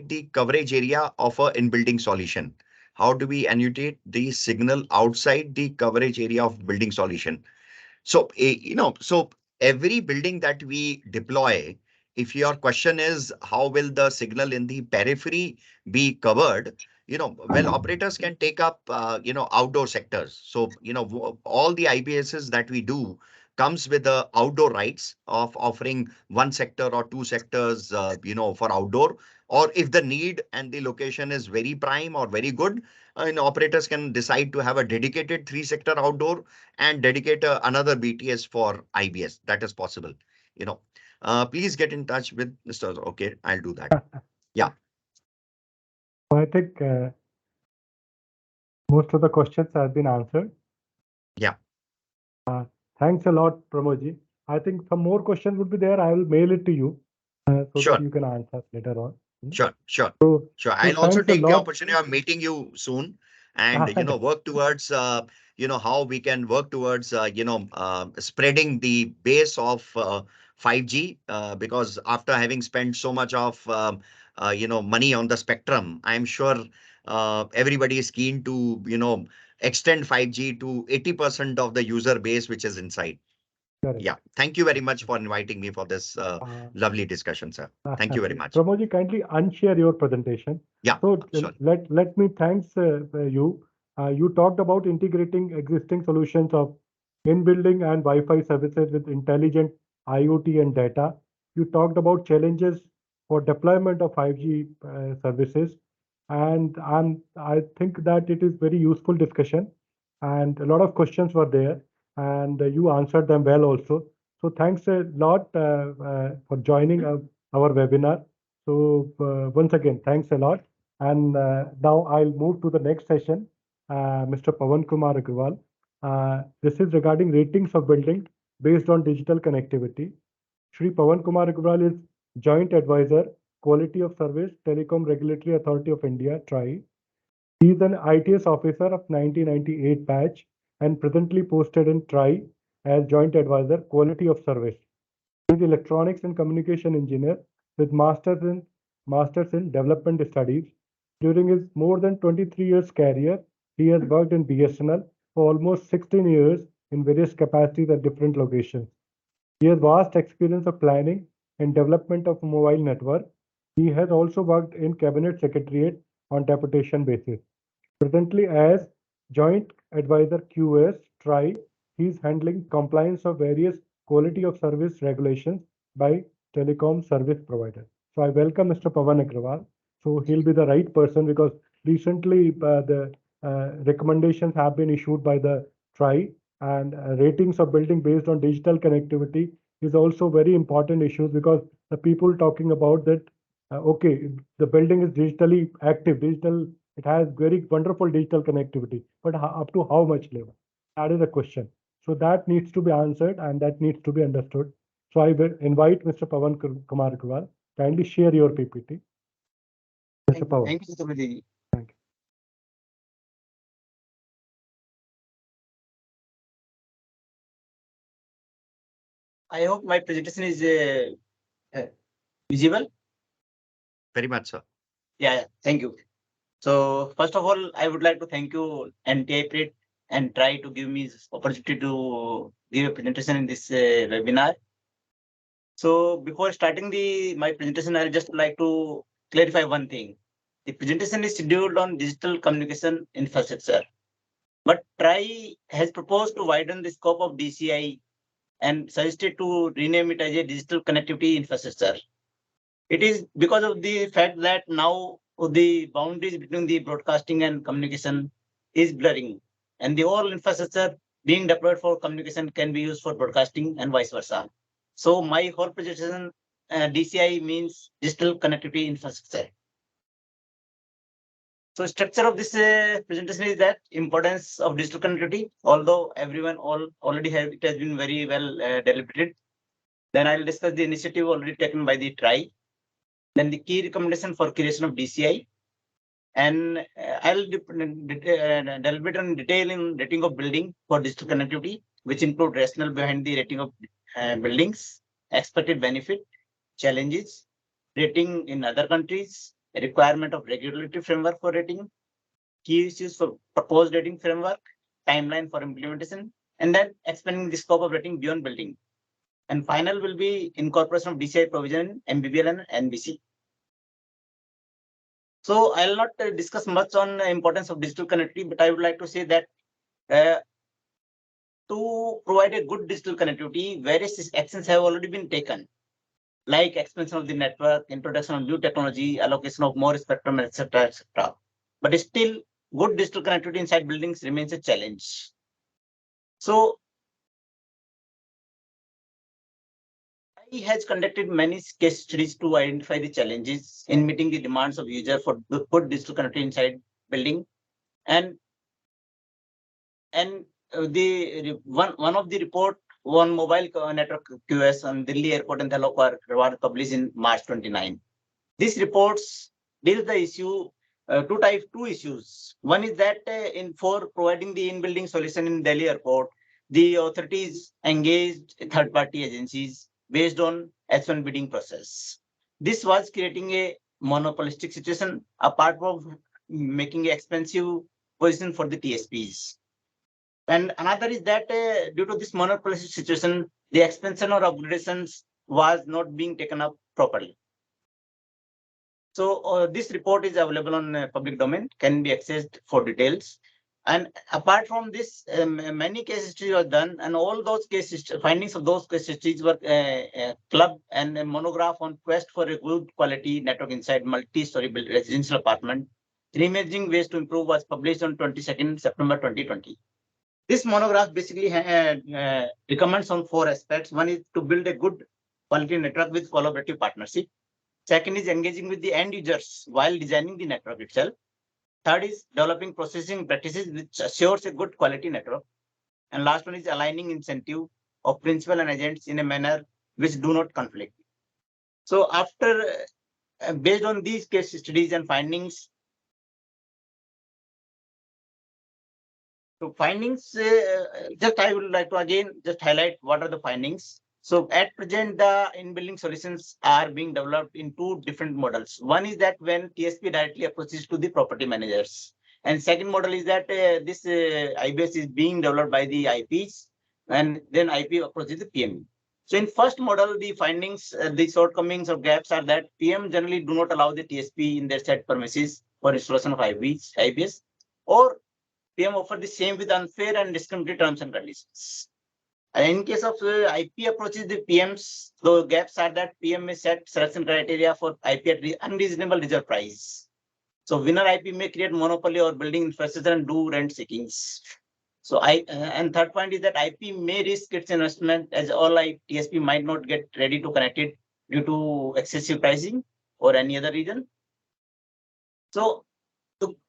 the coverage area of a in-building solution? How do we annotate the signal outside the coverage area of building solution? So every building that we deploy, if your question is how will the signal in the periphery be covered, well, operators can take up, outdoor sectors. So, all the IBSs that we do comes with the outdoor rights of offering one sector or two sectors, for outdoor. Or if the need and the location is very prime or very good, operators can decide to have a dedicated three-sector outdoor and dedicate another BTS for IBS. That is possible. Please get in touch with Mr. Okay, I'll do that. Yeah. I think most of the questions have been answered. Yeah. Thanks a lot, Pramodji. I think some more questions would be there. I will mail it to you so Sure. that you can answer later on. Sure. So I'll also thanks a take the lot. opportunity of meeting you soon and, work towards, how we can work towards, spreading the base of 5G, because after having spent so much of, money on the spectrum, I'm sure everybody is keen to, extend 5G to 80% of the user base, which is inside. Correct. Yeah. Thank you very much for inviting me for this lovely discussion, sir. Thank you very much. Pramodji, kindly unshare your presentation. Yeah, So sure. let me thanks you. You talked about integrating existing solutions of in-building and Wi-Fi services with intelligent IoT and data. You talked about challenges for deployment of 5G services, and I think that it is very useful discussion, and a lot of questions were there, and you answered them well also. So thanks a lot for joining our webinar. So once again, thanks a lot. And now I'll move to the next session, Mr. Pawan Kumar Agrawal. This is regarding ratings of building based on digital connectivity. Shri Pawan Kumar Agrawal is Joint Advisor, Quality of Service, Telecom Regulatory Authority of India, TRAI. He is an ITS officer of 1998 batch and presently posted in TRAI as Joint Advisor, Quality of Service. He is Electronics and Communication Engineer with Masters in Development Studies. During his more than 23 years career, he has worked in BSNL for almost 16 years in various capacities at different locations. He has vast experience of planning and development of mobile network. He has also worked in Cabinet Secretariat on deputation basis. Presently as Joint Advisor QS TRI, he is handling compliance of various quality of service regulations by telecom service providers. So I welcome Mr. Pavan Agrawal. So he'll be the right person because recently the recommendations have been issued by the TRI, and ratings of building based on digital connectivity is also very important issues because the people talking about that, okay, the building is digitally active, it has very wonderful digital connectivity, but up to how much level? That is a question. So that needs to be answered and that needs to be understood. So I will invite Mr. Pavan Kumar Agrawal. Kindly share your PPT. Mr. Pavan. Thank you, Chaturvedi. Thank you. I hope my presentation is visible. Very much, sir. Yeah, thank you. So first of all, I would like to thank you NTI and try to give me this opportunity to give a presentation in this webinar. So before starting my presentation, I'll just like to clarify one thing. The presentation is scheduled on digital communication infrastructure, but TRI has proposed to widen the scope of DCI and suggested to rename it as a digital connectivity infrastructure. It is because of the fact that now the boundaries between the broadcasting and communication is blurring, and the whole infrastructure being deployed for communication can be used for broadcasting and vice versa. So my whole presentation, DCI means digital connectivity infrastructure. So structure of this presentation is that importance of digital connectivity, although everyone already have, it has been very well deliberated. Then I'll discuss the initiative already taken by the TRI. Then the key recommendation for creation of DCI. And I'll deliberate on detail in rating of building for digital connectivity, which include rationale behind the rating of buildings, expected benefit, challenges, rating in other countries, requirement of regulatory framework for rating, key issues for proposed rating framework, timeline for implementation, and then expanding the scope of rating beyond building. And final will be incorporation of DCI provision in MBBL and NBC. So I'll not discuss much on the importance of digital connectivity, but I would like to say that to provide a good digital connectivity, various actions have already been taken, like expansion of the network, introduction of new technology, allocation of more spectrum, etc., etc. But still, good digital connectivity inside buildings remains a challenge. So he has conducted many case studies to identify the challenges in meeting the demands of user for good digital connectivity inside building, and the one of the report on mobile network QS on Delhi Airport and Dhalokar were published in March 29. These reports deal the issue two issues. One is that for providing the in-building solution in Delhi Airport, the authorities engaged third-party agencies based on H1 bidding process. This was creating a monopolistic situation apart from making an expensive position for the TSPs. And another is that due to this monopolistic situation, the expansion or upgradations was not being taken up properly. So this report is available on public domain, can be accessed for details. And apart from this, many case studies were done, and all those findings of those case studies were clubbed, and a monograph on quest for a good quality network inside multi-story residential apartment, reimagining ways to improve, was published on 22nd September 2020. This monograph basically recommends on 4 aspects. One is to build a good quality network with collaborative partnership. Second is engaging with the end users while designing the network itself. Third is developing processing practices which assures a good quality network. And last one is aligning incentive of principal and agents in a manner which do not conflict. So after, based on these case studies and findings, So findings, just I would like to again just highlight what are the findings. So at present, the in-building solutions are being developed in two different models. One is that when TSP directly approaches to the property managers. And second model is that this IBS is being developed by the IPs and then IP approaches the PM. So in first model, the findings, the shortcomings or gaps are that PM generally do not allow the TSP in their set premises for installation of IBS, or PM offer the same with unfair and discriminatory terms and conditions. And in case of IP approaches, the PMs, the gaps are that PM may set selection criteria for IP at unreasonable reserve price. So winner IP may create monopoly or building infrastructure and do rent seekings. So and third point is that IP may risk its investment as all TSP might not get ready to connect it due to excessive pricing or any other reason. So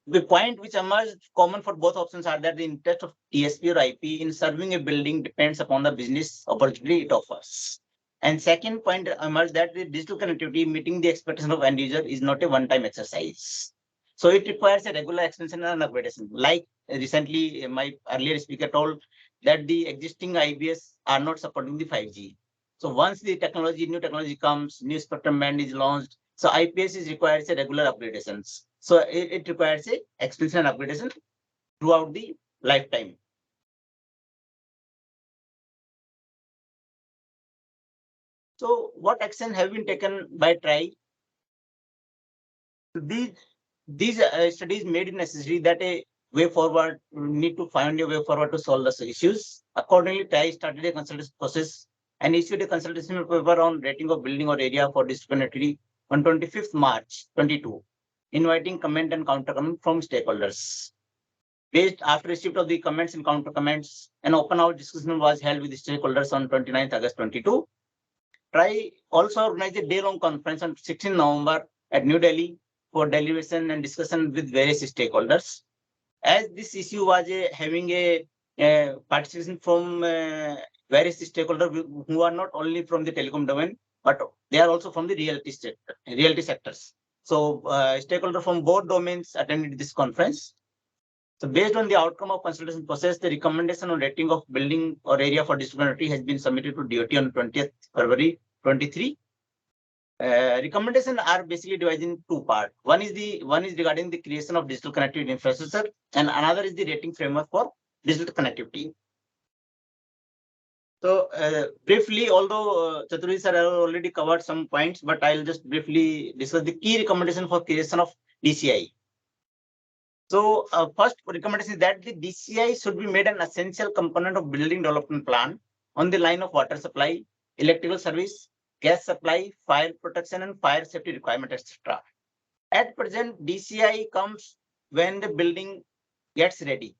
the point which emerged common for both options are that the interest of TSP or IP in serving a building depends upon the business opportunity it offers. And second point emerged that the digital connectivity meeting the expectation of end user is not a one-time exercise. So it requires a regular extension and upgradation. Like recently, my earlier speaker told that the existing IBS are not supporting the 5G. So once the new technology comes, new spectrum band is launched, so IPS requires a regular upgradations. So it requires a extension and upgradation throughout the lifetime. So what action have been taken by TRI? These studies made it necessary that a way forward, need to find a way forward to solve the issues. Accordingly, TRI started a consultation process and issued a consultation paper on rating of building or area for discriminatory on 25th March 22, inviting comment and counter comment from stakeholders. Based after receipt of the comments and counter comments, an open house discussion was held with the stakeholders on 29th August 22. TRI also organized a day-long conference on 16 November at New Delhi for deliberation and discussion with various stakeholders. As this issue was having a participation from various stakeholders who are not only from the telecom domain, but they are also from the realty sectors. So stakeholders from both domains attended this conference. So based on the outcome of consultation process, the recommendation on rating of building or area for discriminatory has been submitted to DOT on 20th February 23. Recommendations are basically divided in two parts. One is regarding the creation of digital connectivity infrastructure, and another is the rating framework for digital connectivity. So briefly, although Chaturvedi sir have already covered some points, but I'll just briefly discuss the key recommendation for creation of DCI. So first recommendation is that the DCI should be made an essential component of building development plan on the line of water supply, electrical service, gas supply, fire protection and fire safety requirement, etc. At present, DCI comes when the building gets ready,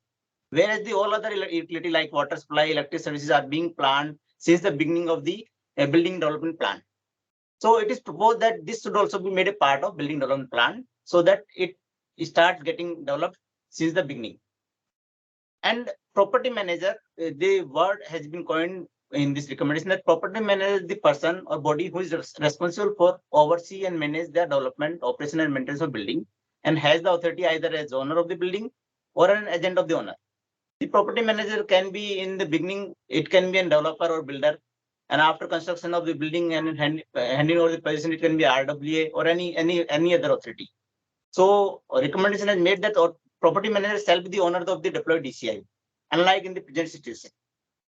whereas the all other utility like water supply, electric services are being planned since the beginning of the building development plan. So it is proposed that this should also be made a part of building development plan so that it starts getting developed since the beginning. And property manager, the word has been coined in this recommendation that property manager is the person or body who is responsible for oversee and manage the development, operation and maintenance of building and has the authority either as owner of the building or an agent of the owner. The property manager can be in the beginning, it can be a developer or builder. And after construction of the building and handing over the possession, it can be RWA or any other authority. So recommendation has made that property manager shall be the owner of the deployed DCI, unlike in the present situation.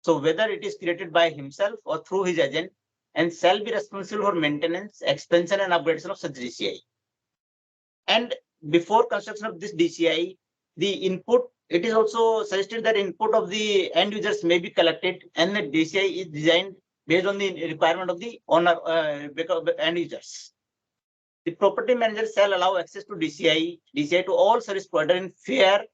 So whether it is created by himself or through his agent, and shall be responsible for maintenance, expansion, and upgradation of such DCI. And before construction of this DCI, the input, it is also suggested that input of the end users may be collected, and the DCI is designed based on the requirement of the owner, end users. The property manager shall allow access to DCI to all service providers in fair,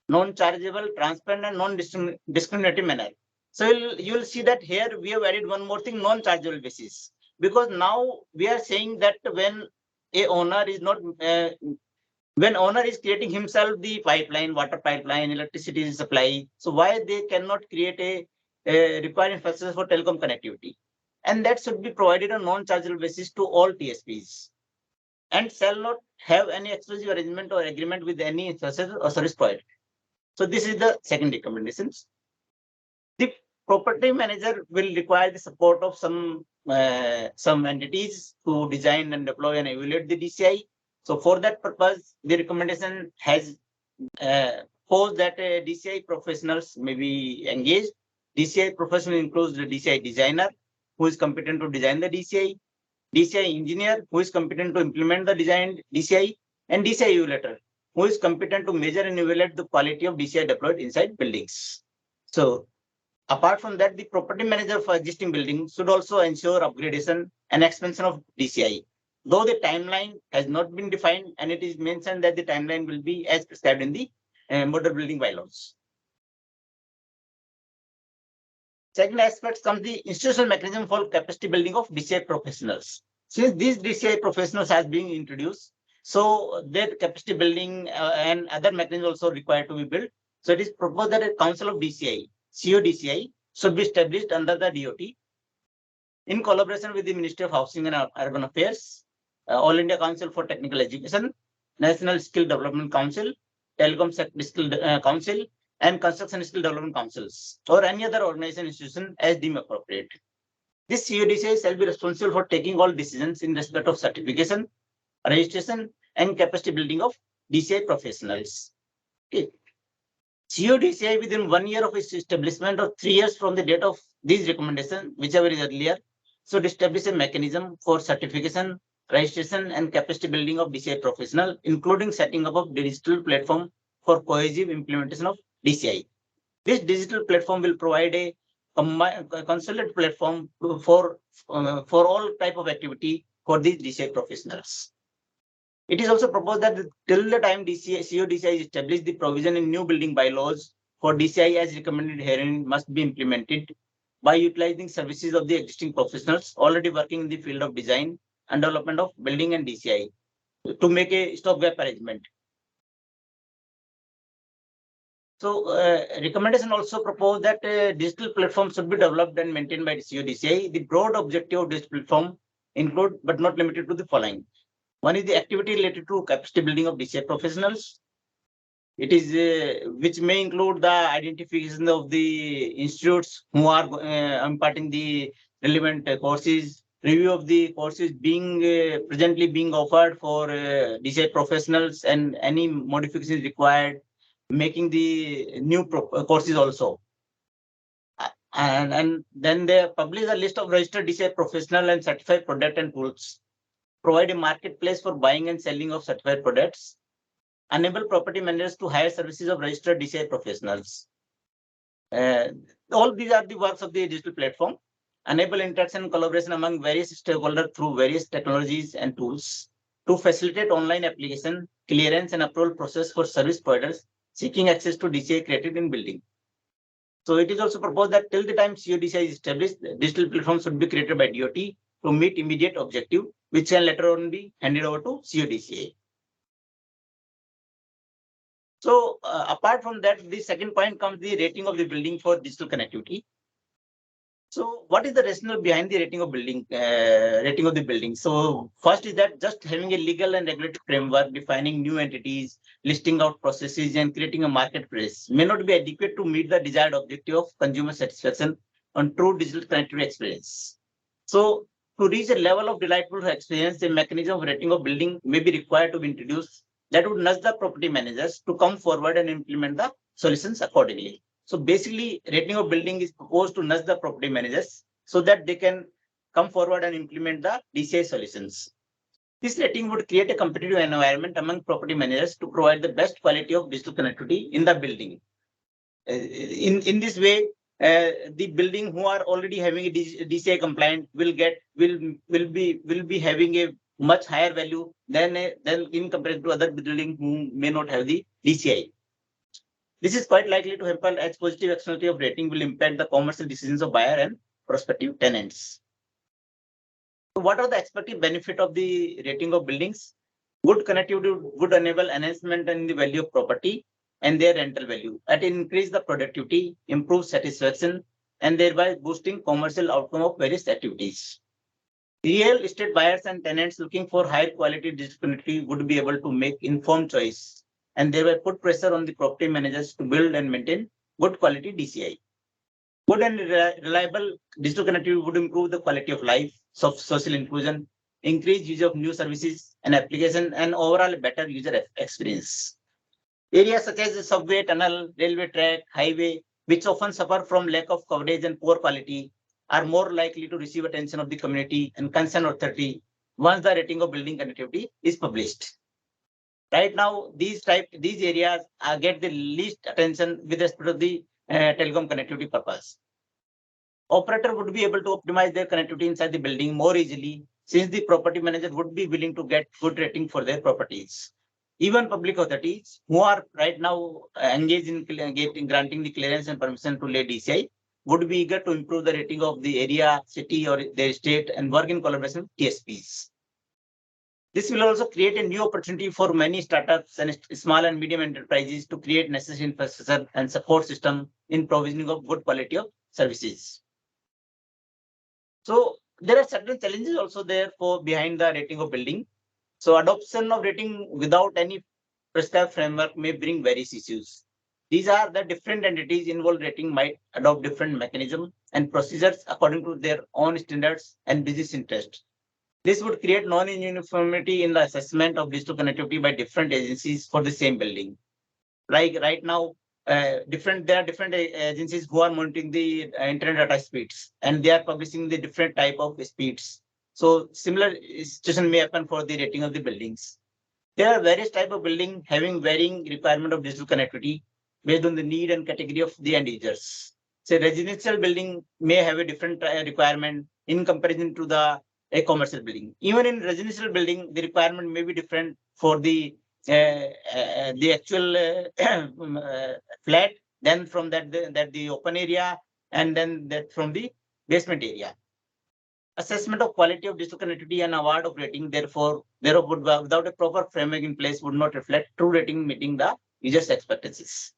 non-chargeable, transparent, and non-discriminatory manner. So you will see that here we have added one more thing, non-chargeable basis, because now we are saying that when a owner is not, when owner is creating himself the pipeline, water pipeline, electricity supply, so why they cannot create a required infrastructure for telecom connectivity, and that should be provided on non-chargeable basis to all TSPs. And shall not have any exclusive arrangement or agreement with any infrastructure or service provider. So this is the second recommendations. The property manager will require the support of some entities to design and deploy and evaluate the DCI. So for that purpose, the recommendation has posed that DCI professionals may be engaged. DCI professional includes the DCI designer, who is competent to design the DCI, DCI engineer, who is competent to implement the designed DCI, and DCI evaluator, who is competent to measure and evaluate the quality of DCI deployed inside buildings. So apart from that, the property manager for existing buildings should also ensure upgradation and expansion of DCI. Though the timeline has not been defined, and it is mentioned that the timeline will be as prescribed in the model building bylaws. Second aspect comes the institutional mechanism for capacity building of DCI professionals. Since these DCI professionals has been introduced, so their capacity building and other mechanisms also required to be built. So it is proposed that a council of DCI, CODCI, should be established under the DOT in collaboration with the Ministry of Housing and Urban Affairs, All India Council for Technical Education, National Skill Development Council, Telecom Skill Council, and Construction Skill Development Councils, or any other organization institution as deemed appropriate. This CODCI shall be responsible for taking all decisions in respect of certification, registration, and capacity building of DCI professionals. Okay. CODCI within 1 year of its establishment or 3 years from the date of these recommendations, whichever is earlier, should establish a mechanism for certification, registration, and capacity building of DCI professional, including setting up of digital platform for cohesive implementation of DCI. This digital platform will provide a consolidated platform for all type of activity for these DCI professionals. It is also proposed that till the time CODCI is established, the provision in new building bylaws for DCI as recommended herein must be implemented by utilizing services of the existing professionals already working in the field of design and development of building and DCI to make a stopgap arrangement. So recommendation also proposed that digital platform should be developed and maintained by the CODCI. The broad objective of this platform include but not limited to the following. One is the activity related to capacity building of DCI professionals. It is which may include the identification of the institutes who are imparting the relevant courses, review of the courses being presently being offered for DCI professionals and any modifications required, making the new courses also. And then they publish a list of registered DCI professional and certified product and tools, provide a marketplace for buying and selling of certified products, enable property managers to hire services of registered DCI professionals. All these are the works of the digital platform. Enable interaction and collaboration among various stakeholders through various technologies and tools to facilitate online application, clearance, and approval process for service providers seeking access to DCI created in building. So it is also proposed that till the time CODCI is established, the digital platform should be created by DOT to meet immediate objective, which can later on be handed over to CODCI. So apart from that, the second point comes the rating of the building for digital connectivity. So what is the rationale behind the rating of the building? So first is that just having a legal and regulatory framework defining new entities, listing out processes, and creating a marketplace may not be adequate to meet the desired objective of consumer satisfaction on true digital connectivity experience. So to reach a level of delightful experience, a mechanism of rating of building may be required to be introduced that would nudge the property managers to come forward and implement the solutions accordingly. So basically, rating of building is proposed to nudge the property managers so that they can come forward and implement the DCI solutions. This rating would create a competitive environment among property managers to provide the best quality of digital connectivity in the building. In this way, the building who are already having a DCI compliant will be having a much higher value than in comparison to other buildings who may not have the DCI. This is quite likely to happen as positive externality of rating will impact the commercial decisions of buyer and prospective tenants. So what are the expected benefit of the rating of buildings? Good connectivity would enable enhancement in the value of property and their rental value. It increase the productivity, improve satisfaction, and thereby boosting commercial outcome of various activities. Real estate buyers and tenants looking for higher quality digital connectivity would be able to make informed choice and thereby put pressure on the property managers to build and maintain good quality DCI. Good and reliable digital connectivity would improve the quality of life, social inclusion, increase use of new services and application, and overall better user experience. Areas such as the subway, tunnel, railway track, highway, which often suffer from lack of coverage and poor quality, are more likely to receive attention of the community and concerned authority once the rating of building connectivity is published. Right now, these areas get the least attention with respect to the telecom connectivity purpose. Operator would be able to optimize their connectivity inside the building more easily, since the property manager would be willing to get good rating for their properties. Even public authorities who are right now engaged in granting the clearance and permission to lay DCI would be eager to improve the rating of the area, city, or their state and work in collaboration with TSPs. This will also create a new opportunity for many startups and small and medium enterprises to create necessary infrastructure and support system in provisioning of good quality of services. So there are certain challenges also there for behind the rating of building. So adoption of rating without any prescribed framework may bring various issues. These are the different entities involved rating might adopt different mechanisms and procedures according to their own standards and business interest. This would create non-uniformity in the assessment of digital connectivity by different agencies for the same building. Like right now, there are different agencies who are monitoring the internet data speeds, and they are publishing the different type of speeds. So similar situation may happen for the rating of the buildings. There are various type of building having varying requirement of digital connectivity based on the need and category of the end users. So residential building may have a different requirement in comparison to a commercial building. Even in residential building, the requirement may be different for the actual flat, then from that the open area, and then that from the basement area. Assessment of quality of digital connectivity and award of rating, therefore would, without a proper framework in place, would not reflect true rating meeting the users' expectancies.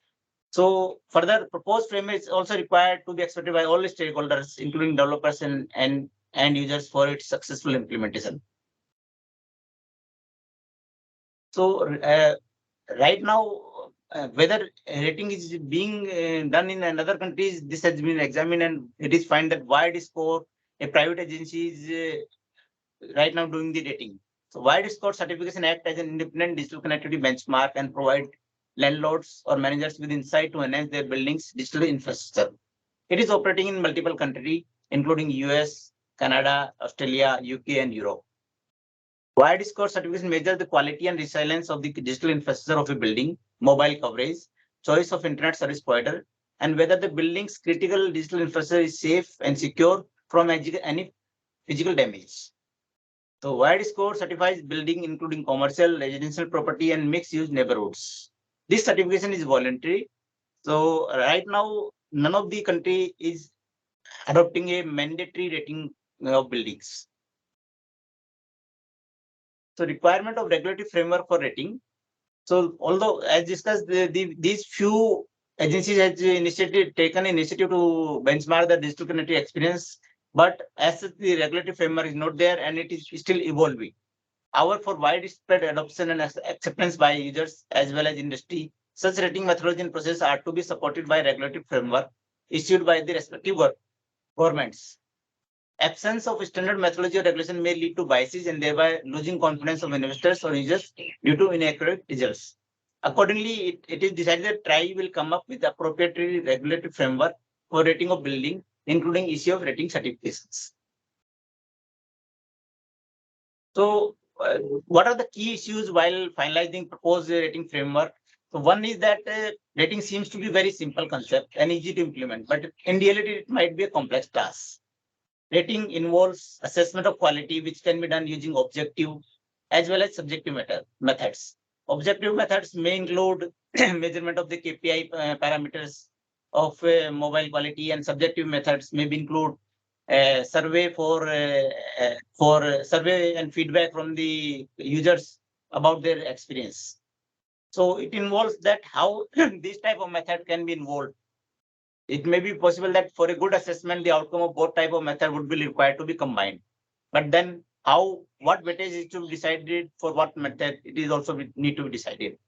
So further, proposed framework is also required to be accepted by all stakeholders, including developers and end users, for its successful implementation. So right now, whether rating is being done in another countries, this has been examined, and it is found that wide score, a private agency is right now doing the rating. So wide score certification act as an independent digital connectivity benchmark and provide landlords or managers with insight to enhance their buildings' digital infrastructure. It is operating in multiple countries, including US, Canada, Australia, UK, and Europe. Wide score certification measures the quality and resilience of the digital infrastructure of a building, mobile coverage, choice of internet service provider, and whether the building's critical digital infrastructure is safe and secure from any physical damage. So wide score certifies building including commercial, residential property, and mixed-use neighborhoods. This certification is voluntary. So right now, none of the country is adopting a mandatory rating of buildings. So requirement of regulatory framework for rating. So although as discussed, these few agencies has taken initiative to benchmark the digital connectivity experience, but as the regulatory framework is not there and it is still evolving. However, for widespread adoption and acceptance by users as well as industry, such rating methodology and process are to be supported by regulatory framework issued by the respective governments. Absence of standard methodology or regulation may lead to biases and thereby losing confidence of investors or users due to inaccurate results. Accordingly, it is decided that TRAI will come up with appropriate regulatory framework for rating of building, including issue of rating certifications. So, what are the key issues while finalizing proposed rating framework? So, one is that rating seems to be very simple concept and easy to implement, but in reality, it might be a complex task. Rating involves assessment of quality, which can be done using objective as well as subjective methods. Objective methods may include measurement of the KPI parameters of mobile quality, and subjective methods may include survey for survey and feedback from the users about their experience. So it involves that how this type of method can be involved. It may be possible that for a good assessment, the outcome of both type of method would be required to be combined. But then what weightage is to be decided for what method, it is also need to be decided.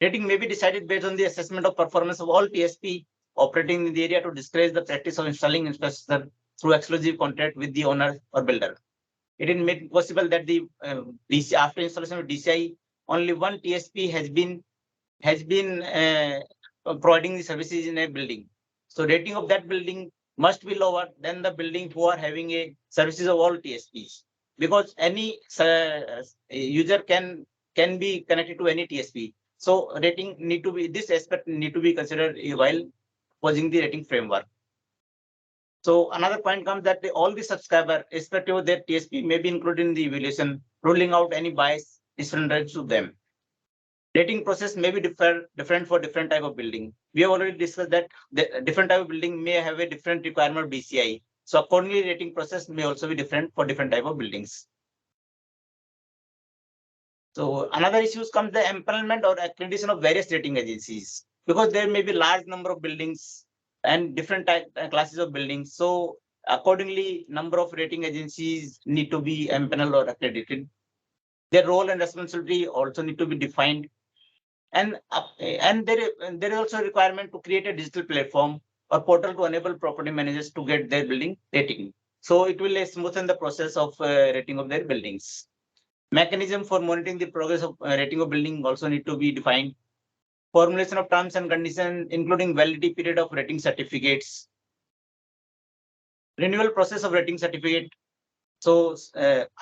Rating may be decided based on the assessment of performance of all TSP operating in the area to discourage the practice of installing infrastructure through exclusive contract with the owner or builder. It is made possible that the after installation of DCI, only one TSP has been providing the services in a building. So rating of that building must be lower than the building who are having a services of all TSPs, because any user can be connected to any TSP. So rating need to be, this aspect need to be considered while posing the rating framework. So another point comes that all the subscriber, irrespective of their TSP, may be included in the evaluation, ruling out any bias different to them. Rating process may be different for different type of building. We have already discussed that the different type of building may have a different requirement of DCI. So accordingly, rating process may also be different for different type of buildings. So another issues comes the empanelment or accreditation of various rating agencies, because there may be large number of buildings and different classes of buildings. So accordingly, number of rating agencies need to be empaneled or accredited. Their role and responsibility also need to be defined. And there is also a requirement to create a digital platform or portal to enable property managers to get their building rating. So it will smoothen the process of rating of their buildings. Mechanism for monitoring the progress of rating of building also need to be defined. Formulation of terms and conditions, including validity period of rating certificates. Renewal process of rating certificate. So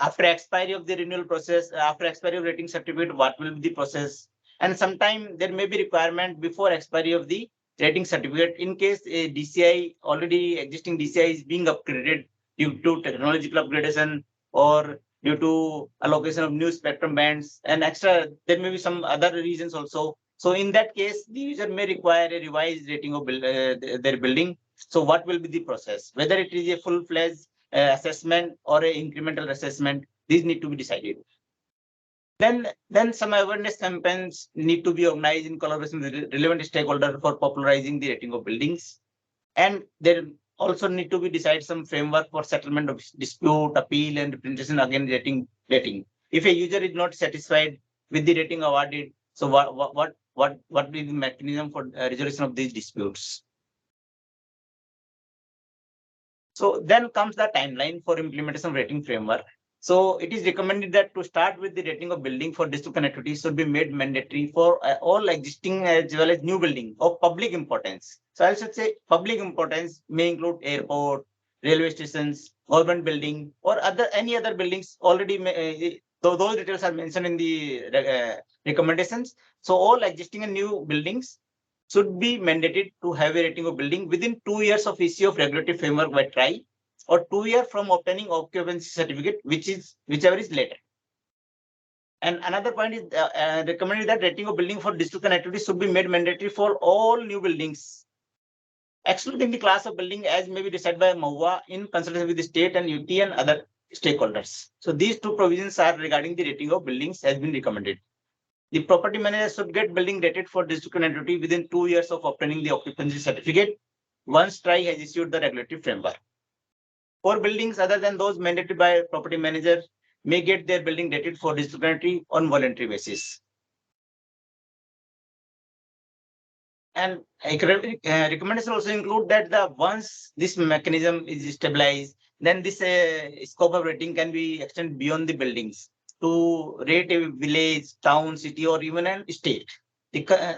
after expiry of the renewal process, after expiry of rating certificate, what will be the process? And sometime there may be requirement before expiry of the rating certificate in case a DCI, already existing DCI is being upgraded due to technological upgradation or due to allocation of new spectrum bands and extra, there may be some other reasons also. So in that case, the user may require a revised rating of their building. So what will be the process? Whether it is a full-fledged assessment or a incremental assessment, these need to be decided. Then some awareness campaigns need to be organized in collaboration with relevant stakeholders for popularizing the rating of buildings. And there also need to be decided some framework for settlement of dispute, appeal, and representation against rating. If a user is not satisfied with the rating awarded, so what is the mechanism for resolution of these disputes? So then comes the timeline for implementation of rating framework. So it is recommended that to start with the rating of building for district connectivity should be made mandatory for all existing as well as new building of public importance. So I should say public importance may include airport, railway stations, government building, or any other buildings already. Those details are mentioned in the recommendations. So all existing and new buildings should be mandated to have a rating of building within 2 years of issue of regulatory framework by TRI, or 2 years from obtaining occupancy certificate, whichever is later. And another point is recommended that rating of building for district connectivity should be made mandatory for all new buildings, excluding the class of building as may be decided by MoHUA in consultation with the state and UT and other stakeholders. So these two provisions are regarding the rating of buildings has been recommended. The property manager should get building rated for district connectivity within 2 years of obtaining the occupancy certificate once TRI has issued the regulatory framework. For buildings other than those mandated by property manager may get their building rated for district connectivity on voluntary basis. And recommendation also include that once this mechanism is stabilized, then this scope of rating can be extended beyond the buildings to rate a village, town, city, or even a state.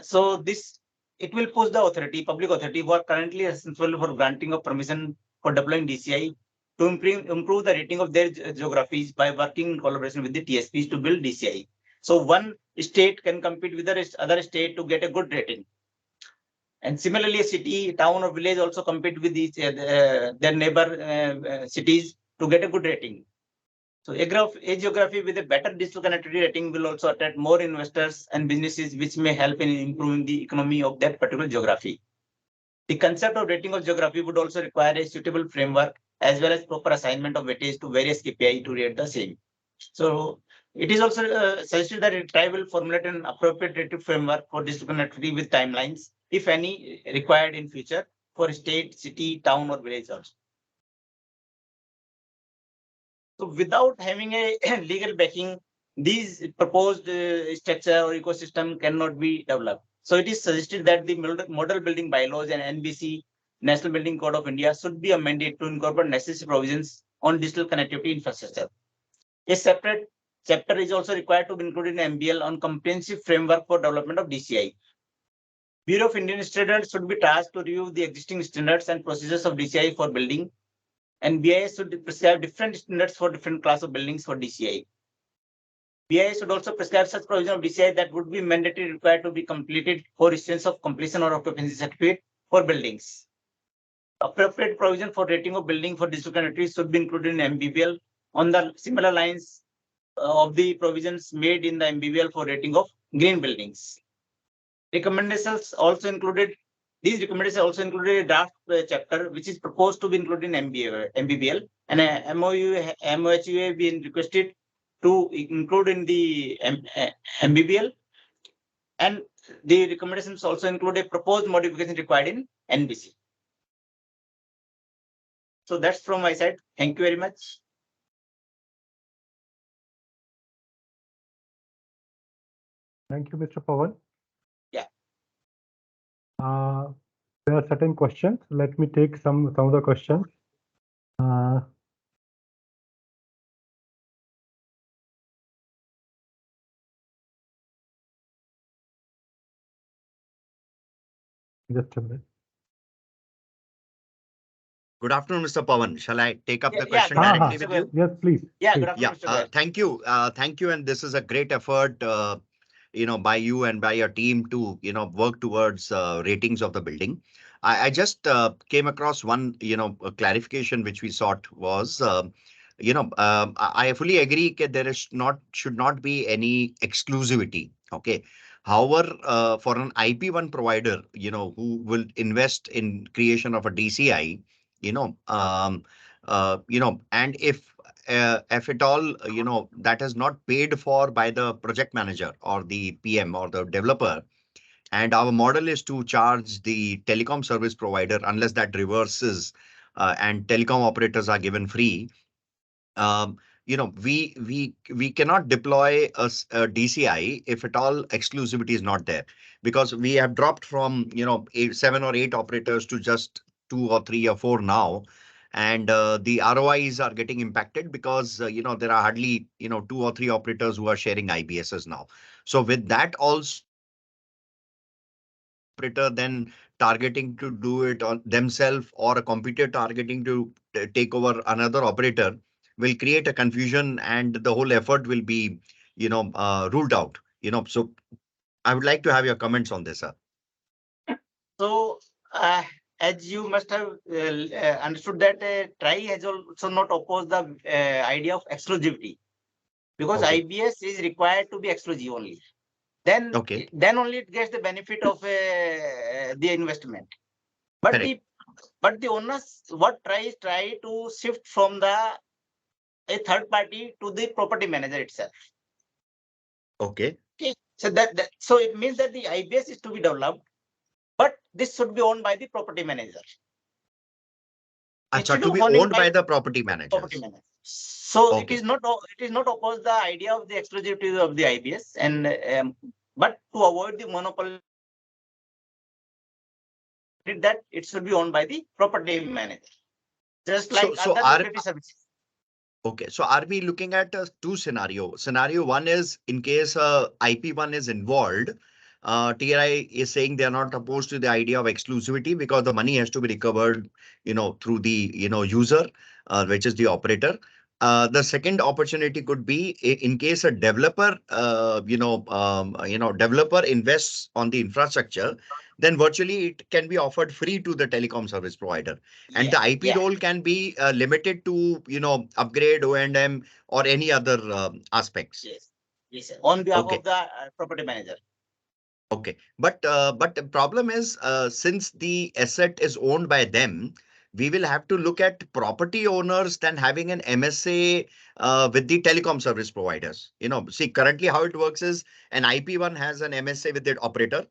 So this, it will push the authority, public authority, who are currently responsible for granting of permission for deploying DCI to improve the rating of their geographies by working in collaboration with the TSPs to build DCI. So one state can compete with the other state to get a good rating. And similarly, a city, town, or village also compete with these their neighbor cities to get a good rating. So a geography with a better district connectivity rating will also attract more investors and businesses, which may help in improving the economy of that particular geography. The concept of rating of geography would also require a suitable framework as well as proper assignment of weightage to various KPI to rate the same. So it is also suggested that TRI will formulate an appropriate rating framework for district connectivity with timelines, if any, required in future for state, city, town, or village also. So without having a legal backing, these proposed structure or ecosystem cannot be developed. So it is suggested that the model building bylaws and NBC, National Building Code of India, should be amended to incorporate necessary provisions on digital connectivity infrastructure. A separate chapter is also required to be included in MBL on comprehensive framework for development of DCI. Bureau of Indian Standards should be tasked to review the existing standards and procedures of DCI for building, and BIS should prescribe different standards for different class of buildings for DCI. BIS should also prescribe such provision of DCI that would be mandatory required to be completed for issuance of completion or occupancy certificate for buildings. Appropriate provision for rating of building for digital connectivity should be included in MBBL on the similar lines of the provisions made in the MBBL for rating of green buildings. Recommendations also included. These recommendations also included a draft chapter which is proposed to be included in MBBL, and a MOHUA being requested to include in the MBBL, and the recommendations also include a proposed modification required in NBC. So that's from my side. Thank you very much. Thank you, Mr. Pawan. Yeah. There are certain questions. Let me take some of the questions. Just a minute. Good afternoon, Mr. Pawan. Shall I take up the Yeah, question good directly afternoon, with Mr. you? Yes, please. Yeah, please. good afternoon, Mr. Goyal. Thank you. Thank you. And this is a great effort, by you and by your team to, work towards ratings of the building. I just came across one, a clarification which we sought was, I fully agree that there should not be any exclusivity. Okay. However, for an IP1 provider, who will invest in creation of a DCI, and if at all, that is not paid for by the project manager or the PM or the developer, and our model is to charge the telecom service provider unless that reverses, and telecom operators are given free. We cannot deploy a DCI if at all exclusivity is not there, because we have dropped from 7 or 8 operators to just 2 or 3 or 4 now, and the ROIs are getting impacted because there are hardly 2 or 3 operators who are sharing IBSs now. So with that also, operator then targeting to do it on themselves or a competitor targeting to take over another operator will create a confusion, and the whole effort will be ruled out. So I would like to have your comments on this, sir. So, as you must have understood that TRI has also not opposed the idea of exclusivity, because Okay. IBS is required to be exclusive only. Then, Okay. then only it gets the benefit of the investment. But Correct. the owners, what try to shift from a third party to the property manager itself. Okay. Okay, so so it means that the IBS is to be developed, but this should be owned by the property manager. Acha, Instead to of be owning owned by the property property managers. manager. So Okay. it is not opposed the idea of the exclusivity of the IBS, and but to avoid the monopoly, that it should be owned by the property manager, just like So other utility services. okay, so are we looking at two scenarios? Scenario one is in case IP1 is involved, TRI is saying they are not opposed to the idea of exclusivity because the money has to be recovered, through the, user, which is the operator. The second opportunity could be in case a developer, developer invests on the infrastructure, then virtually it can be offered free to the telecom service provider. And the IP role can be limited to, upgrade, O&M, or any other aspects. Yes, on behalf of the property manager. Okay, but the problem is, since the asset is owned by them, we will have to look at property owners than having an MSA with the telecom service providers. See, currently how it works is an IP1 has an MSA with the operator.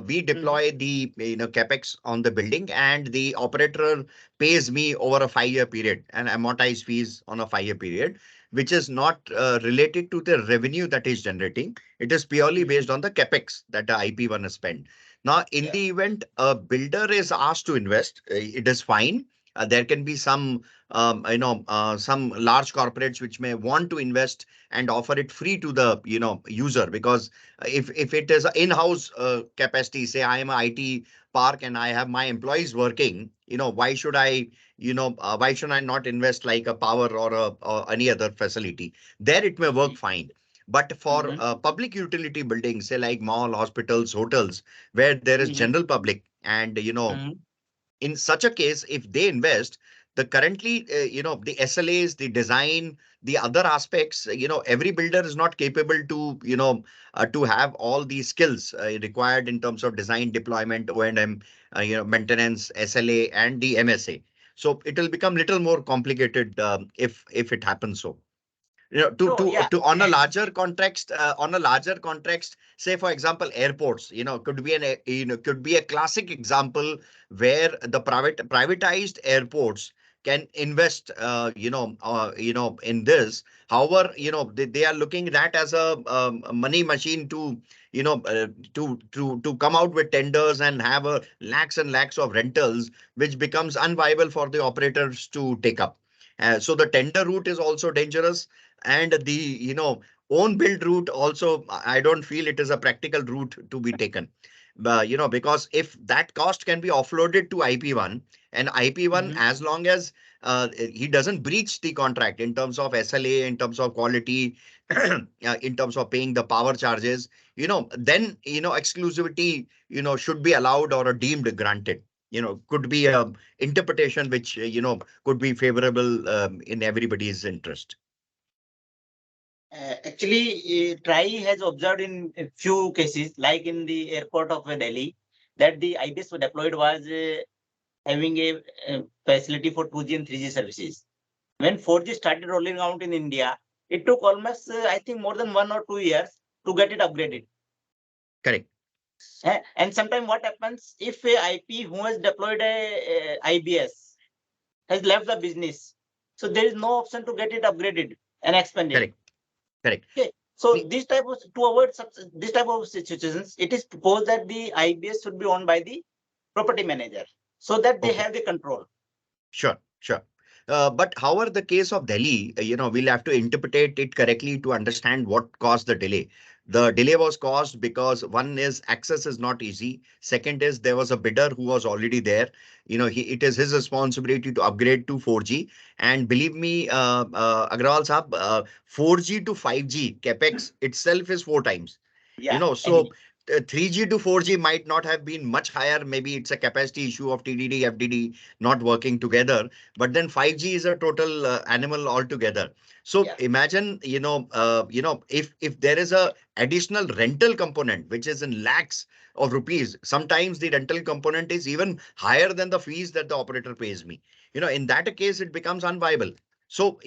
We deploy the capex on the building, and the operator pays me over a 5-year period and amortize fees on a 5-year period, which is not related to the revenue that is generating. It is purely based on the capex that the IP1 has spent. Now, in the event a builder is asked to invest, it is fine. There can be some some large corporates which may want to invest and offer it free to the user, because if it is an in-house capacity, say I am an IT park and I have my employees working, why should I why should I not invest like a power or any other facility? There it may work fine. But for public utility buildings, say like mall, hospitals, hotels, where there is general public, and in such a case, if they invest, the currently the SLAs, the design, the other aspects, every builder is not capable to to have all these skills required in terms of design, deployment, O&M, maintenance, SLA, and the MSA. So it will become little more complicated if it happens so. To on a larger context, say for example airports, could be could be a classic example where the privatized airports can invest in this. However, they are looking at that as a money machine to to come out with tenders and have a lakhs and lakhs of rentals, which becomes unviable for the operators to take up. So the tender route is also dangerous, and the own build route also, I don't feel it is a practical route to be taken. Because if that cost can be offloaded to IP1, and IP1, as long as he doesn't breach the contract in terms of SLA, in terms of quality, in terms of paying the power charges, then exclusivity should be allowed or deemed granted. Could be a interpretation which could be favorable in everybody's interest. Actually, TRAI has observed in a few cases, like in the airport of Delhi, that the IBS deployed was having a facility for 2G and 3G services. When 4G started rolling out in India, it took almost, I think, more than 1 or 2 years to get it upgraded. Correct. And sometimes what happens, if a IP who has deployed a IBS has left the business, so there is no option to get it upgraded and expanded. Correct. Okay. So to avoid this type of situations, it is proposed that the IBS should be owned by the property manager, so that they have the control. Sure. But however, the case of Delhi, we'll have to interpret it correctly to understand what caused the delay. The delay was caused because one is access is not easy. Second is there was a bidder who was already there. It is his responsibility to upgrade to 4G. And believe me, Agrawal Saab, 4G to 5G capex itself is 4 times. So 3G to 4G might not have been much higher. Maybe it's a capacity issue of TDD, FDD not working together. But then 5G is a total animal altogether. So imagine, if there is a additional rental component, which is in lakhs of rupees, sometimes the rental component is even higher than the fees that the operator pays me. In that case, it becomes unviable. So,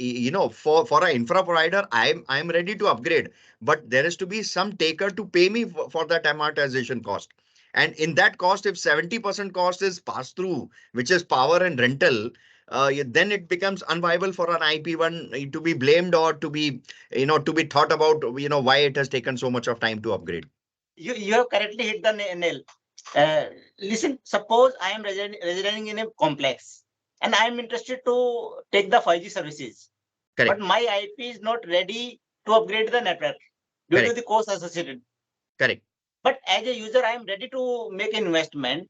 for an infra provider, I'm ready to upgrade, but there is to be some taker to pay me for that amortization cost. And in that cost, if 70% cost is passed through, which is power and rental, then it becomes unviable for an IP1 to be blamed or to be, to be thought about, why it has taken so much of time to upgrade. You have correctly hit the nail. Listen, suppose I am residing in a complex and I am interested to take the 5G services. Correct. But my IP is not ready to upgrade the network due to the cost associated. Correct. But as a user, I am ready to make investment.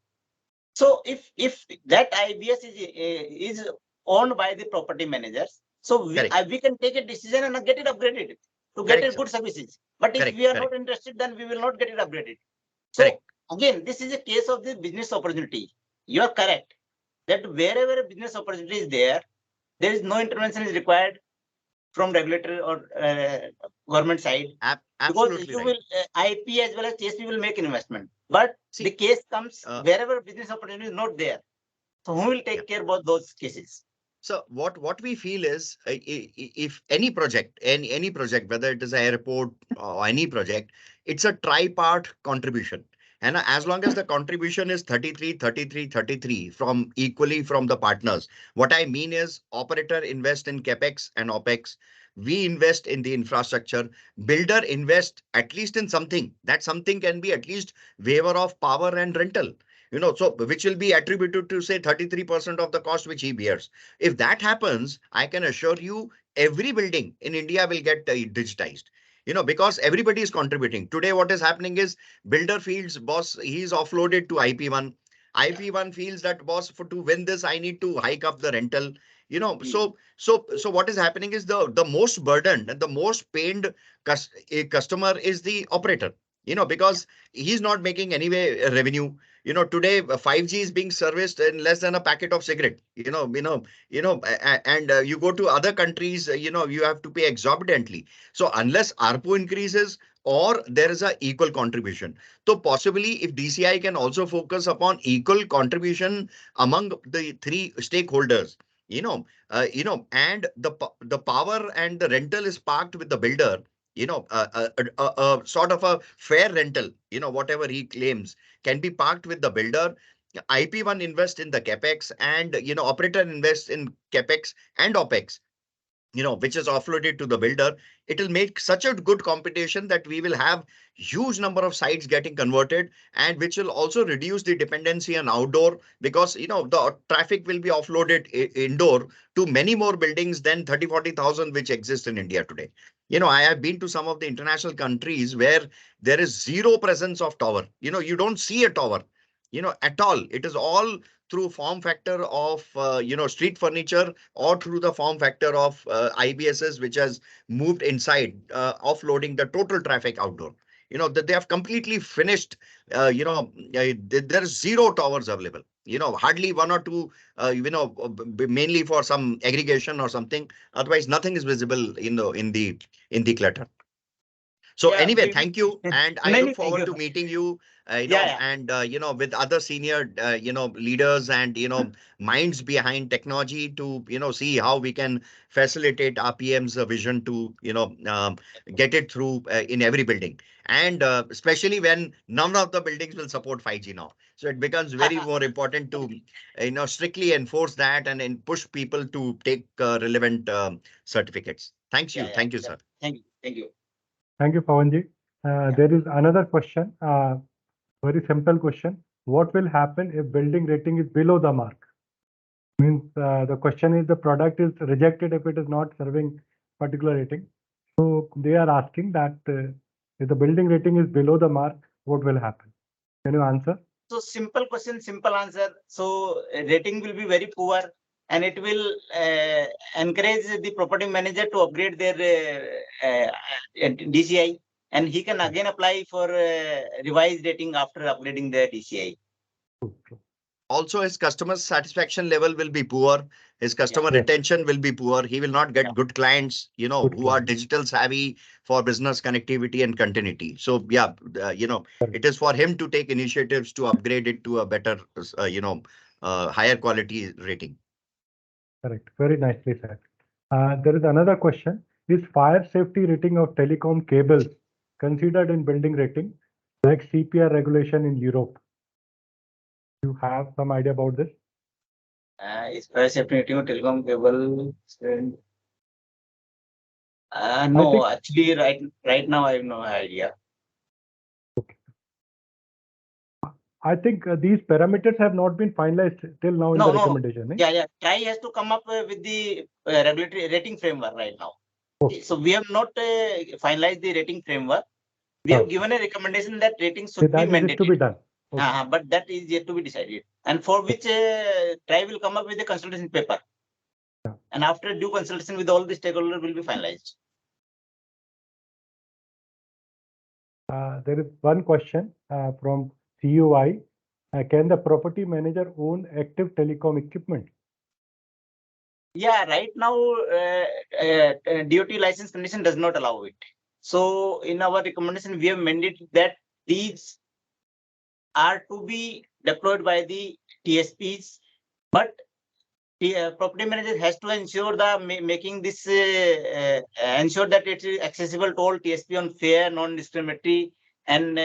So if that IBS is owned by the property managers, so we can take a decision and get it upgraded to get a good services. But if we are not interested, then we will not get it upgraded. So again, this is a case of the business opportunity. You are correct that wherever a business opportunity is there is no intervention is required from regulator or government side. Absolutely. Because you will IP as well as TSP will make investment. But the case comes wherever business opportunity is not there. So who will take care about those cases? So what we feel is if any project, any project, whether it is an airport or any project, it's a tripart contribution. And as long as the contribution is 33, 33, 33 from equally from the partners, what I mean is operator invest in capex and opex. We invest in the infrastructure. Builder invest at least in something. That something can be at least waiver of power and rental. So which will be attributed to say 33% of the cost which he bears. If that happens, I can assure you every building in India will get digitized. Because everybody is contributing. Today, what is happening is builder feels, boss, he's offloaded to IP1. IP1 feels that, boss, to win this, I need to hike up the rental. So what is happening is the most burdened and the most pained customer is the operator. Because he's not making anyway revenue. Today 5G is being serviced in less than a packet of cigarette. And you go to other countries, you have to pay exorbitantly. So unless ARPU increases or there is a equal contribution, so possibly if DCI can also focus upon equal contribution among the three stakeholders, and the power and the rental is parked with the builder. Sort of a fair rental, whatever he claims can be parked with the builder. IP1 invest in the capex and, operator invest in capex and opex, which is offloaded to the builder. It will make such a good competition that we will have huge number of sites getting converted, and which will also reduce the dependency on outdoor, because, the traffic will be offloaded indoor to many more buildings than 30-40,000 which exist in India today. I have been to some of the international countries where there is zero presence of tower. You don't see a tower, at all. It is all through form factor of, street furniture, or through the form factor of IBSs, which has moved inside, offloading the total traffic outdoor. That they have completely finished, there's zero towers available. Hardly one or two, mainly for some aggregation or something. Otherwise, nothing is visible in the clutter. So Yeah, anyway, thank you. And I Many, look thank forward you. to meeting you, Yeah. and, with other senior, leaders and, minds behind technology to, see how we can facilitate RPM's vision to, get it through in every building. And especially when none of the buildings will support 5G now. So it becomes very more important to, strictly enforce that and push people to take relevant certificates. Thank you. Yeah. Thank you, sir. Thank you. Thank you. Thank you, Pawanji. There is another question, very simple question. What will happen if building rating is below the mark? Means the question is the product is rejected if it is not serving particular rating. So they are asking that if the building rating is below the mark, what will happen? Can you answer? So simple question, simple answer. So rating will be very poor, and it will encourage the property manager to upgrade their DCI, and he can again apply for revised rating after upgrading the DCI. Also, his customer satisfaction level will be poor. His customer retention will be poor. He will not get good clients, who are digital savvy for business connectivity and continuity. So, it is for him to take initiatives to upgrade it to a better, higher quality rating. Correct. Very nicely said. There is another question. Is fire safety rating of telecom cables considered in building rating, like CPR regulation in Europe? You have some idea about this? Is fire safety rating of telecom cable? No, actually, right now I have no idea. Okay. I think these parameters have not been finalized till now in the recommendation. Yeah. TRAI has to come up with the regulatory rating framework right now. Okay. So we have not finalized the rating framework. We have given a recommendation that ratings should be mandatory. To be done. Okay. But that is yet to be decided, and for which TRAI will come up with a consultation paper. Yeah. And after due consultation with all the stakeholders will be finalized. There is one question from CUI. Can the property manager own active telecom equipment? Yeah, right now DOT license condition does not allow it. So in our recommendation, we have mandated that these are to be deployed by the TSPs But the property manager has to ensure making this ensure that it is accessible to all TSP on fair, non-discriminatory, and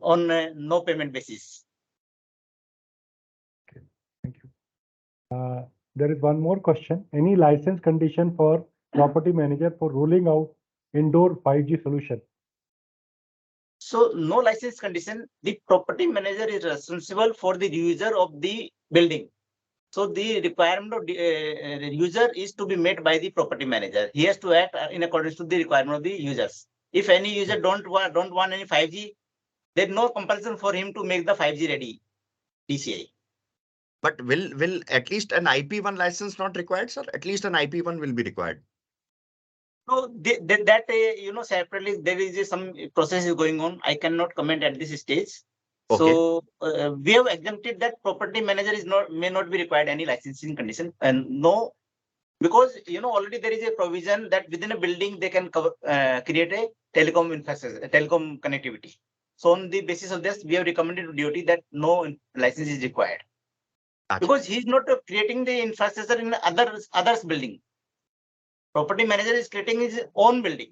on no payment basis. Okay, thank you. There is one more question. Any license condition for property manager for rolling out indoor 5G solution? So no license condition. The property manager is responsible for the user of the building. So the requirement of the user is to be met by the property manager. He has to act in accordance to the requirement of the users. If any user don't want any 5G, there's no compulsion for him to make the 5G ready DCI. But will at least an IP1 license not required, sir? At least an IP1 will be required. So that separately there is some process is going on. I cannot comment at this stage. Okay. So we have exempted that property manager may not be required any licensing condition, and no, because already there is a provision that within a building they can create a telecom infrastructure, telecom connectivity. So on the basis of this, we have recommended to DOT that no license is required. Gotcha. Because he is not creating the infrastructure in others building. Property manager is creating his own building.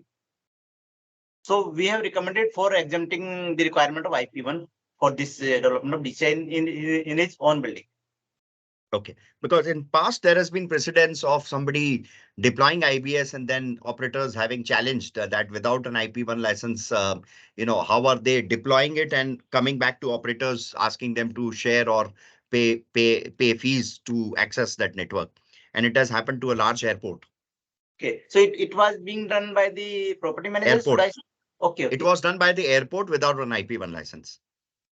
So we have recommended for exempting the requirement of IP1 for this development of DCI in his own building. Okay, because in past there has been precedence of somebody deploying IBS and then operators having challenged that without an IP1 license, how are they deploying it and coming back to operators asking them to share or pay fees to access that network, and it has happened to a large airport. Okay, so it was being done by the property manager. Airport. Okay. It was done by the airport without an IP1 license.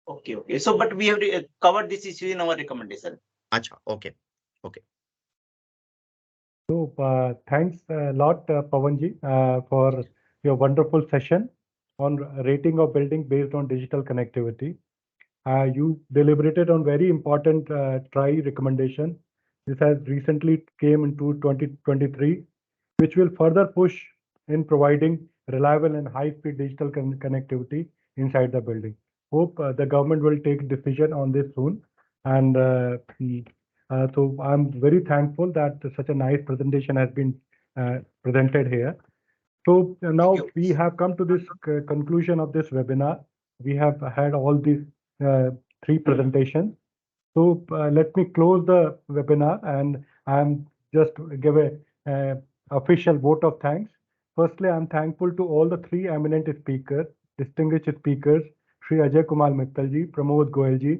Okay. So, but we have covered this issue in our recommendation. Acha, okay. So thanks a lot, Pawanji, for your wonderful session on rating of building based on digital connectivity. You deliberated on very important TRI recommendation. This has recently came into 2023, which will further push in providing reliable and high-speed digital connectivity inside the building. Hope the government will take decision on this soon. And so I'm very thankful that such a nice presentation has been presented here. So now we have come to this conclusion of this webinar. We have had all these three presentations. So let me close the webinar, and I'm just give a official vote of thanks. Firstly, I'm thankful to all the three eminent speakers, distinguished speakers, Shri Ajay Kumar Mittal ji, Pramod Goyal ji,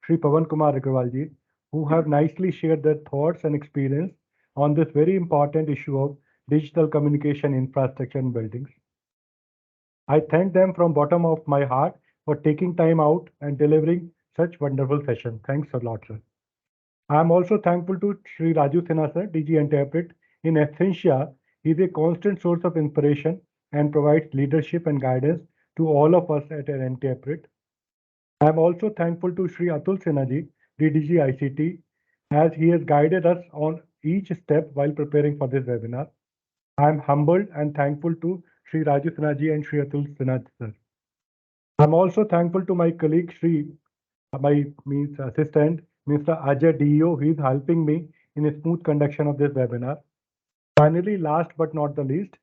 Shri Pawan Kumar Agarwal ji, who have nicely shared their thoughts and experience on this very important issue of digital communication infrastructure and buildings. I thank them from bottom of my heart for taking time out and delivering such wonderful session. Thanks a lot, sir. I am also thankful to Shri Raju Sinha, sir, DG Interpret. In Essentia, he is a constant source of inspiration and provides leadership and guidance to all of us at Interpret. I am also thankful to Shri Atul Sinha ji, DDG ICT, as he has guided us on each step while preparing for this webinar. I am humbled and thankful to Shri Raju Sinha ji and Shri Atul Sinha sir. I am also thankful to my colleague my assistant, Mr. Ajay DEO, who is helping me in a smooth conduction of this webinar. Finally, last but not the least,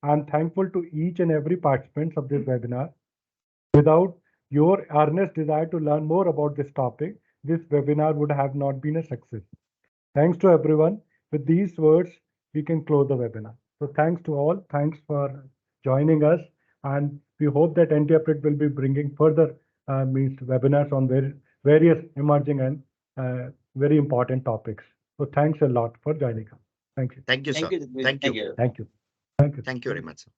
I am thankful to each and every participant of this webinar. Without your earnest desire to learn more about this topic, this webinar would have not been a success. Thanks to everyone. With these words, we can close the webinar. So thanks to all. Thanks for joining us. And we hope that Interpret will be bringing further webinars on various emerging and very important topics. So thanks a lot for joining us. Thank you. Thank you, sir. Thank you. Thank you. Thank you. Thank you. Thank you very much, sir.